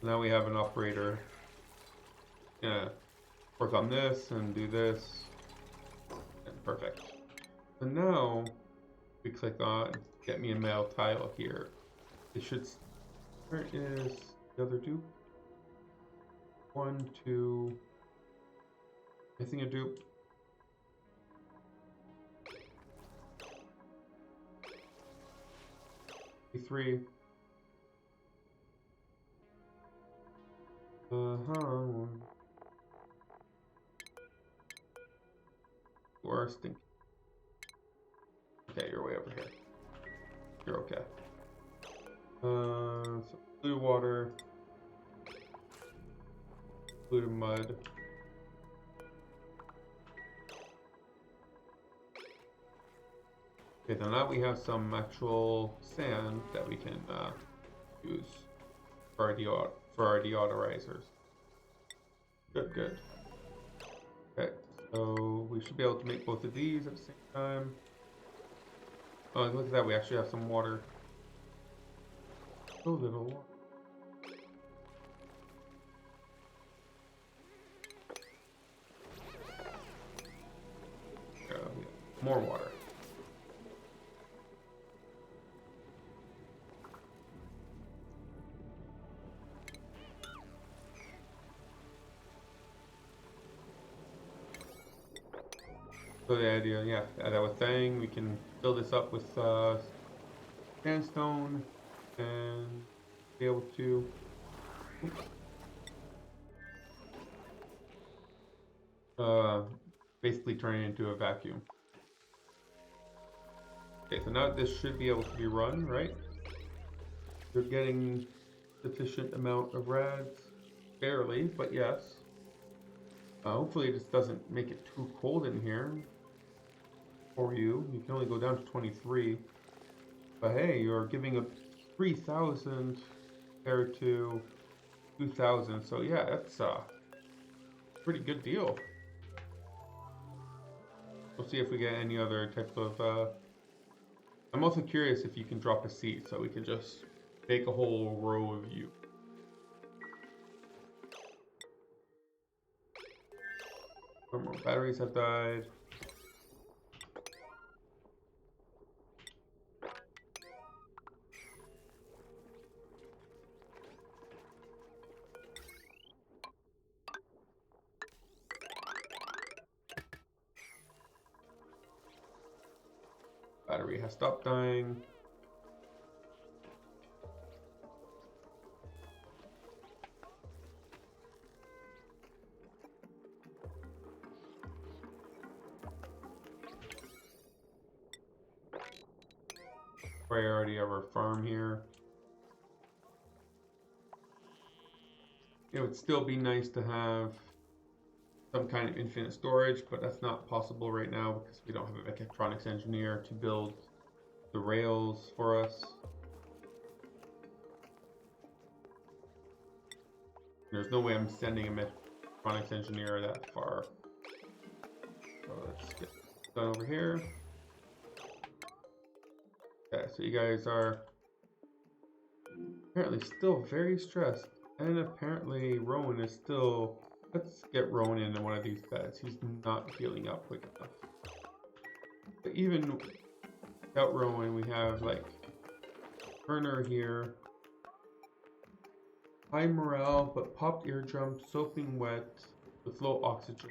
Now we have an operator. Yeah, work on this and do this. And perfect. So now we click on get me a metal tile here. It should. Where is the other dupe? 1, 2. Missing a dupe. 3. Worst thing. Okay, you're way over here. You're okay. So blue water, blue to mud. Okay, so now we have some actual sand that we can use for our deodorizers. Good. Okay, so we should be able to make both of these at the same time. Oh, look at that, we actually have some water. So little water. More water. So the idea, yeah, as I was saying, we can fill this up with sandstone and be able to basically turn it into a vacuum. Okay, so now this should be able to be run, right? You're getting sufficient amount of rads, barely, but yes. Hopefully this doesn't make it too cold in here for you. You can only go down to 23. But hey, you're giving a 3,000 compared to 2,000. So yeah, that's a pretty good deal. We'll see if we get any other type of... I'm also curious if you can drop a seed, so we can just make a whole row of you. Four more batteries have died. Battery has stopped dying. Priority of our farm here. It would still be nice to have some kind of infinite storage, but that's not possible right now because we don't have a mechatronics engineer to build the rails for us. There's no way I'm sending a mechatronics engineer that far. So let's get done over here. Okay, so you guys are apparently still very stressed. And apparently Rowan is still... Let's get Rowan in one of these beds. He's not healing up quick enough. But even without Rowan, we have like Turner here. High morale, but popped eardrum, soaking wet, with low oxygen.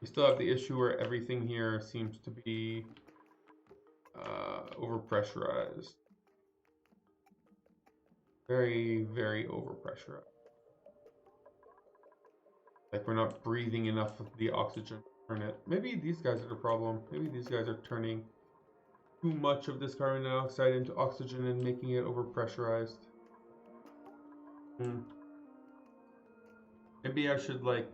We still have the issue where everything here seems to be overpressurized. Very, very overpressurized. Like we're not breathing enough of the oxygen to turn it. Maybe these guys are the problem. Maybe these guys are turning too much of this carbon dioxide into oxygen and making it overpressurized. Maybe I should like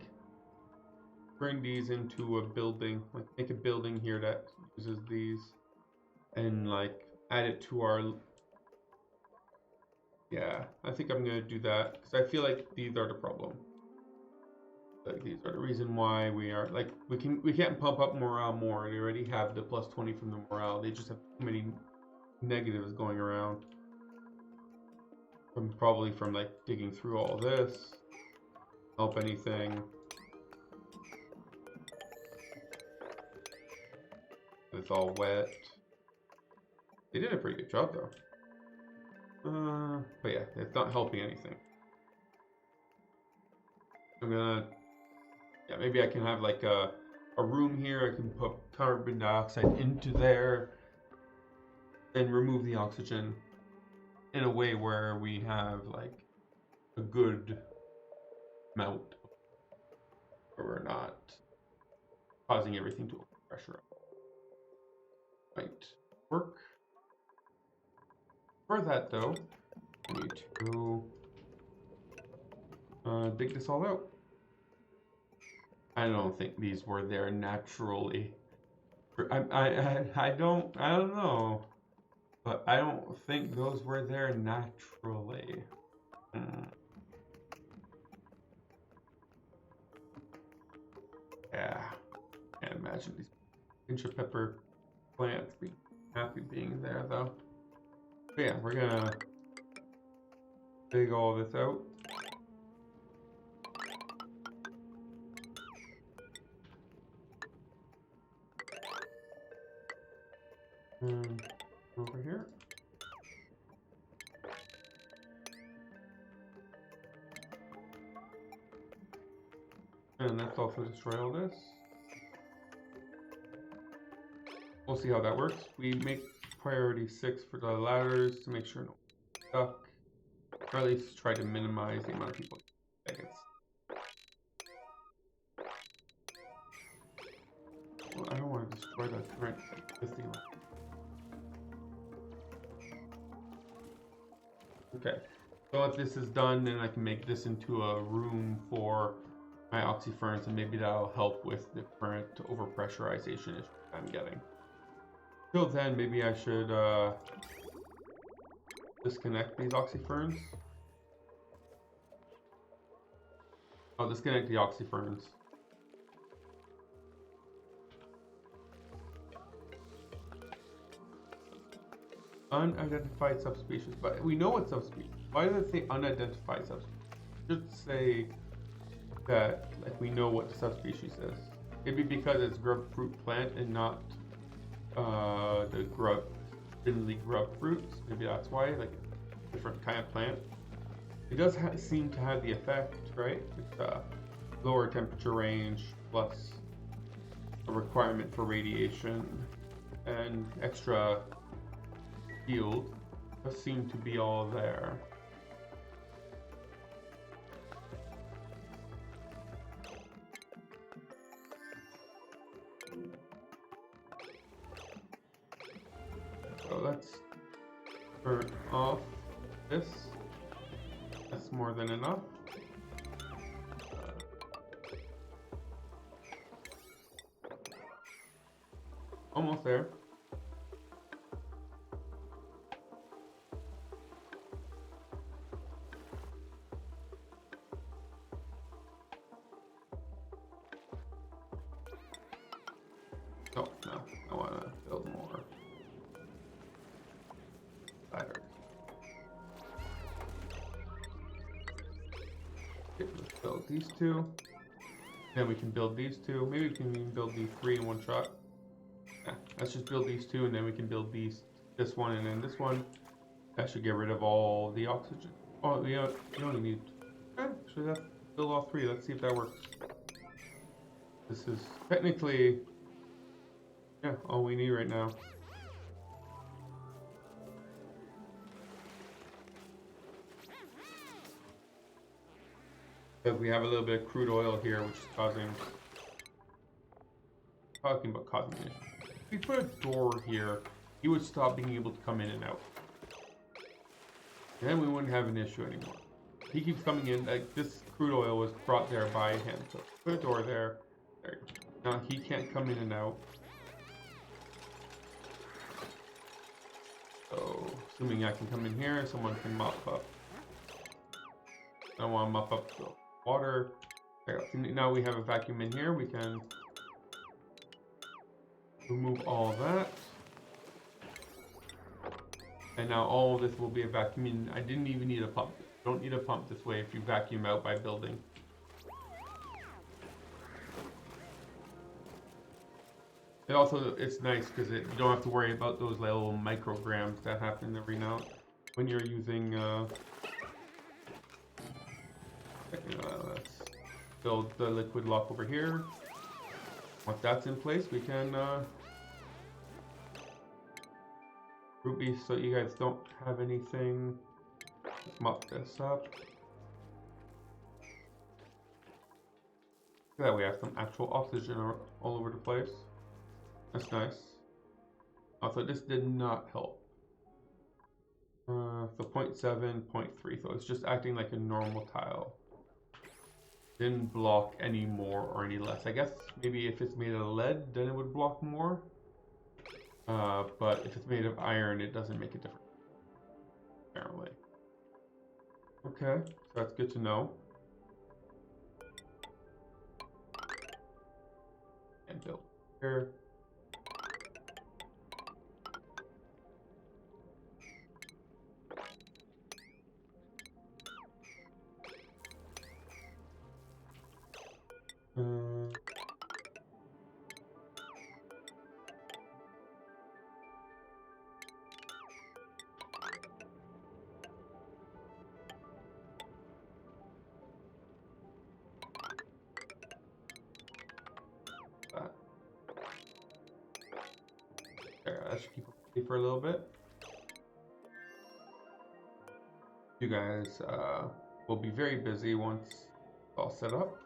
bring these into a building, like make a building here that uses these and like add it to our... Yeah, I think I'm gonna do that because I feel like these are the problem. Like these are the reason why we are like we can't pump up morale more. They already have the plus 20 from the morale. They just have too many negatives going around. Probably from like digging through all this. Help anything. It's all wet. They did a pretty good job though. But yeah, it's not helping anything. I'm gonna, yeah, maybe I can have like a room here. I can put carbon dioxide into there and remove the oxygen in a way where we have like a good amount where we're not causing everything to overpressure. Might work. For that though, I need to dig this all out. I don't think these were there naturally. I don't know, but I don't think those were there naturally. Yeah, can't imagine these pinch of pepper plants being happy being there though. But yeah, we're gonna dig all this out. Over here. And let's also destroy all this. We'll see how that works. We make priority 6 for the ladders to make sure no stuck. Or at least try to minimize the amount of people seconds. Well, I don't want to destroy the current existing one. Okay, so if this is done, then I can make this into a room for my oxyferns, and maybe that'll help with the current overpressurization issue I'm getting. Till then, maybe I should disconnect these oxyferns. I'll disconnect the oxyferns. Unidentified subspecies, but we know it's subspecies. Why does it say unidentified subspecies? It should say that like we know what the subspecies is. Maybe because it's grub fruit plant and not the grub spindly grub fruits. Maybe that's why, like different kind of plant. It does seem to have the effect, right? It's lower temperature range plus a requirement for radiation and extra yield does seem to be all there. So let's turn off this. That's more than enough. Almost there. Oh, no, I want to build more spiders. Okay, let's build these two. Then we can build these two. Maybe we can even build these three in one shot. Yeah, let's just build these two and then we can build this one and then this one. That should get rid of all the oxygen. Oh, you only need... Okay, actually let's build all three. Let's see if that works. This is technically... yeah, all we need right now. But we have a little bit of crude oil here, which is causing an issue. If we put a door here, he would stop being able to come in and out. And then we wouldn't have an issue anymore. He keeps coming in, like this crude oil was brought there by him. So put a door there. There you go. Now he can't come in and out. So, assuming I can come in here, someone can mop up. I don't want to mop up the water. Now we have a vacuum in here. We can remove all that. And now all of this will be a vacuum. I didn't even need a pump. You don't need a pump this way if you vacuum out by building. It also, it's nice because you don't have to worry about those little micrograms that happen every now when you're using, let's build the liquid lock over here. Once that's in place, we can, Ruby, so you guys don't have anything. Mop this up. So that we have some actual oxygen all over the place. That's nice. Also, this did not help. So 0.7, 0.3, so it's just acting like a normal tile. Didn't block any more or any less. I guess maybe if it's made of lead, then it would block more. But if it's made of iron, it doesn't make a difference. Apparently. Okay, so that's good to know. And build here. That should keep it for a little bit. You guys will be very busy once it's all set up.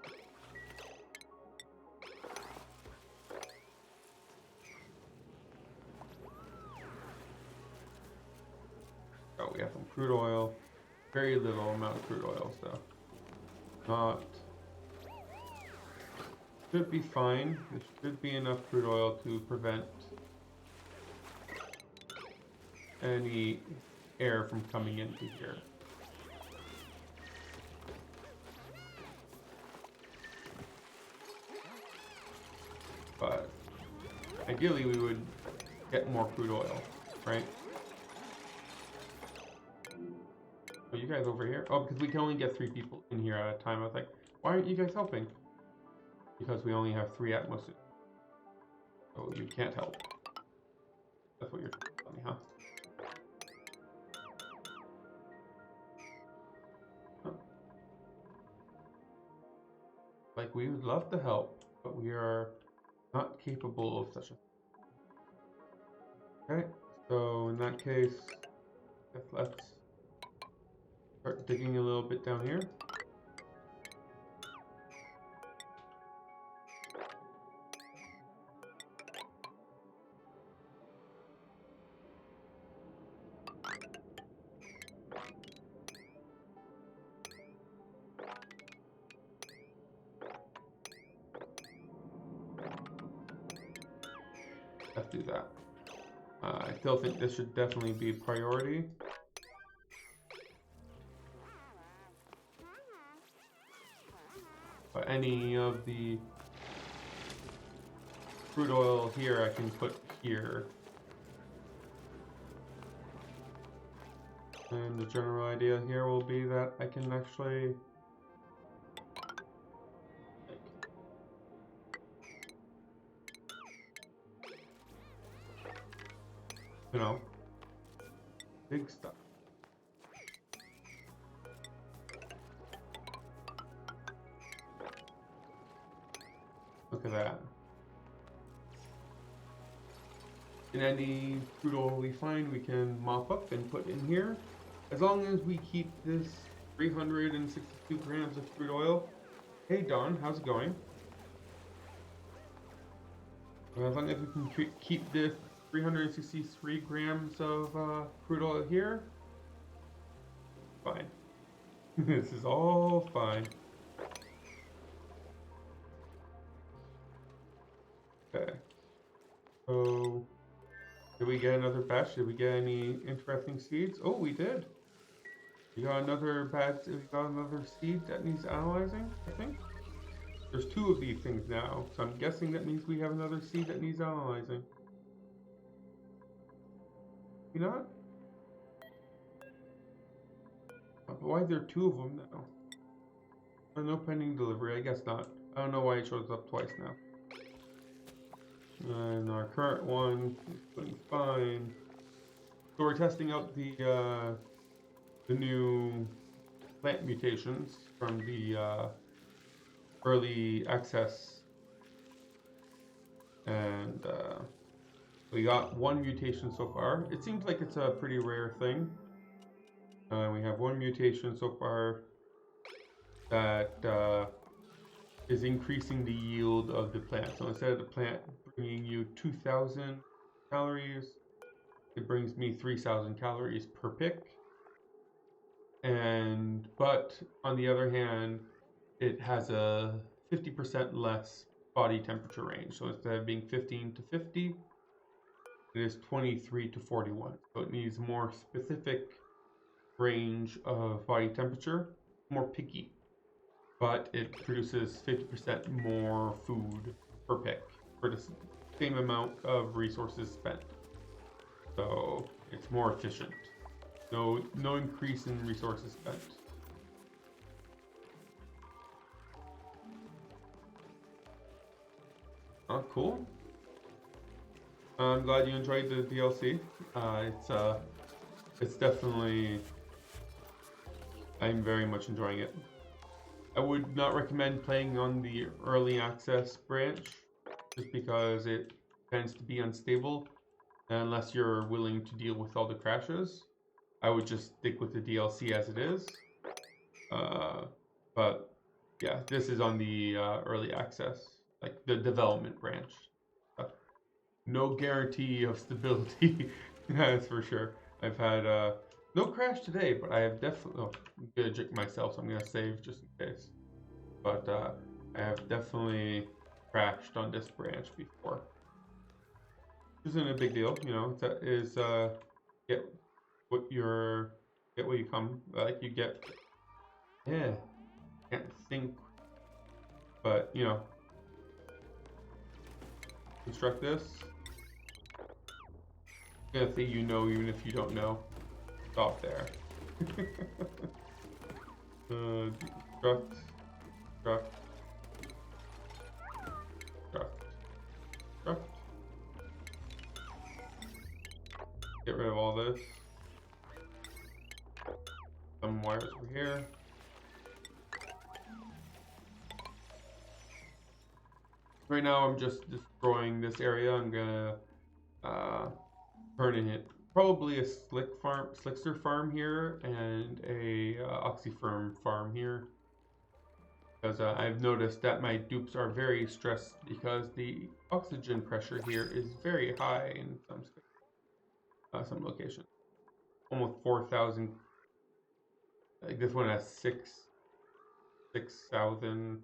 Oh, we have some crude oil. Very little amount of crude oil, so not... should be fine. There should be enough crude oil to prevent any air from coming into here. But ideally we would get more crude oil, right? Oh, you guys over here? Oh, because we can only get 3 people in here at a time. I was like, Why aren't you guys helping? Because we only have 3 atmospheres. So you can't help. That's what you're telling me, huh? Like, we would love to help, but we are not capable of such a... Okay, so in that case, let's start digging a little bit down here. Let's do that. I still think this should definitely be a priority. But any of the crude oil here I can put here. And the general idea here will be that I can actually you know, big stuff. Look at that. And any crude oil we find, we can mop up and put in here. As long as we keep this 362 grams of crude oil. Hey Don, how's it going? As long as we can keep this 363 grams of crude oil here, fine. This is all fine. Okay. So, did we get another batch? Did we get any interesting seeds? Oh, we did. We got another batch. We got another seed that needs analyzing, I think. There's 2 of these things now, so I'm guessing that means we have another seed that needs analyzing. You not? But why is there 2 of them now? No pending delivery, I guess not. I don't know why it shows up twice now. And our current one is doing fine. So we're testing out the new plant mutations from the early access, and we got 1 mutation so far. It seems like it's a pretty rare thing. We have 1 mutation so far that is increasing the yield of the plant. So instead of the plant bringing you 2,000 calories, it brings me 3,000 calories per pick. But on the other hand, it has a 50% less body temperature range. So instead of being 15 to 50, it is 23 to 41. So it needs more specific range of body temperature, more picky. But it produces 50% more food per pick for the same amount of resources spent. So it's more efficient. No increase in resources spent. Oh, cool. I'm glad you enjoyed the DLC. It's definitely, I'm very much enjoying it. I would not recommend playing on the early access branch, just because it tends to be unstable unless you're willing to deal with all the crashes. I would just stick with the DLC as it is. But yeah, this is on the early access, like the development branch. No guarantee of stability, that's for sure. I've had no crash today, but I have definitely... Oh, I'm gonna jick myself, so I'm gonna save just in case. But I have definitely crashed on this branch before. This isn't a big deal, you know. Get what you come, like you get. Yeah, can't think, but you know, construct this. I'm gonna say you know, even if you don't know. Stop there. Construct Construct. Construct. Construct. Get rid of all this. Some wires over here. Right now I'm just destroying this area. I'm gonna turn it probably a slickster farm here and a oxyferm farm here. Because I've noticed that my dupes are very stressed because the oxygen pressure here is very high in some locations. Almost 4,000. Like this one has 6,000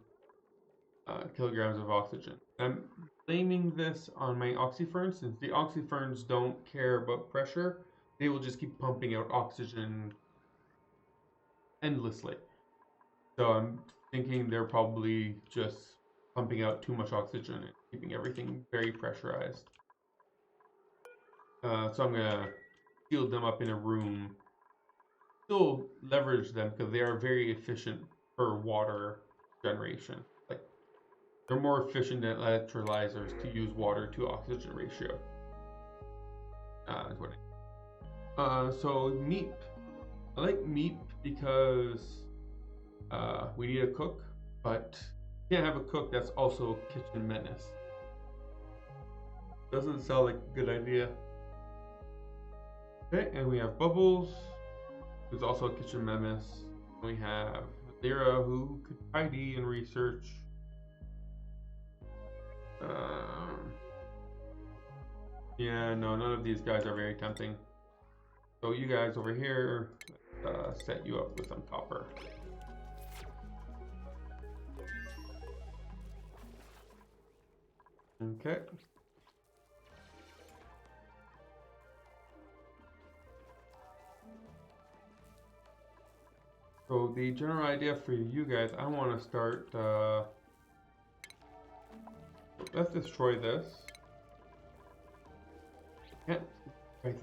kilograms of oxygen. I'm blaming this on my oxyferns, since the oxyferns don't care about pressure. They will just keep pumping out oxygen endlessly. So I'm thinking they're probably just pumping out too much oxygen and keeping everything very pressurized. So I'm gonna shield them up in a room. Still leverage them because they are very efficient for water generation. Like, they're more efficient than electrolyzers to use water to oxygen ratio. So meep. I like meep because we need a cook, but you can't have a cook that's also a kitchen menace. Doesn't sound like a good idea. Okay, and we have Bubbles, who's also a kitchen menace. We have Lyra, who could tidy and research. Yeah, no, none of these guys are very tempting. So you guys over here, set you up with some copper. Okay. So the general idea for you guys, I want to start, let's destroy this. Can't, guys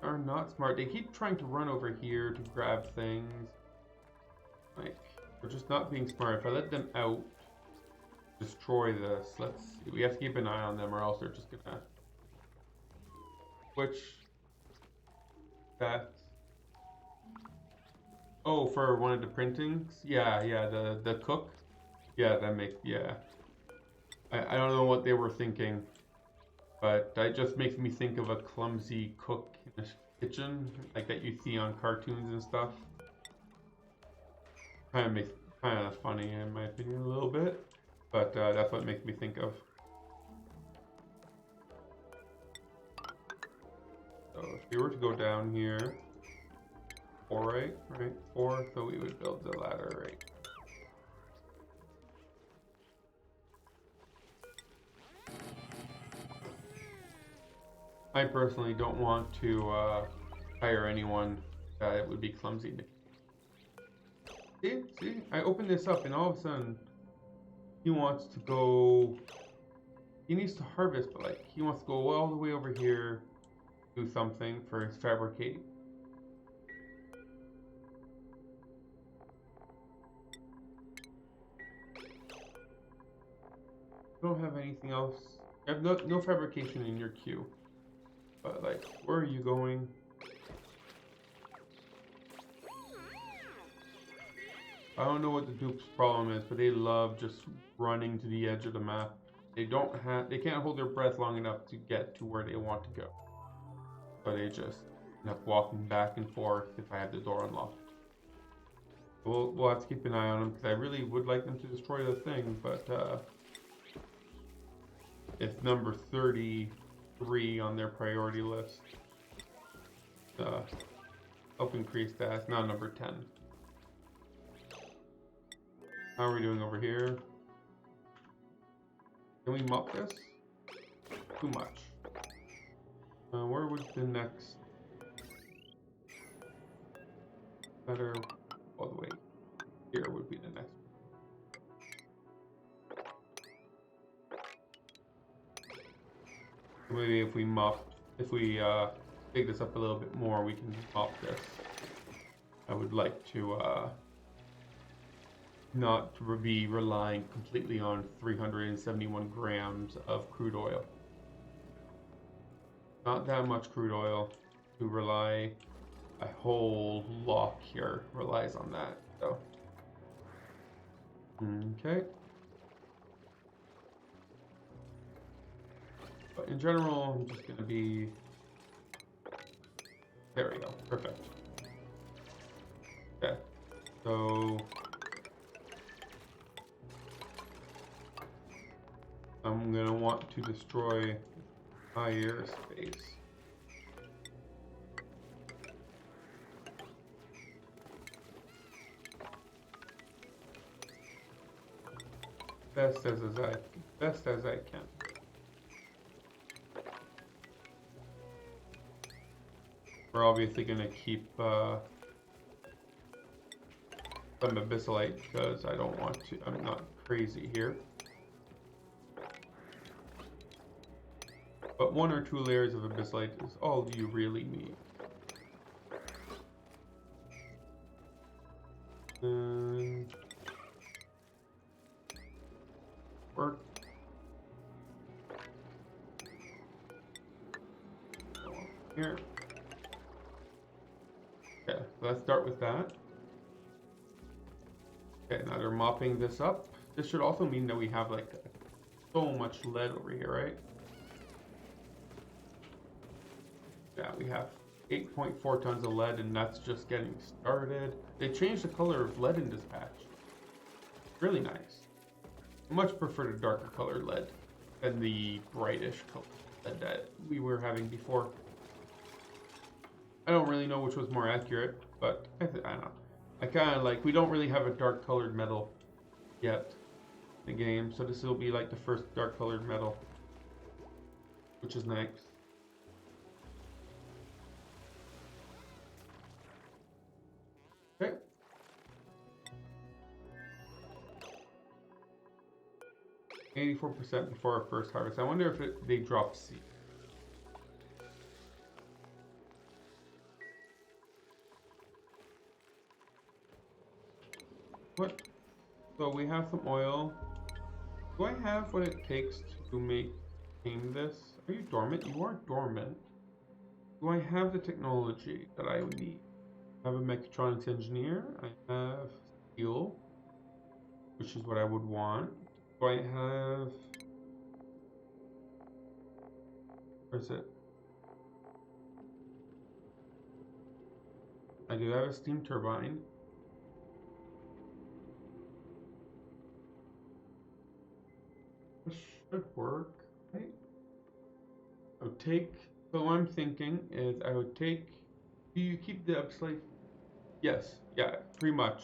are not smart. They keep trying to run over here to grab things. Like, they're just not being smart. If I let them out, destroy this. Let's see. We have to keep an eye on them or else they're just gonna switch that. Oh, for one of the printings? Yeah, the cook. Yeah, that makes, yeah. I don't know what they were thinking, but that just makes me think of a clumsy cook in a kitchen, like that you see on cartoons and stuff. Kind of funny in my opinion a little bit, but that's what it makes me think of. So if we were to go down here, 4, right? 4, so we would build the ladder, right? I personally don't want to hire anyone that it would be clumsy. See, I opened this up and all of a sudden he wants to go, he needs to harvest, but like he wants to go all the way over here, do something for his fabricating. I don't have anything else. I have no fabrication in your queue. But like, where are you going? I don't know what the dupe's problem is, but they love just running to the edge of the map. They can't hold their breath long enough to get to where they want to go. So they just end up walking back and forth if I have the door unlocked. We'll have to keep an eye on them because I really would like them to destroy the thing, but it's number 33 on their priority list. Help increase that. It's now number 10. How are we doing over here? Can we mop this? Too much. Where would the next better all the way here would be the next. Maybe if we dig this up a little bit more, we can mop this. I would like to not to be relying completely on 371 grams of crude oil. Not that much crude oil to rely. A whole lock here relies on that. So, okay. But in general, I'm just gonna be. There we go. Perfect. Okay. So I'm gonna want to destroy entire space. Best as I can. We're obviously gonna keep some abyssalite because I don't want to. I'm not crazy here. But 1 or 2 layers of abyssalite is all you really need. Work. Here. Okay, let's start with that. Okay, now they're mopping this up. This should also mean that we have like so much lead over here, right? Yeah, we have 8.4 tons of lead, and that's just getting started. They changed the color of lead in this patch. Really nice. I much prefer the darker colored lead than the brightish color lead that we were having before. I don't really know which was more accurate, but I don't know. I kind of like, we don't really have a dark colored metal yet in the game, so this will be like the first dark colored metal, which is nice. Okay. %84% before our first harvest. I wonder if they drop seed. What? So we have some oil. Do I have what it takes to tame this? Are you dormant? You are dormant. Do I have the technology that I would need? I have a mechatronics engineer. I have steel, which is what I would want. Do I have... Where is it? I do have a steam turbine. This should work, right? I would take... So what I'm thinking is I would take... Do you keep the upslate? Yes, yeah, pretty much.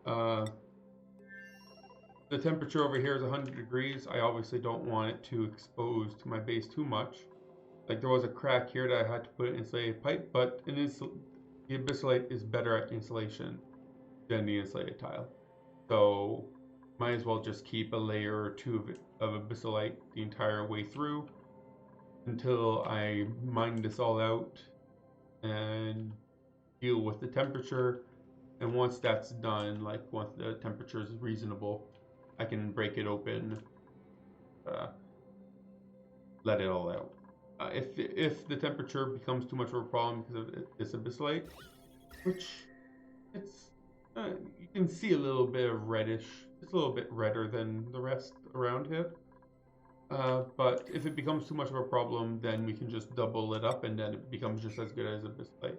The temperature over here is 100 degrees. I obviously don't want it to expose to my base too much. Like there was a crack here that I had to put an insulated pipe, but the abyssalite is better at insulation than the insulated tile. So might as well just keep a layer or 2 of abyssalite the entire way through until I mine this all out and deal with the temperature. And once that's done, like once the temperature is reasonable, I can break it open, let it all out. If the temperature becomes too much of a problem because of this abyssalite, which it's you can see a little bit of reddish. It's a little bit redder than the rest around here. But if it becomes too much of a problem, then we can just double it up, and then it becomes just as good as abyssalite.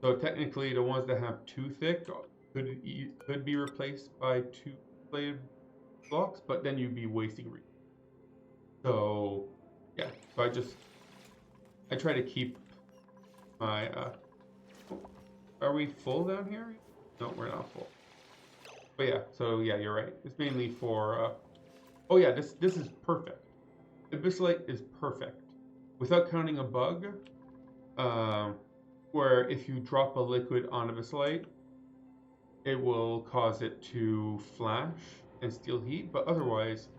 So technically, the ones that have too thick could be replaced by 2 plated blocks, but then you'd be wasting. So yeah, so I try to keep my. Are we full down here? No, we're not full. But yeah, so yeah, you're right. It's mainly for. Oh yeah, this is perfect. Abyssalite is perfect, without counting a bug. Where if you drop a liquid on abyssalite, it will cause it to flash and steal heat, but otherwise,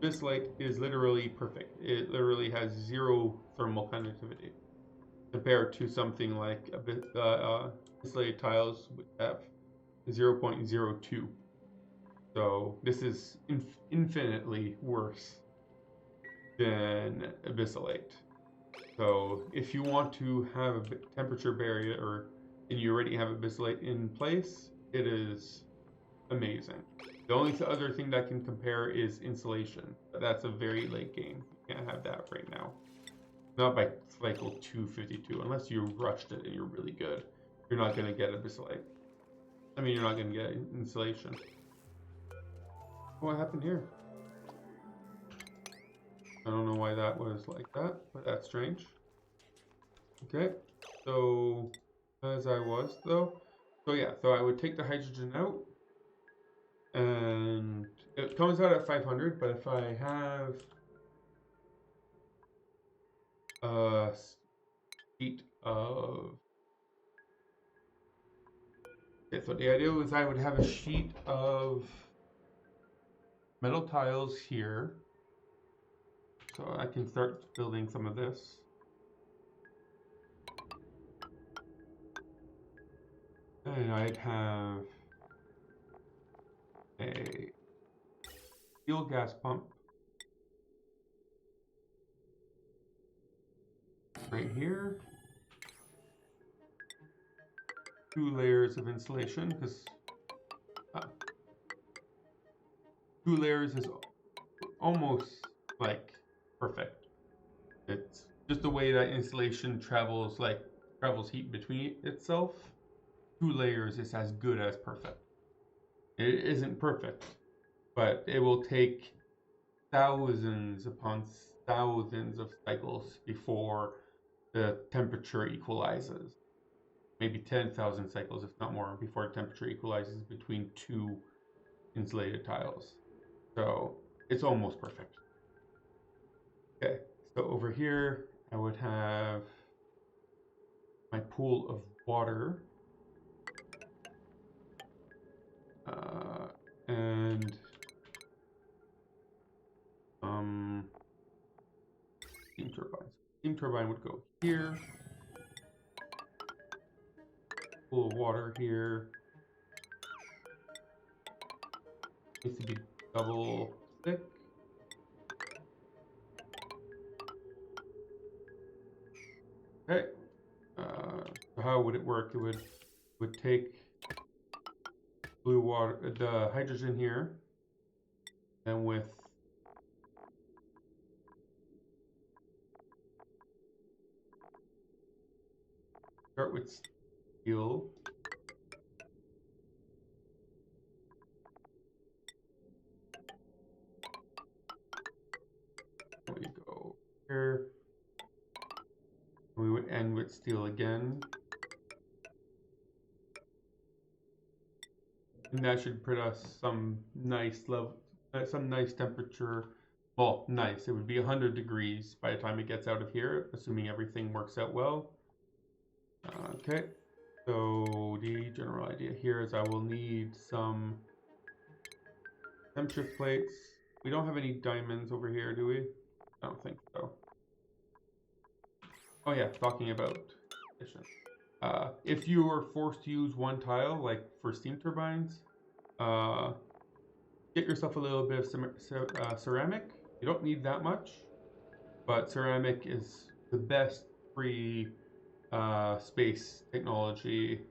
abyssalite is literally perfect. It literally has 0 thermal conductivity compared to something like insulated tiles, which have 0.02. So this is infinitely worse than Abyssalate. So if you want to have a temperature barrier, and you already have Abyssalate in place, it is amazing. The only other thing that can compare is insulation, but that's a very late game. You can't have that right now. Not by cycle 252, unless you rushed it and you're really good. You're not going to get Abyssalate. I mean, you're not going to get insulation. What happened here? I don't know why that was like that, but that's strange. Okay, so as I was though, so yeah, so I would take the hydrogen out, and it comes out at 500, but if I have a sheet of, okay, so the idea was I would have a sheet of metal tiles here, so I can start building some of this. And I'd have a fuel gas pump right here. 2 layers of insulation, because 2 layers is almost like perfect. It's just the way that insulation travels heat between itself. 2 layers is as good as perfect. It isn't perfect, but it will take thousands upon thousands of cycles before the temperature equalizes. Maybe 10,000 cycles, if not more, before temperature equalizes between 2 insulated tiles. So it's almost perfect. Okay, so over here I would have my pool of water, and steam turbines. Steam turbine would go here. Pool of water here. Needs to be double thick. Okay. So how would it work? It would take blue water, the hydrogen here, and with start with steel. We go here. We would end with steel again. And that should put us some nice level, some nice temperature. Well, nice. It would be 100 degrees by the time it gets out of here, assuming everything works out well. Okay. So the general idea here is I will need some temp shift plates. We don't have any diamonds over here, do we? I don't think so. Oh yeah, talking about efficient. If you are forced to use one tile, like for steam turbines, get yourself a little bit of ceramic. You don't need that much, but ceramic is the best free space technology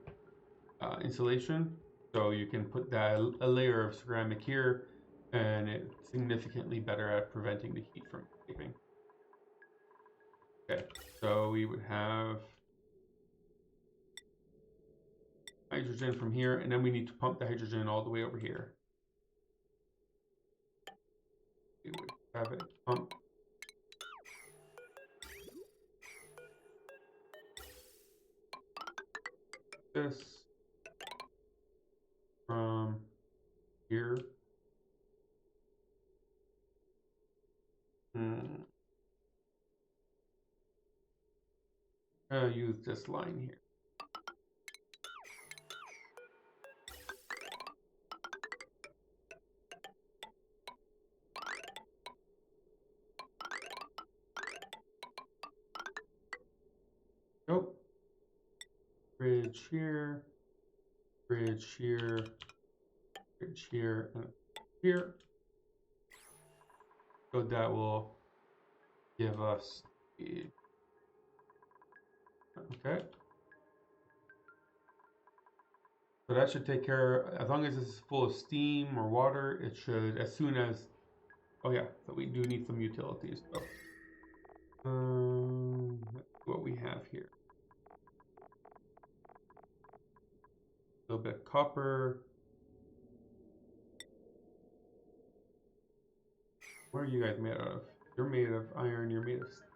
insulation. So you can put a layer of ceramic here, and it's significantly better at preventing the heat from escaping. Okay, so we would have hydrogen from here, and then we need to pump the hydrogen all the way over here. We would have it pump this from here. Use this line here. Nope. Bridge here. bridge here, and here. So that will give us the, okay. So that should take care, as long as this is full of steam or water, it should, as soon as, oh yeah, so we do need some utilities. So, what we have here. A little bit of copper. What are you guys made out of? You're made of iron, you're made of steel.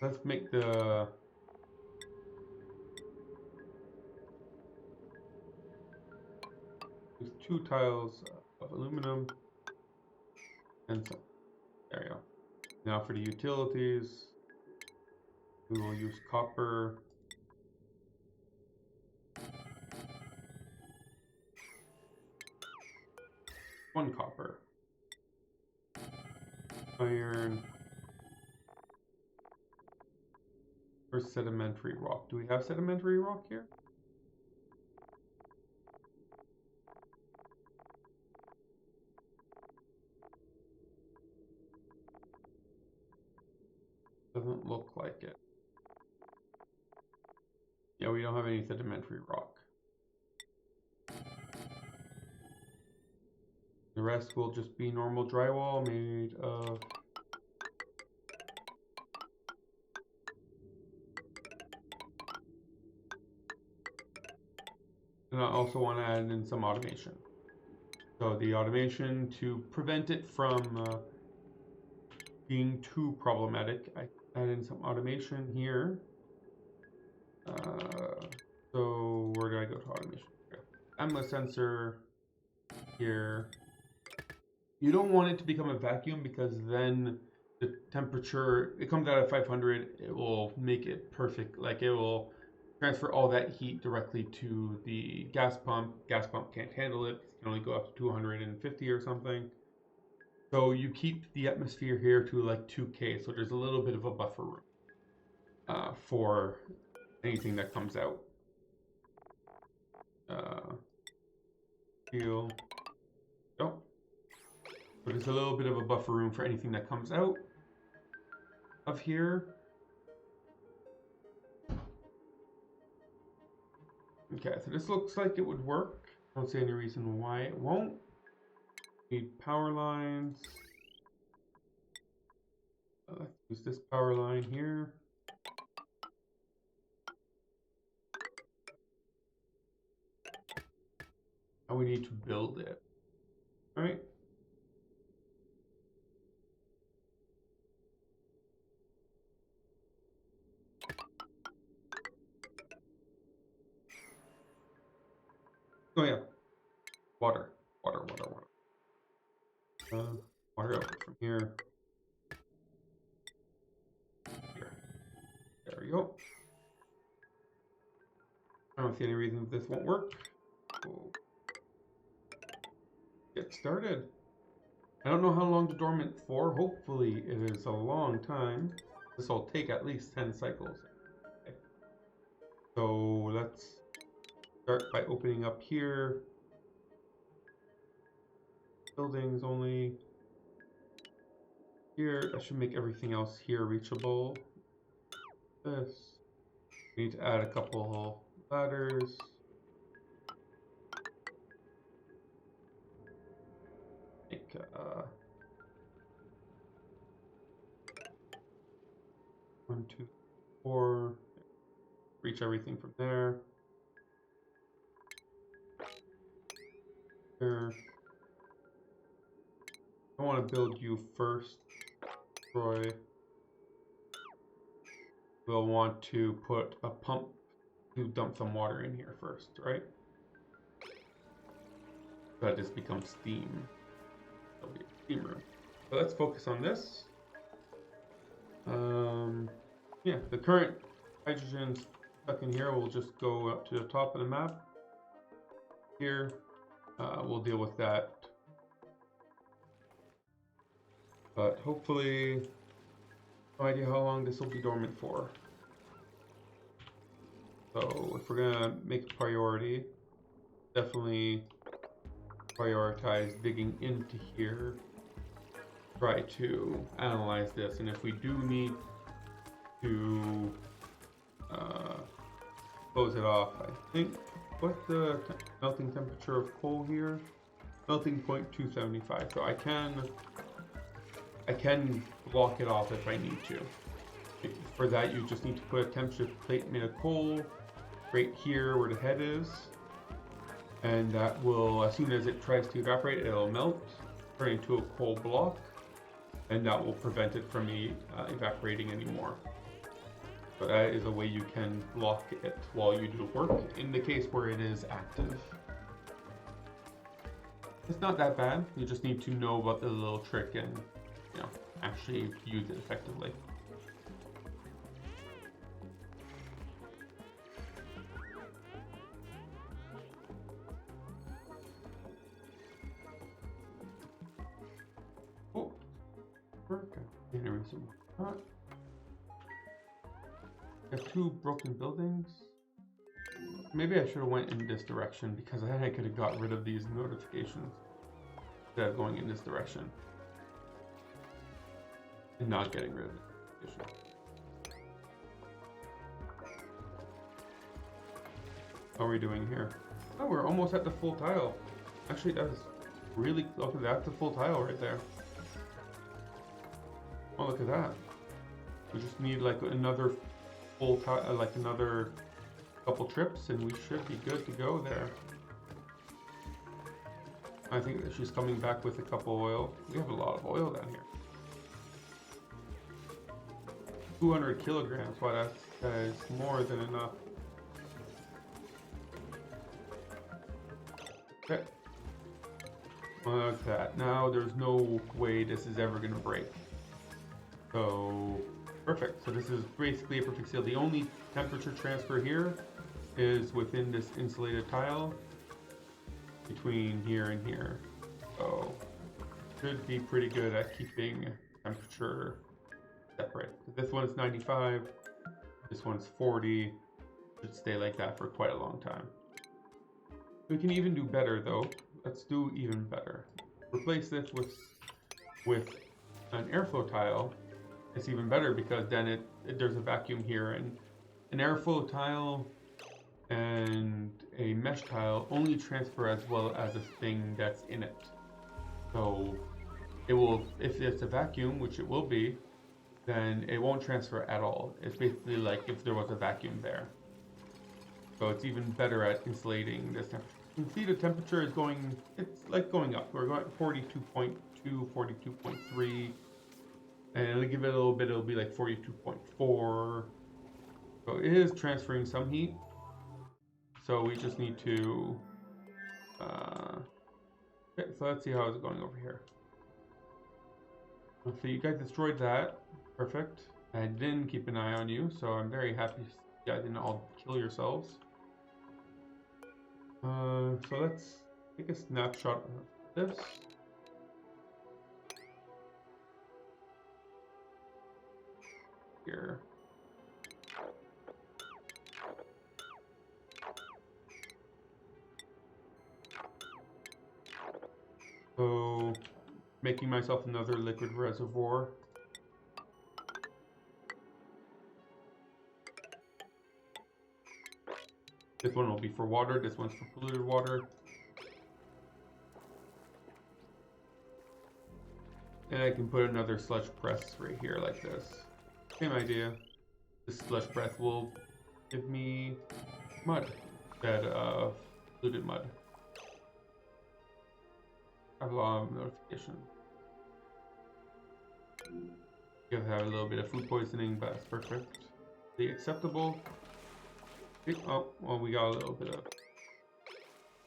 Let's make the use 2 tiles of aluminum and some. There you go. Now for the utilities, we will use copper. One copper. Iron. Or sedimentary rock. Do we have sedimentary rock here? Doesn't look like it. Yeah, we don't have any sedimentary rock. The rest will just be normal drywall made of and I also want to add in some automation. So the automation, to prevent it from being too problematic, I add in some automation here. So where do I go to automation? Okay. Endless sensor here. You don't want it to become a vacuum because then the temperature, it comes out at 500, it will make it perfect. Like it will transfer all that heat directly to the gas pump. Gas pump can't handle it. It can only go up to 250 or something. So you keep the atmosphere here to like 2K. So there's a little bit of a buffer room for anything that comes out. Steel. Oh. So there's a little bit of a buffer room for anything that comes out of here. Okay, so this looks like it would work. I don't see any reason why it won't. Need power lines. Let's use this power line here. And we need to build it. All right. Oh yeah, water. Water output from here. Here. There we go. I don't see any reason this won't work. We'll get started. I don't know how long the dormant for. Hopefully it is a long time. This will take at least 10 cycles. Okay. So let's start by opening up here. Buildings only. Here, that should make everything else here reachable. This. We need to add a couple ladders. Make 1, 2, 4. Reach everything from there. There. I want to build you first, Troy. We'll want to put a pump to dump some water in here first, right? So that just becomes steam. That'll be a steam room. So let's focus on this. Yeah, the current hydrogen's stuck in here. We'll just go up to the top of the map. Here, we'll deal with that. But hopefully, no idea how long this will be dormant for. So if we're gonna make a priority, definitely prioritize digging into here. Try to analyze this, and if we do need to close it off, I think, what's the melting temperature of coal here? Melting point 275. So I can block it off if I need to. For that, you just need to put a temperature plate made of coal right here where the head is, and that will, as soon as it tries to evaporate, it'll melt, turn into a coal block, and that will prevent it from evaporating anymore. So that is a way you can block it while you do work, in the case where it is active. It's not that bad, you just need to know about the little trick and, you know, actually use it effectively. Oh, work. Got two broken buildings. Maybe I should have went in this direction because then I could have got rid of these notifications instead of going in this direction and not getting rid of the notification. How are we doing here? Oh, we're almost at the full tile. Actually, that's really, look at that, the full tile right there. Oh, look at that. We just need like another full tile, like another couple trips, and we should be good to go there. I think that she's coming back with a couple oil. We have a lot of oil down here. 200 kilograms. Wow, that is more than enough. Okay. Look at that. Now there's no way this is ever gonna break. So, perfect. So this is basically a perfect seal. The only temperature transfer here is within this insulated tile between here and here. So, should be pretty good at keeping temperature separate. This one's 95, this one's 40. Should stay like that for quite a long time. We can even do better though. Let's do even better. Replace this with an airflow tile. It's even better because then there's a vacuum here, and an airflow tile and a mesh tile only transfer as well as a thing that's in it. So it will, if it's a vacuum, which it will be, then it won't transfer at all. It's basically like if there was a vacuum there. So it's even better at insulating this temperature. You can see the temperature is going, it's like going up. We're going 42.2, 42.3. And it'll give it a little bit, it'll be like 42.4. So it is transferring some heat. So we just need to, okay, so let's see how it's going over here. So you guys destroyed that, perfect. I didn't keep an eye on you, so I'm very happy you guys didn't all kill yourselves. So let's take a snapshot of this. Here. So, making myself another liquid reservoir. This one will be for water, this one's for polluted water. And I can put another sludge press right here like this. Same idea. This sludge breath will give me mud instead of polluted mud. I have a lot of notification. You have a little bit of food poisoning, but that's perfectly acceptable. Oh, well, we got a little bit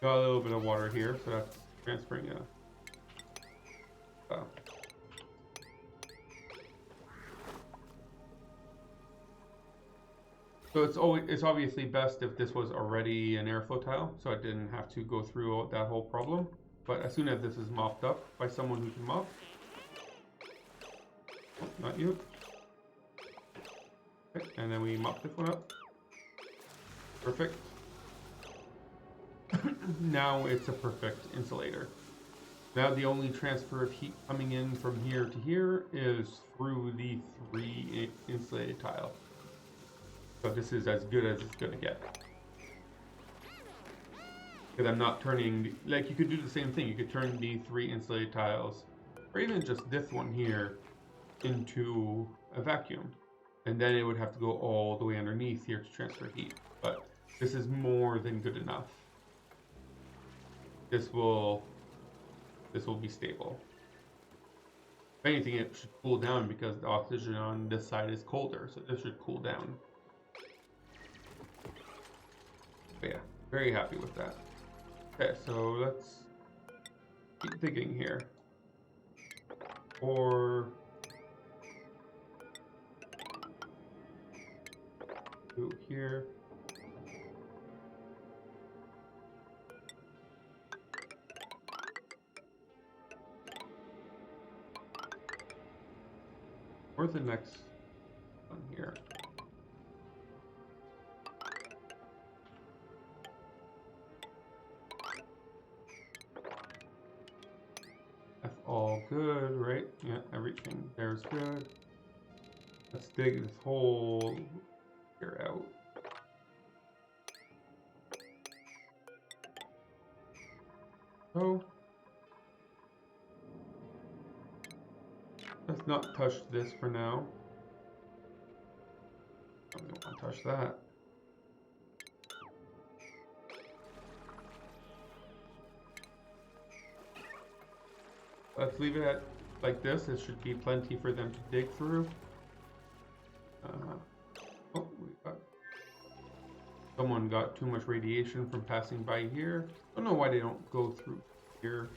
of water here, so that's transferring So it's obviously best if this was already an airflow tile, so I didn't have to go through that whole problem. But as soon as this is mopped up by someone who can mop, oh, not you. Okay, and then we mop this one up. Perfect. Now it's a perfect insulator. Now the only transfer of heat coming in from here to here is through the 3 insulated tile. So this is as good as it's going to get. Because I'm not turning, like you could do the same thing. You could turn the 3 insulated tiles, or even just this one here, into a vacuum. And then it would have to go all the way underneath here to transfer heat. But this is more than good enough. This will be stable. If anything, it should cool down because the oxygen on this side is colder, so this should cool down. But yeah, very happy with that. Okay, so let's keep digging here. Or do here. Where's the next one here? That's all good, right? Yeah, everything there's good. Let's dig this whole here out. So let's not touch this for now. I don't want to touch that. Let's leave it at like this. It should be plenty for them to dig through. Oh, someone got too much radiation from passing by here. I don't know why they don't go through here.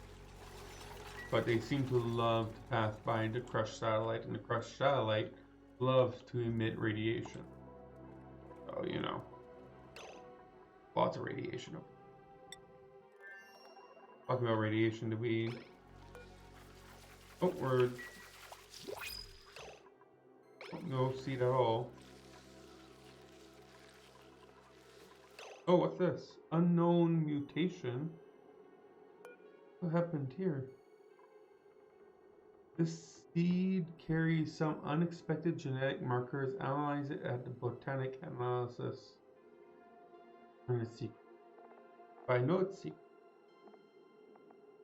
But they seem to love to pass by the crushed satellite, and the crushed satellite loves to emit radiation. So, you know, lots of radiation. Talking about radiation, did we... Oh, we're... No seed at all. Oh, what's this? Unknown mutation? What happened here? This seed carries some unexpected genetic markers. Analyze it at the botanic analysis. And it's secret. But I know it's secret.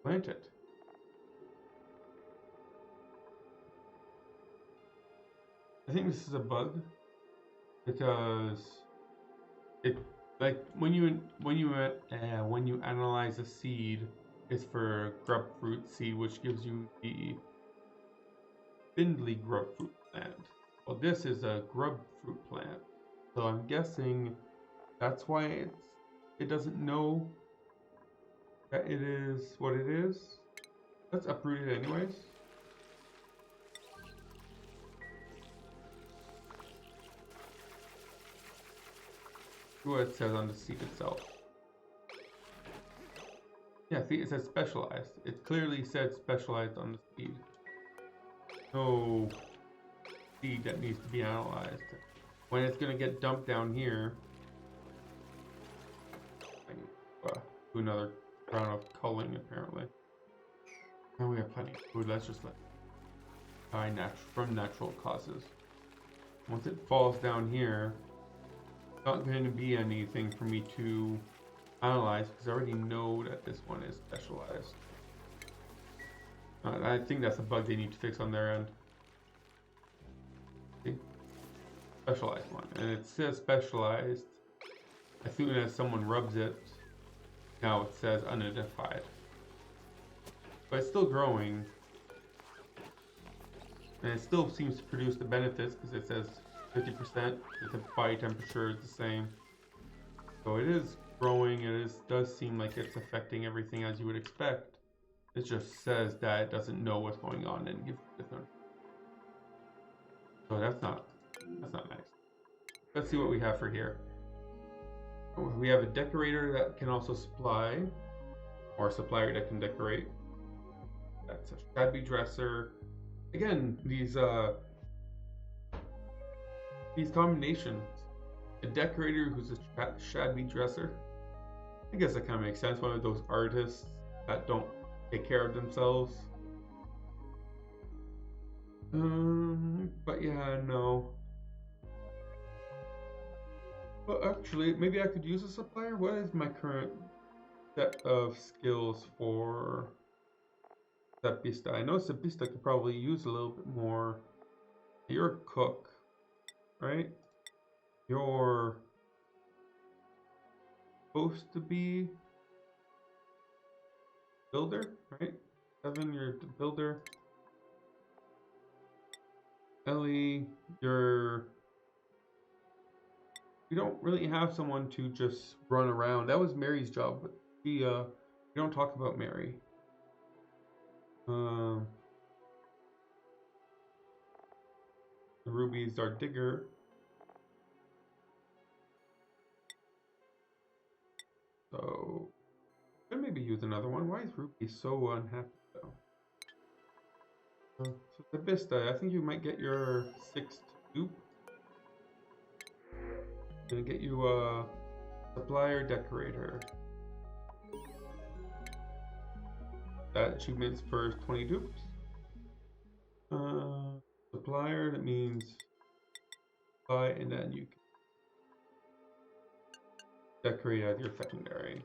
Plant it. I think this is a bug because it like when you analyze a seed, it's for grub fruit seed, which gives you the spindly grub fruit plant. Well, this is a grub fruit plant, so I'm guessing that's why it doesn't know that it is what it is. Let's uproot it anyways. See what it says on the seed itself. Yeah, see, it says specialized. It clearly said specialized on the seed. No seed that needs to be analyzed. When it's going to get dumped down here, I need to do another round of culling apparently. Now we have plenty of food. Let's just let it die from natural causes. Once it falls down here, it's not going to be anything for me to analyze because I already know that this one is specialized. I think that's a bug they need to fix on their end. See? Specialized one. And it says specialized. As soon as someone rubs it, now it says unidentified. But it's still growing. And it still seems to produce the benefits because it says 50%. The body temperature is the same. So it is growing. It does seem like it's affecting everything as you would expect. It just says that it doesn't know what's going on and gives different. So that's not nice. Let's see what we have for here. We have a decorator that can also supply, or a supplier that can decorate. That's a shabby dresser. Again, these combinations, decorator who's a shabby dresser. I guess that kind of makes sense. One of those artists that don't take care of themselves. But yeah, no. Well, actually, maybe I could use a supplier. What is my current set of skills for Cepista? I know Cepista could probably use a little bit more. You're a cook, right? You're supposed to be builder, right? Evan, you're the builder. Ellie, we don't really have someone to just run around. That was Mary's job, but we don't talk about Mary. Ruby's our digger. So could maybe use another one. Why is Ruby so unhappy though? So Cepista, I think you might get your 6th dupe. Gonna get you a supplier decorator. That achievement's for 20 dupes. Supplier, that means buy and then you can decorate as your secondary.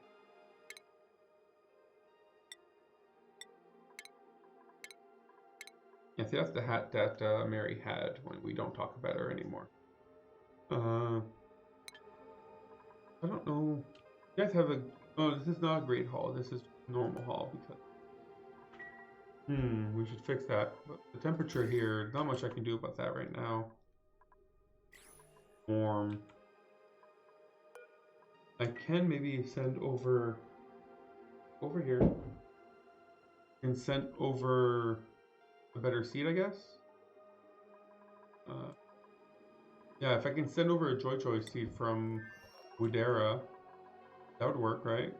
Yeah, see, that's the hat that Mary had when we don't talk about her anymore. I don't know. You guys have a... Oh, this is not a great hall. This is normal hall because... we should fix that. But the temperature here, not much I can do about that right now. Warm. I can maybe send over here and send over a better seed, I guess. Yeah, if I can send over a Joy seed from Woodera, that would work, right?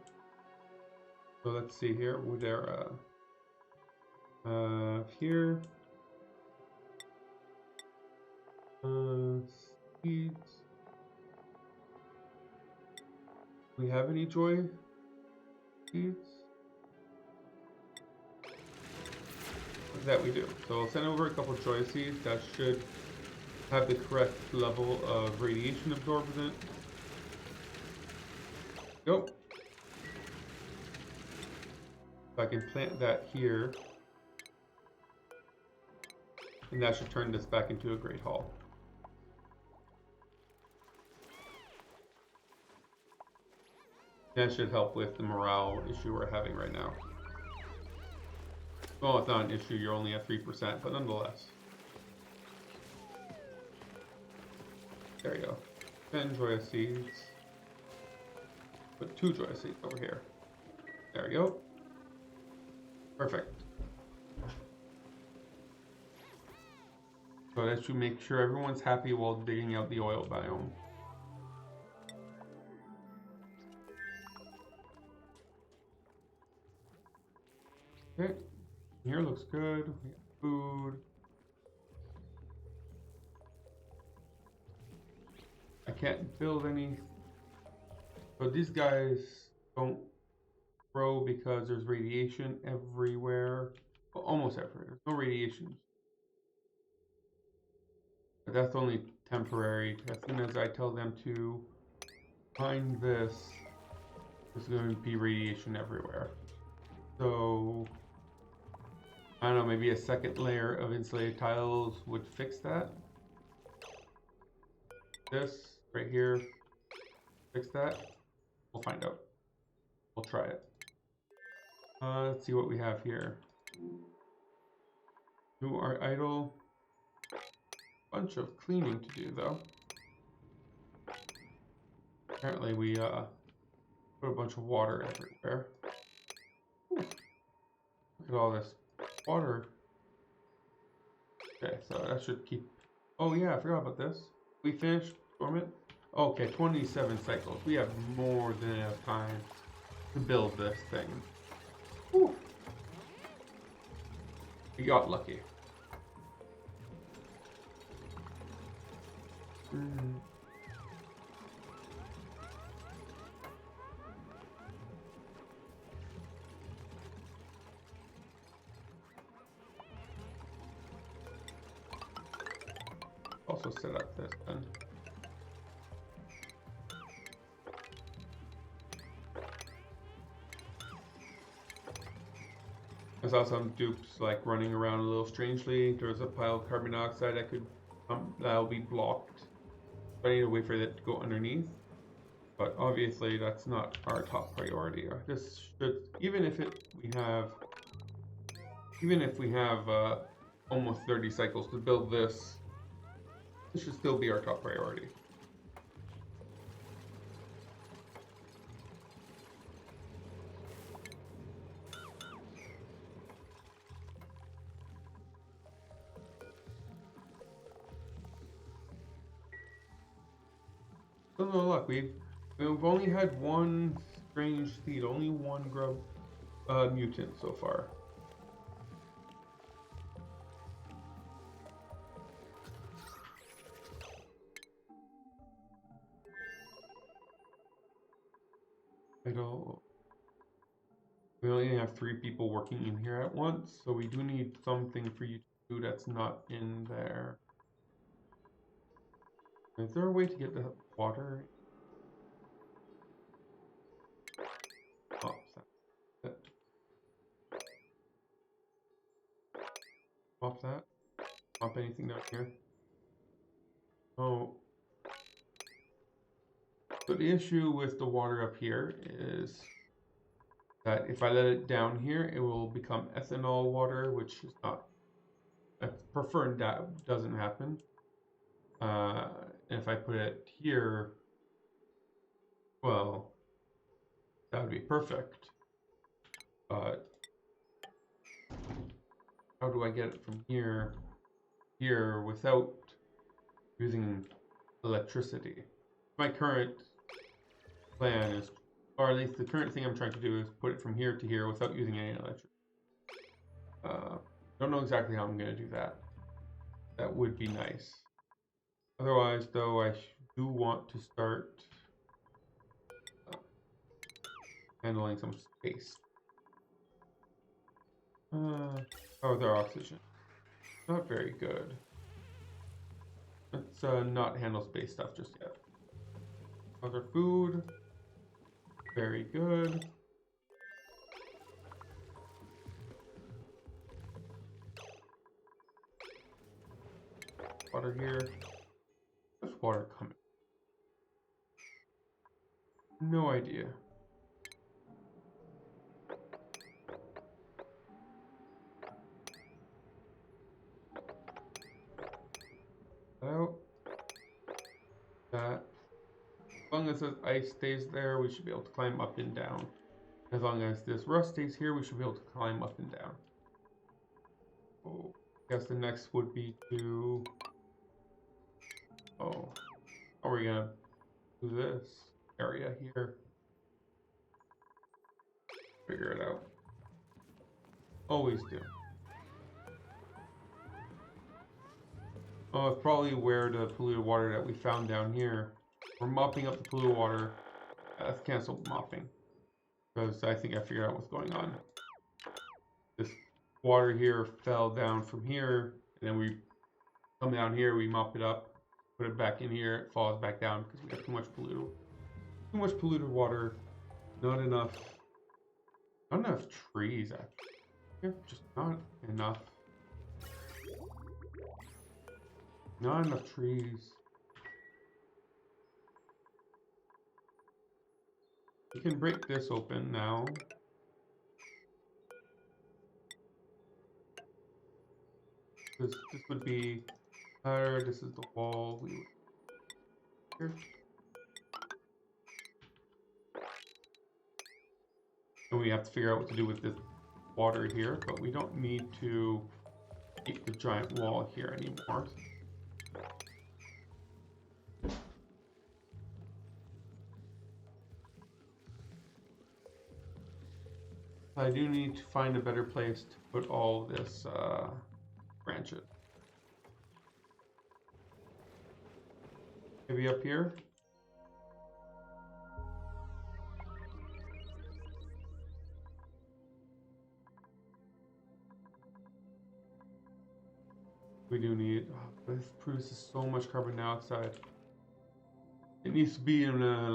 So let's see here, Woodera. Here. Seeds. Do we have any Joy seeds? That we do. So I'll send over a couple Joy seeds that should have the correct level of radiation absorbance. Go. If I can plant that here, and that should turn this back into a great hall. That should help with the morale issue we're having right now. Well, it's not an issue, you're only at 3%, but nonetheless. There you go. 10 Joyous Seeds. Put 2 Joyous Seeds over here. There we go. Perfect. So that should make sure everyone's happy while digging out the oil biome. Okay. Here looks good. We got food. I can't build any. But these guys don't grow because there's radiation everywhere. Well, almost everywhere. There's no radiation. But that's only temporary. As soon as I tell them to find this, there's going to be radiation everywhere. So I don't know, maybe a second layer of insulated tiles would fix that. This right here, fix that. We'll find out. We'll try it. Let's see what we have here. Who are idle? Bunch of cleaning to do though. Apparently we put a bunch of water everywhere. Ooh. Look at all this water. Okay, so that should keep... Oh yeah, I forgot about this. We finished dormant? Okay, 27 cycles. We have more than enough time to build this thing. Whew. We got lucky. also set up this then. I saw some dupes like running around a little strangely. There's a pile of carbon dioxide that could that'll be blocked. I need to wait for it to go underneath. But obviously that's not our top priority. This should, even if we have almost 30 cycles to build this, this should still be our top priority. So no luck. We've only had one strange seed, only one grub mutant so far. We only have 3 people working in here at once, so we do need something for you to do that's not in there. Is there a way to get the water? Oh, that. Pop that. Pop anything down here. Oh. So the issue with the water up here is that if I let it down here, it will become ethanol water, which is not. I prefer that doesn't happen. If I put it here, well, that would be perfect. But how do I get it from here without using electricity? My current plan is, or at least the current thing I'm trying to do, is put it from here to here without using any electricity. Don't know exactly how I'm going to do that. That would be nice. Otherwise, though, I do want to start handling some space. Oh, their oxygen. Not very good. Let's not handle space stuff just yet. Other food. Very good. Water here. Where's water coming? No idea. Out. That. As long as this ice stays there, we should be able to climb up and down. As long as this rust stays here, we should be able to climb up and down. Oh, I guess the next would be to... Oh, how are we gonna do this area here? Figure it out. Always do. Oh, it's probably where the polluted water that we found down here. We're mopping up the polluted water. Let's cancel mopping. Because I think I figured out what's going on. This water here fell down from here. And then we come down here, we mop it up. Put it back in here, it falls back down because we got too much polluted water. Not enough trees actually. Just not enough. Not enough trees. We can break this open now. This would be better. This is the wall. Here. And we have to figure out what to do with this water here, but we don't need to keep the giant wall here anymore. I do need to find a better place to put all this branches. Maybe up here? We do need. Oh, this produces so much carbon dioxide. It needs to be in a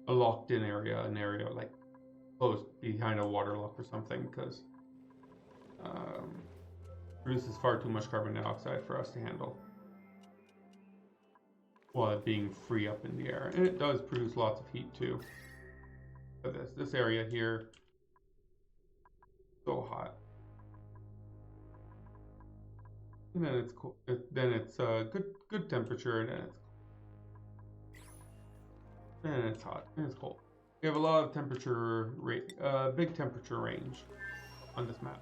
locked-in area, an area like close behind a water lock or something, because produces far too much carbon dioxide for us to handle while it being free up in the air. And it does produce lots of heat too. But this area here, so hot. And then it's cool. Then it's good temperature, and then it's hot, and it's cold. We have a lot of temperature big temperature range on this map.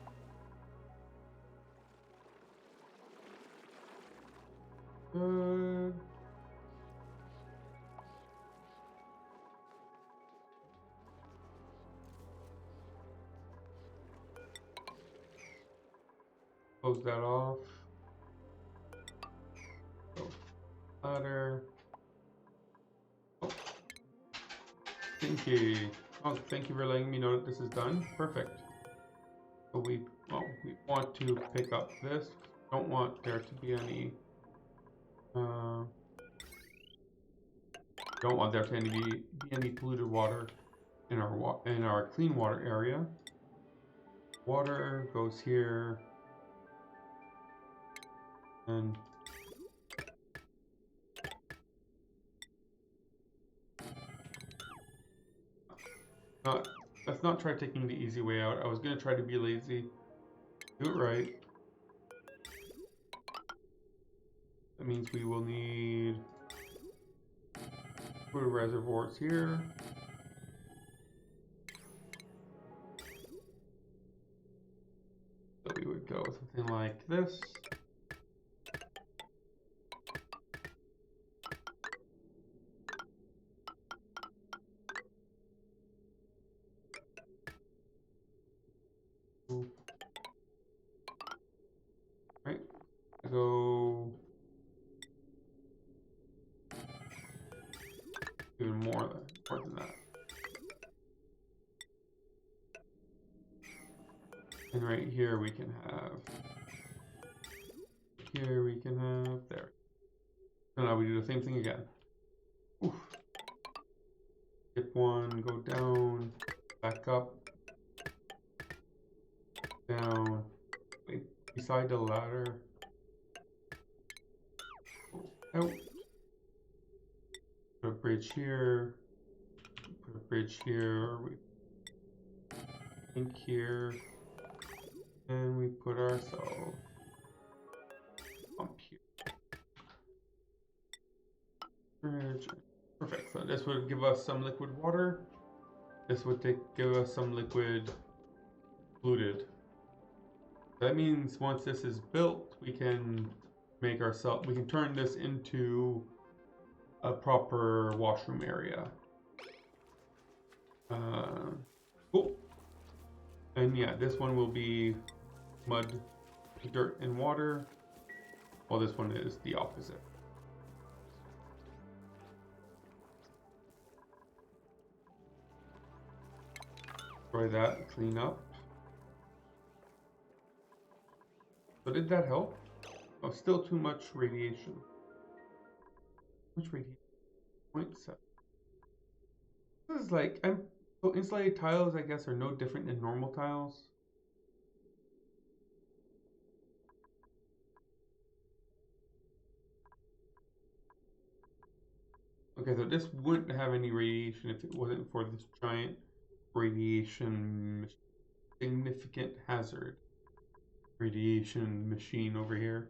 Good. Close that off. Ladder. Oh. Thank you. Oh, thank you for letting me know that this is done. Perfect. So we want to pick up this. Don't want there to be any. Don't want there to be any polluted water in our clean water area. Water goes here, and let's not try taking the easy way out. I was gonna try to be lazy. Do it right. That means we will need put reservoirs here. So we would go something like this. Right, go even more than that. And right here we can have, there. So now we do the same thing again. Oof. Skip one, go down, back up, down, wait, beside the ladder, out, put a bridge here, put a bridge here, we think here, and we put ourselves up here. Bridge. Perfect. So this would give us some liquid water. This would give us some liquid polluted. That means once this is built, we can turn this into a proper washroom area. Cool. And yeah, this one will be mud, dirt, and water, while this one is the opposite. Try that, clean up. So did that help? Oh, still too much radiation. Which radiation? 0.7. This is like, so insulated tiles, I guess, are no different than normal tiles. Okay, so this wouldn't have any radiation if it wasn't for this giant radiation significant hazard radiation machine over here.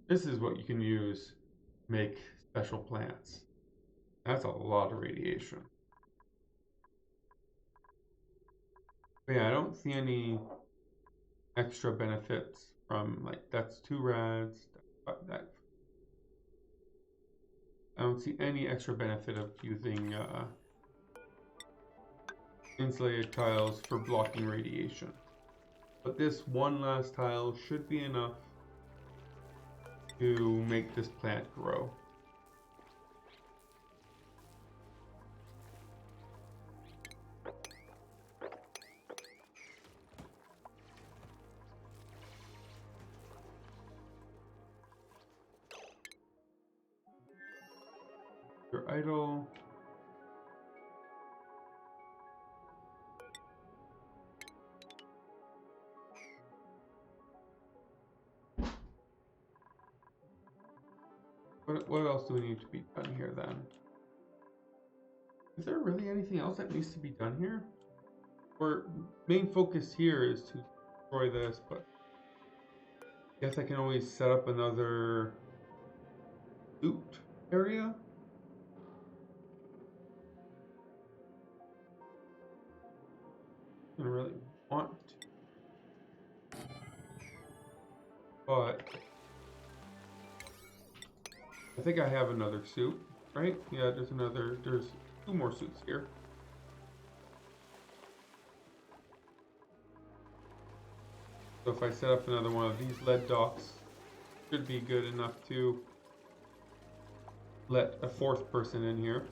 This is what you can use to make special plants. That's a lot of radiation. But yeah, I don't see any extra benefits from, like, that's 2 rads. That I don't see any extra benefit of using insulated tiles for blocking radiation. But this one last tile should be enough to make this plant grow. You're idle. What else do we need to be done here then? Is there really anything else that needs to be done here? Our main focus here is to destroy this, but I guess I can always set up another loot area. I don't really want to, but I think I have another suit, right? Yeah, there's 2 more suits here. So if I set up another one of these lead docks, should be good enough to let a 4th person in here.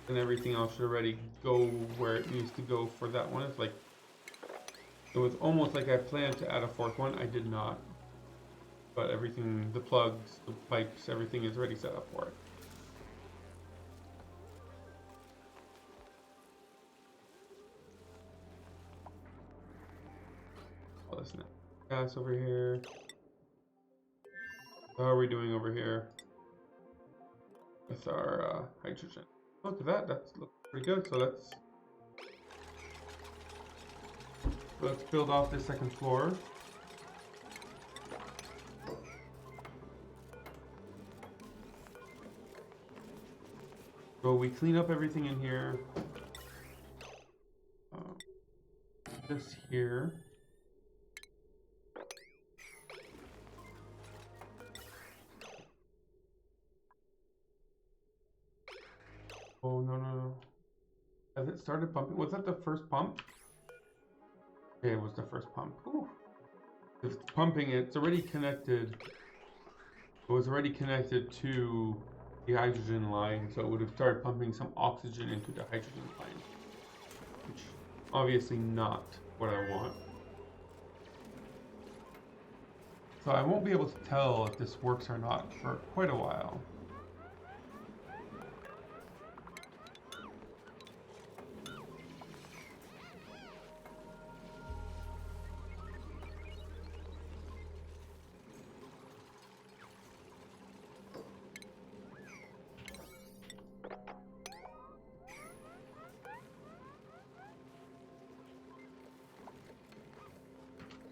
And everything else should already go where it needs to go for that one. It's like, it was almost like I planned to add a 4th one. I did not. But everything, the plugs, the pipes, everything is already set up for it. All this gas over here. How are we doing over here with our hydrogen? Look at that, that's looks pretty good. So let's build off this 2nd floor. So we clean up everything in here. This here. Oh, no. Has it started pumping? Was that the first pump? Okay, it was the first pump. Ooh. It's pumping, it's already connected. It was already connected to the hydrogen line, so it would have started pumping some oxygen into the hydrogen line. Which, obviously not what I want. So I won't be able to tell if this works or not for quite a while.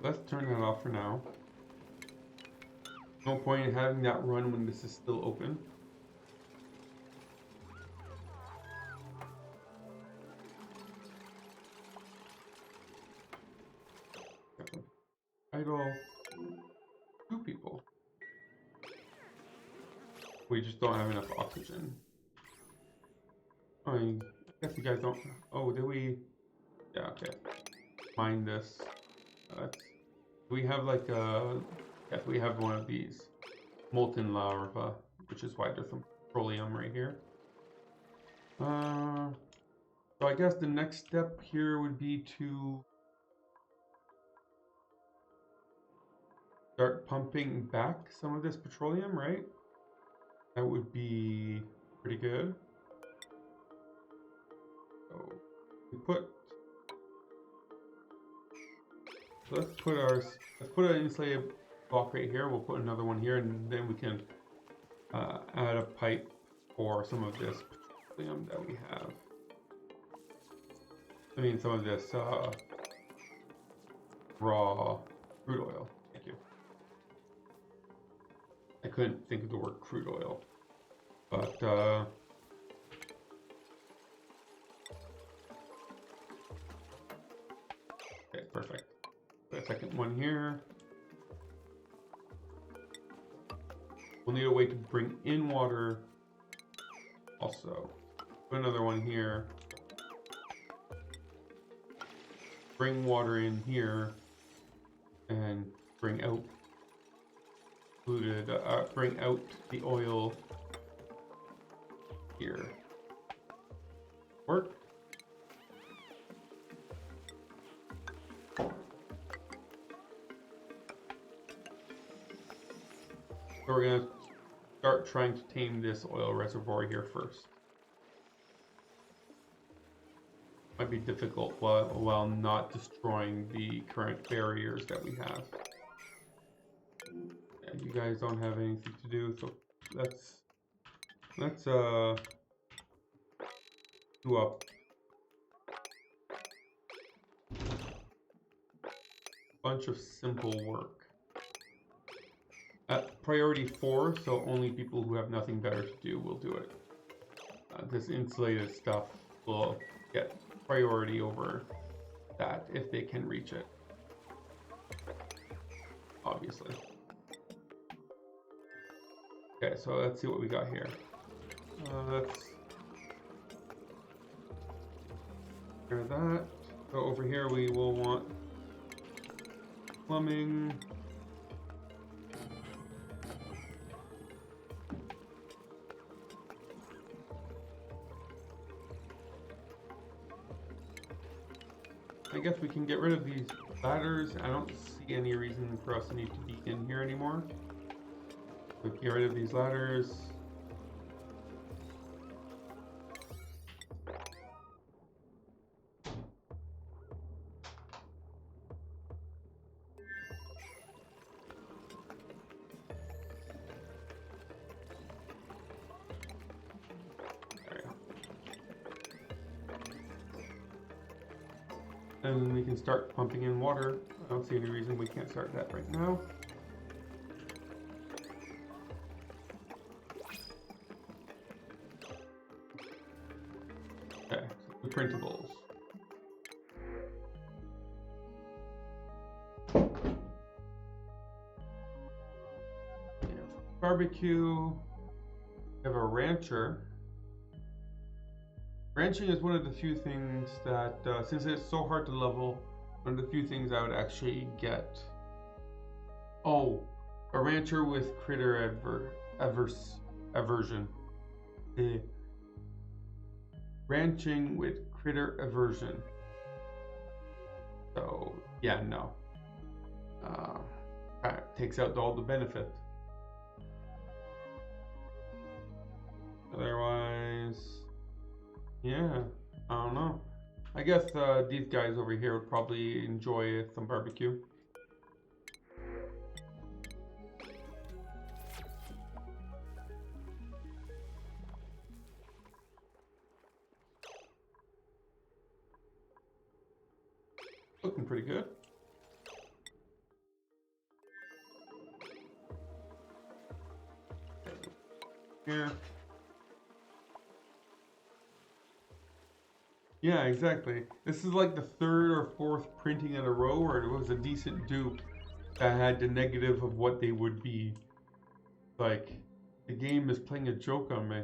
Let's turn that off for now. No point in having that run when this is still open. Idle. 2 people. We just don't have enough oxygen. I guess you guys don't. Oh, did we? Yeah, okay. Mine this. We have like a. Yes, we have one of these molten lava, which is why there's some petroleum right here. So I guess the next step here would be to start pumping back some of this petroleum, right? That would be pretty good. So let's put an insulated block right here. We'll put another one here, and then we can add a pipe for some of this petroleum that we have. I mean, some of this raw crude oil. Thank you. I couldn't think of the word crude oil, but okay, perfect. Put a 2nd one here. We'll need a way to bring in water also. Put another one here. Bring water in here and bring out bring out the oil here. Work. So we're going to start trying to tame this oil reservoir here first. Might be difficult while not destroying the current barriers that we have. Yeah, you guys don't have anything to do, so let's do a bunch of simple work. At priority 4, so only people who have nothing better to do will do it. This insulated stuff will get priority over that if they can reach it. Obviously. Okay, so let's see what we got here. Let's clear that. So over here we will want plumbing. I guess we can get rid of these ladders. I don't see any reason for us to need to be in here anymore. So get rid of these ladders. And we can start pumping in water. I don't see any reason we can't start that right now. Okay, so the printables. We have barbecue. We have a rancher. Ranching is one of the few things that, since it's so hard to level, one of the few things I would actually get. Oh, a rancher with critter aversion. Ranching with critter aversion. So, yeah, no. Takes out all the benefit. Otherwise... yeah, I don't know. I guess these guys over here would probably enjoy some barbecue. Looking pretty good. Here. Yeah, exactly. This is like the third or fourth printing in a row where it was a decent dupe that had the negative of what they would be. Like, the game is playing a joke on me.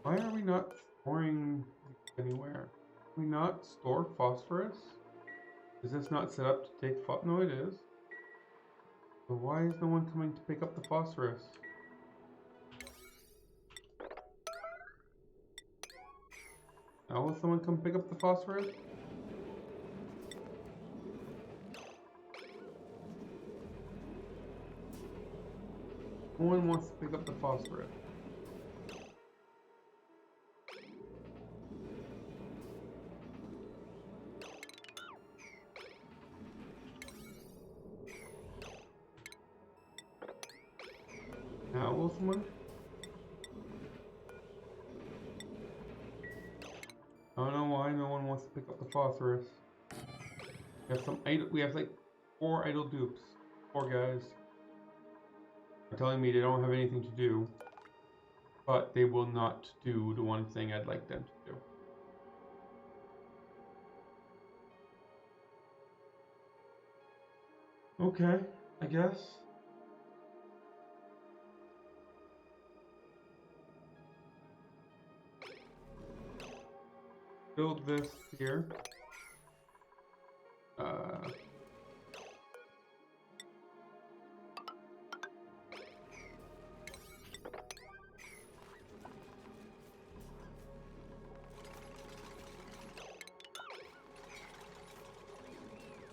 Why are we not storing anywhere? Can we not store phosphorus? Is this not set up to take no, it is. So why is no one coming to pick up the phosphorus? Now will someone come pick up the phosphorus? No one wants to pick up the phosphorus. Now will someone? I don't know why no one wants to pick up the phosphorus. We have like 4 idle dupes. 4 guys. They're telling me they don't have anything to do, but they will not do the one thing I'd like them to do. Okay, I guess. build this here.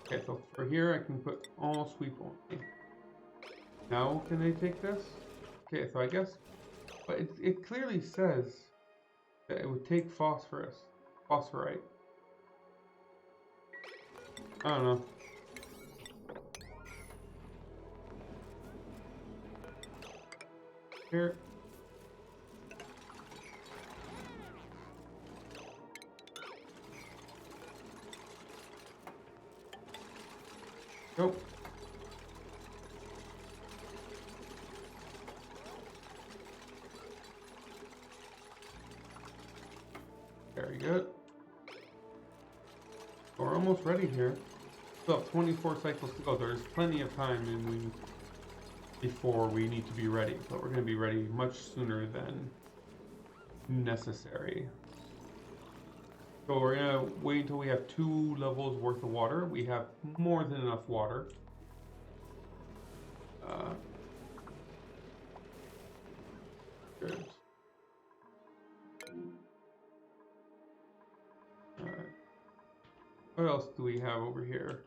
Okay, so for here I can put all sweep only. Now can they take this? Okay, so I guess, but it clearly says that it would take phosphorite. I don't know. Here. Nope. Very good. We're almost ready here. Still have 24 cycles to go. There's plenty of time before we need to be ready, but we're going to be ready much sooner than necessary. So we're going to wait until we have 2 levels worth of water. We have more than enough water. Good. What else do we have over here?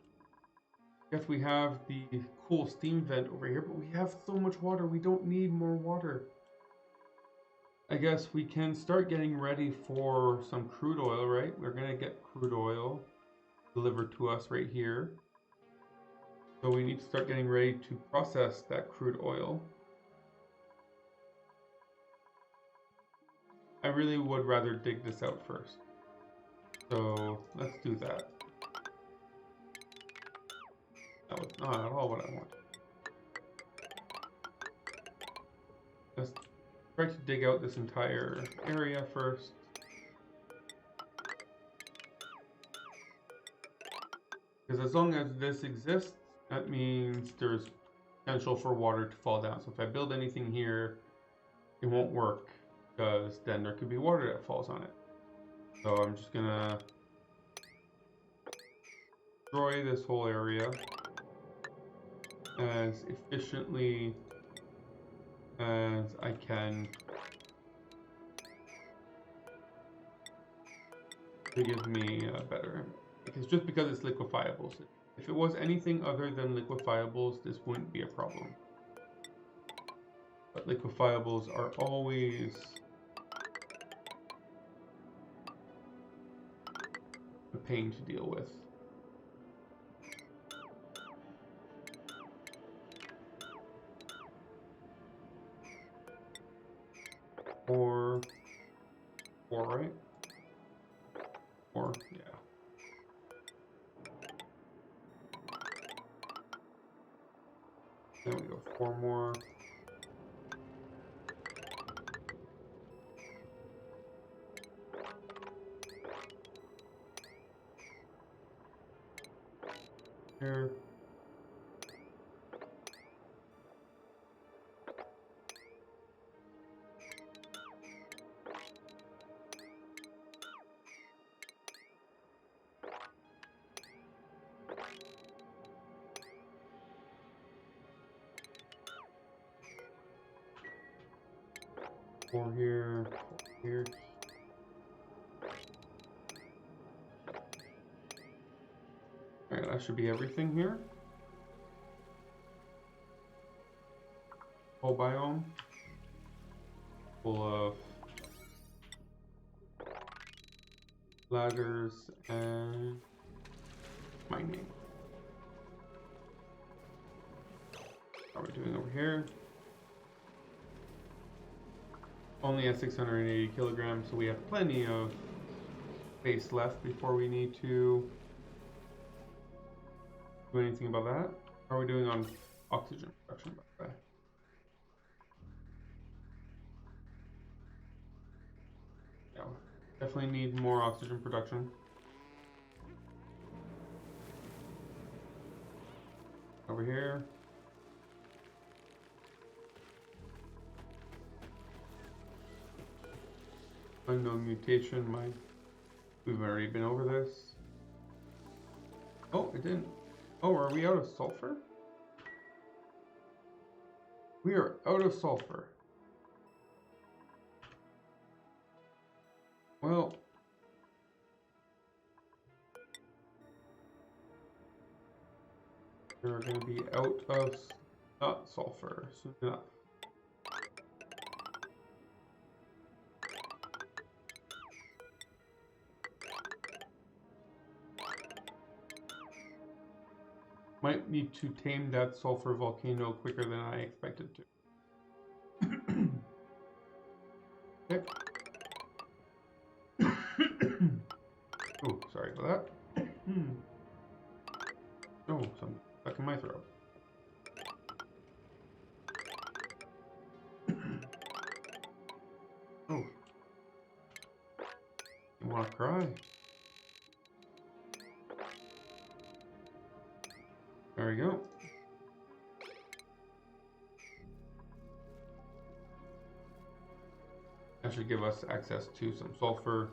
I guess we have the cool steam vent over here, but we have so much water, we don't need more water. I guess we can start getting ready for some crude oil, right? We're gonna get crude oil delivered to us right here. So we need to start getting ready to process that crude oil. I really would rather dig this out first. So let's do that. That was not at all what I wanted. Let's try to dig out this entire area first. Because as long as this exists, that means there's potential for water to fall down. So if I build anything here, it won't work, because then there could be water that falls on it. So I'm just gonna destroy this whole area as efficiently as I can to give me better. Because just because it's liquefiables. If it was anything other than liquefiables, this wouldn't be a problem. But liquefiables are always a pain to deal with. Four, right? 4, yeah. Then we go 4 more. Here. Four here, 4 here. Alright, that should be everything here. Whole biome. Full of ladders and mining. How are we doing over here? Only at 680 kilograms, so we have plenty of space left before we need to do anything about that. How are we doing on oxygen production, by the way? Yeah, definitely need more oxygen production. Over here. Unknown mutation, my We've already been over this. Oh, it didn't. Oh, are we out of sulfur? We are out of sulfur. Well, we're going to be out of not sulfur soon enough. Might need to tame that sulfur volcano quicker than I expected to. Okay. Oh, sorry for that. Oh, something stuck in my throat. Oh. You want to cry? There we go. That should give us access to some sulfur.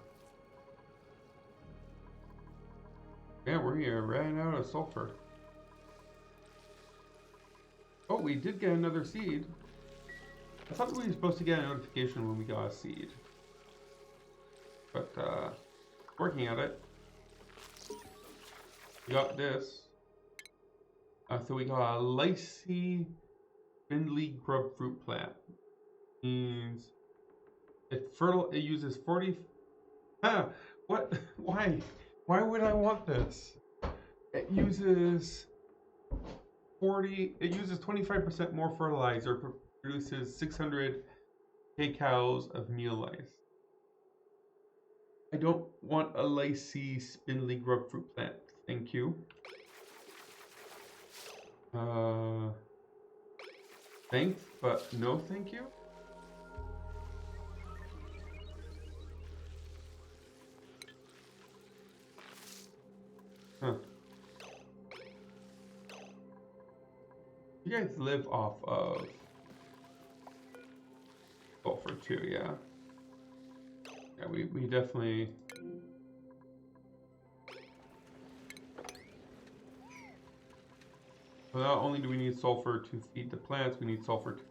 Yeah, we ran out of sulfur. Oh, we did get another seed. I thought we were supposed to get a notification when we got a seed. But, working at it. We got this. So we got a Lycee spindly grub fruit plant. Means it uses 40. What? Why? Why would I want this? It uses 25% more fertilizer, produces 600 kcals of meal lice. I don't want a Lycee spindly grub fruit plant. Thank you. Thanks, but no thank you. Huh. You guys live off of sulfur too, yeah. Yeah, we definitely. So not only do we need sulfur to feed the plants, we need sulfur to.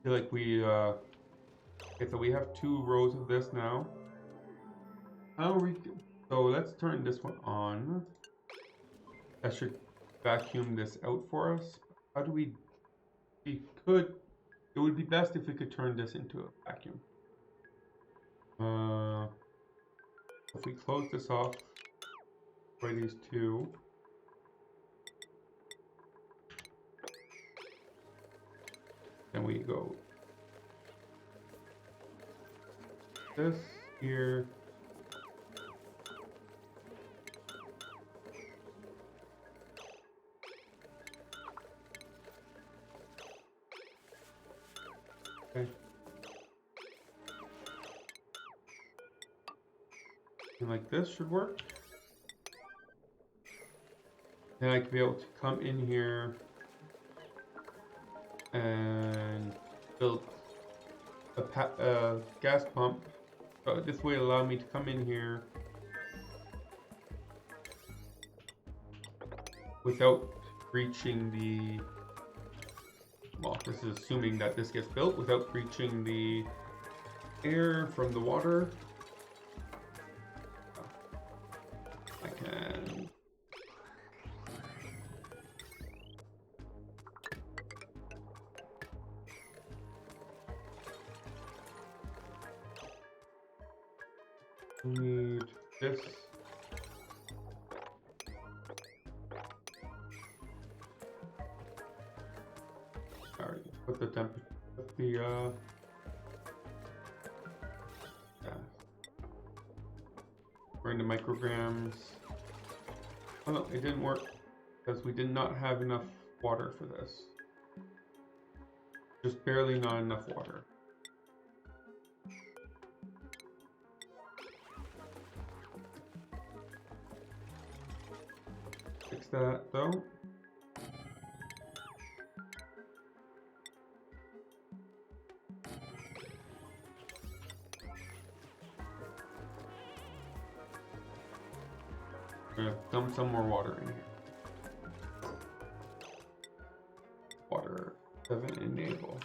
I feel like we okay, so we have 2 rows of this now. So let's turn this one on. That should vacuum this out for us. How do we could, it would be best if we could turn this into a vacuum. If we close this off by these 2. Then we go this here. Okay. And like this should work. Then I could be able to come in here and build a gas pump. So this way allow me to come in here without breaching the, well, this is assuming that this gets built without breaching the air from the water. I can need this. Alright, put the temperature, put the yeah. We're into micrograms. Oh no, it didn't work because we did not have enough water for this. Just barely not enough water. Fix that though. We're gonna dump some more water in here. Water 7 enable.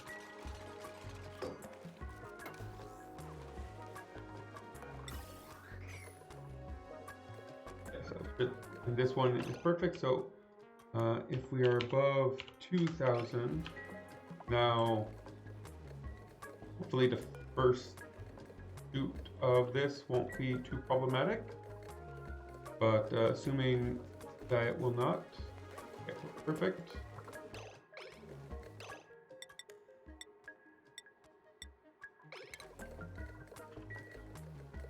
Okay, so and this one is perfect. So if we are above 2,000, now hopefully the first shoot of this won't be too problematic. But assuming that it will not, okay, perfect.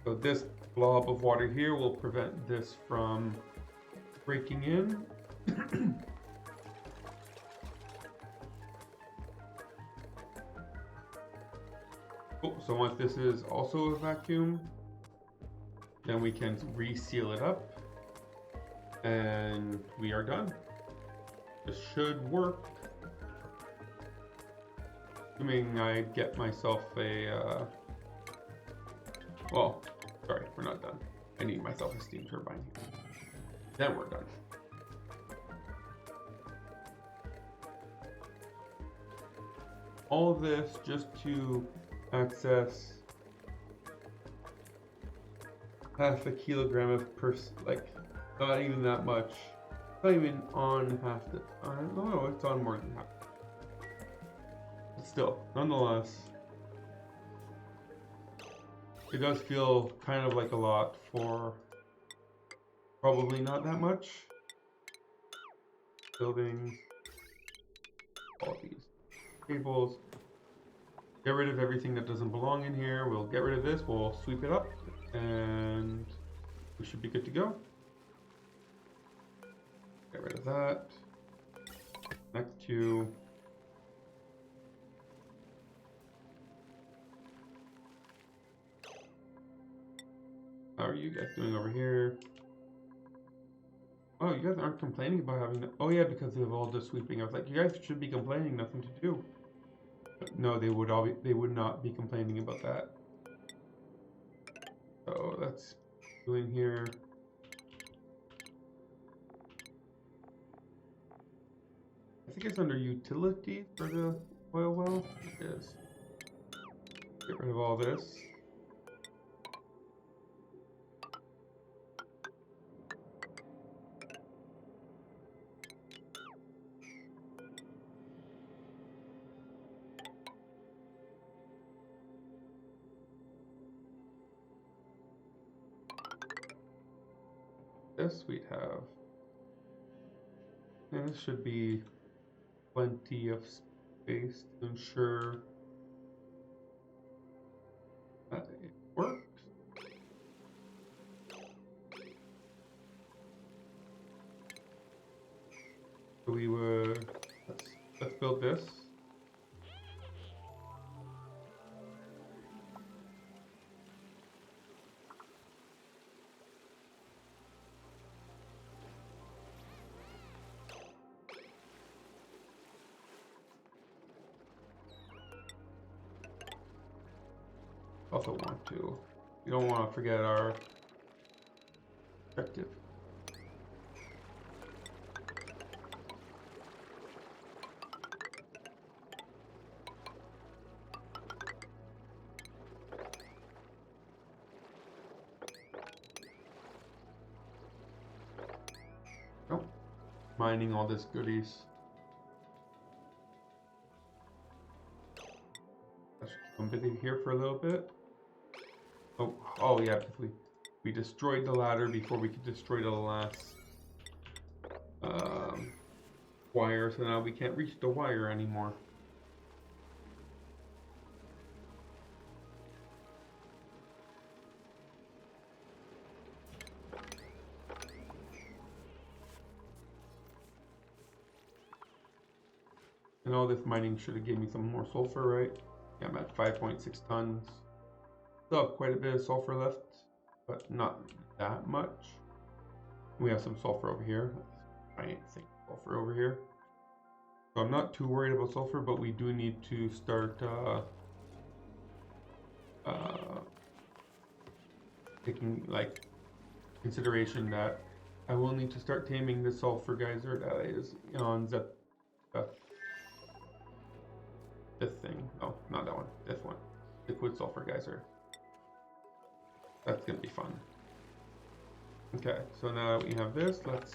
So this blob of water here will prevent this from breaking in. Oh, so once this is also a vacuum, then we can reseal it up and we are done. This should work. Assuming I get myself a, well, sorry, we're not done. I need myself a steam turbine here. Then we're done. All of this just to access half a kilogram of like not even that much. Not even on half the time. No, it's on more than half. But still, nonetheless, it does feel kind of like a lot for probably not that much. Building all these cables. Get rid of everything that doesn't belong in here. We'll get rid of this. We'll sweep it up and we should be good to go. Get rid of that. Next to how are you guys doing over here? Oh, you guys aren't complaining about having. Oh yeah, because of all the sweeping. I was like, you guys should be complaining. Nothing to do. But no, they would all. They would not be complaining about that. So that's doing here. I think it's under utility for the oil well. It is. Get rid of all this. This we'd have, and this should be plenty of space to ensure that it works. So we would let's build this. Also want to, we don't want to forget our objective. Oh, mining all this goodies. Let's keep them busy here for a little bit. Oh yeah, because we destroyed the ladder before we could destroy the last wire, so now we can't reach the wire anymore. And all this mining should have gave me some more sulfur, right? Yeah, I'm at 5.6 tons. Still have quite a bit of sulfur left, but not that much. We have some sulfur over here. I think sulfur over here. So I'm not too worried about sulfur, but we do need to start taking like consideration that I will need to start taming the sulfur geyser that is on the fifth thing. No, not that one. Fifth one. Liquid sulfur geyser. That's gonna be fun. Okay, so now we have this. Let's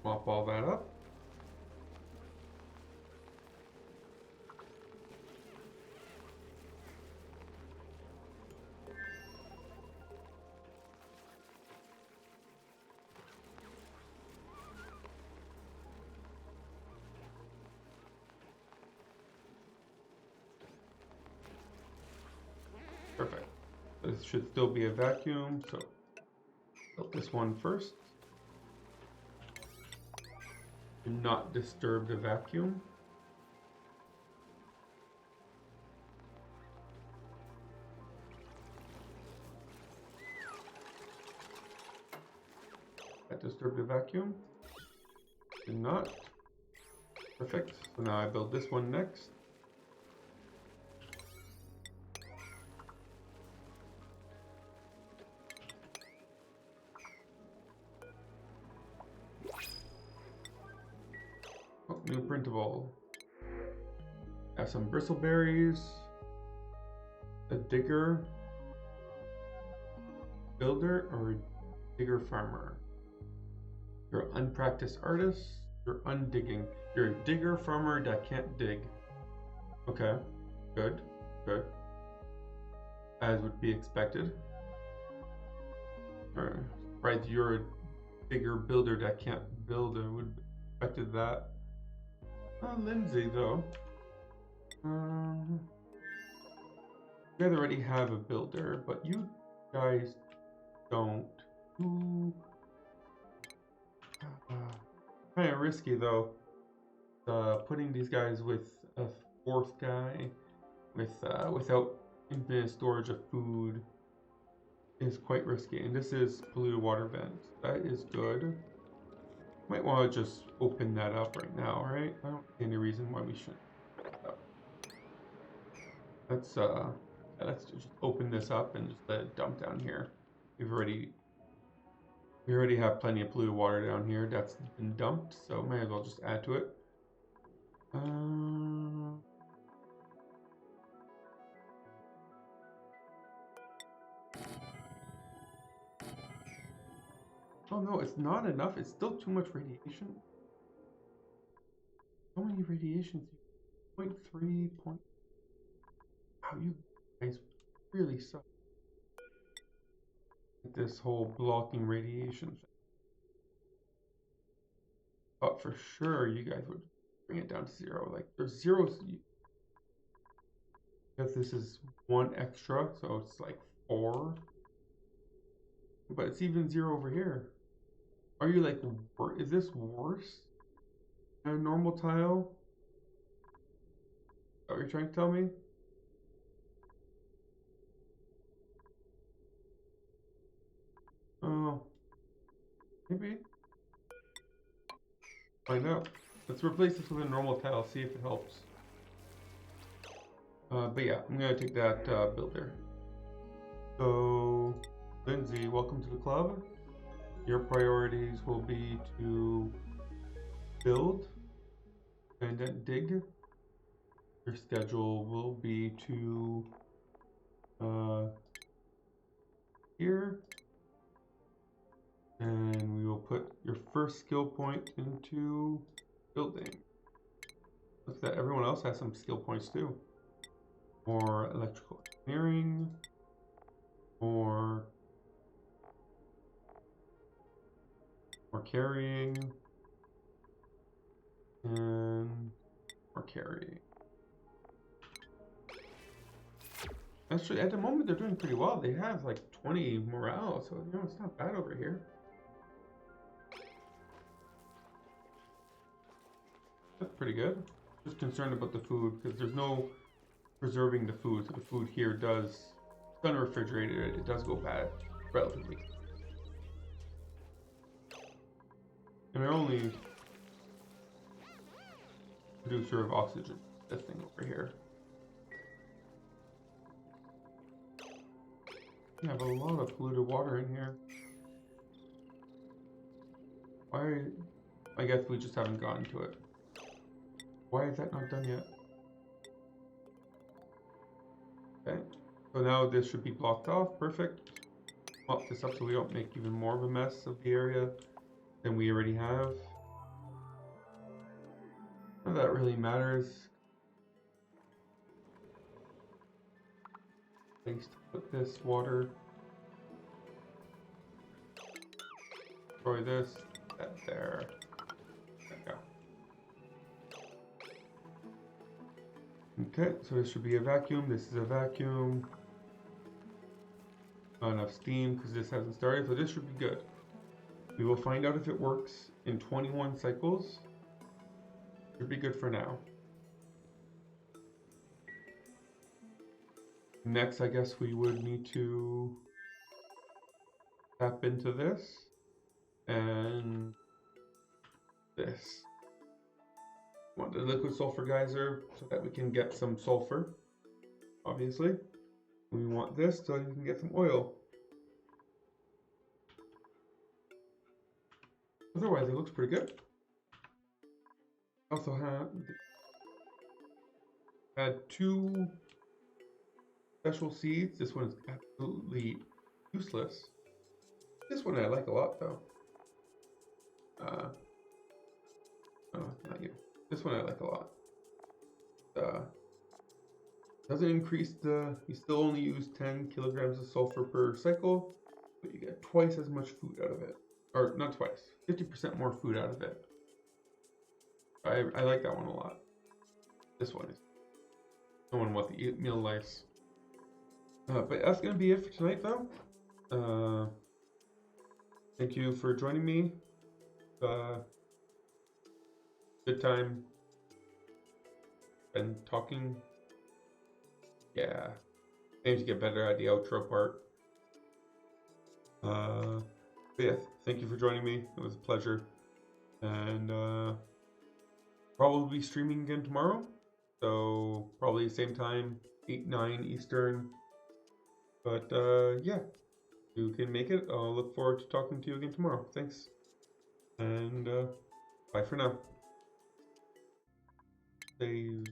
mop all that up. Perfect. This should still be a vacuum, so build this one first. Do not disturb the vacuum. That disturbed the vacuum. Did not. Perfect. So now I build this one next. Oh, new printable. Have some bristleberries. A digger. Builder or digger farmer. You're an unpracticed artist. You're undigging. You're a digger farmer that can't dig. Okay. Good. Good. As would be expected. Right, you're a digger builder that can't build. I would have expected that. Lindsay, though. You guys already have a builder, but you guys don't. Kind of risky, though. Putting these guys with a fourth guy without infinite storage of food is quite risky. And this is polluted water vent. That is good. Might want to just open that up right now, right? I don't see any reason why we shouldn't. Let's just open this up and just let it dump down here. We already have plenty of polluted water down here that's been dumped, so might as well just add to it. Oh no, it's not enough. It's still too much radiation. So many radiations. 0.3 point. Wow, you guys really suck. This whole blocking radiation thing. But for sure, you guys would bring it down to 0. Like, there's zeros. Because this is 1 extra, so it's like 4. But it's even 0 over here. Are you like, is this worse than a normal tile? Is that what you're trying to tell me? Oh, maybe. Find out. Let's replace this with a normal tile, see if it helps. But yeah, I'm gonna take that builder. So, Lindsay, welcome to the club. Your priorities will be to build and then dig. Your schedule will be to here, and we will put your first skill point into building. Look at that, everyone else has some skill points too. More electrical engineering, more carrying, and more carrying. Actually, at the moment, they're doing pretty well. They have like 20 morale, so you know it's not bad over here. That's pretty good. Just concerned about the food because there's no preserving the food, so the food here does, it's unrefrigerated, it does go bad relatively. And they're only producer of oxygen, this thing over here. I have a lot of polluted water in here. Why? I guess we just haven't gotten to it. Why is that not done yet? Okay, so now this should be blocked off. Perfect. Mop this up so we don't make even more of a mess of the area than we already have. None of that really matters. Thanks to put this water. Destroy this. That there. There we go. Okay, so this should be a vacuum. This is a vacuum. Not enough steam because this hasn't started, so this should be good. We will find out if it works in 21 cycles. Should be good for now. Next, I guess we would need to tap into this and this. Want the liquid sulfur geyser so that we can get some sulfur, obviously. We want this so you can get some oil. Otherwise, it looks pretty good. Also had 2 special seeds. This one is absolutely useless. This one I like a lot, though. No, not you. This one I like a lot. Doesn't increase the... You still only use 10 kilograms of sulfur per cycle, but you get twice as much food out of it. Or, not twice. 50% more food out of it. I like that one a lot. This one is... No one wants to eat meal lice. But that's going to be it for tonight, though. Thank you for joining me. Good time. And talking. Yeah. I need to get better at the outro part. But yeah, thank you for joining me. It was a pleasure. And probably streaming again tomorrow. So probably same time, 8, 9 Eastern. But yeah, you can make it. I'll look forward to talking to you again tomorrow. Thanks. And bye for now. Save.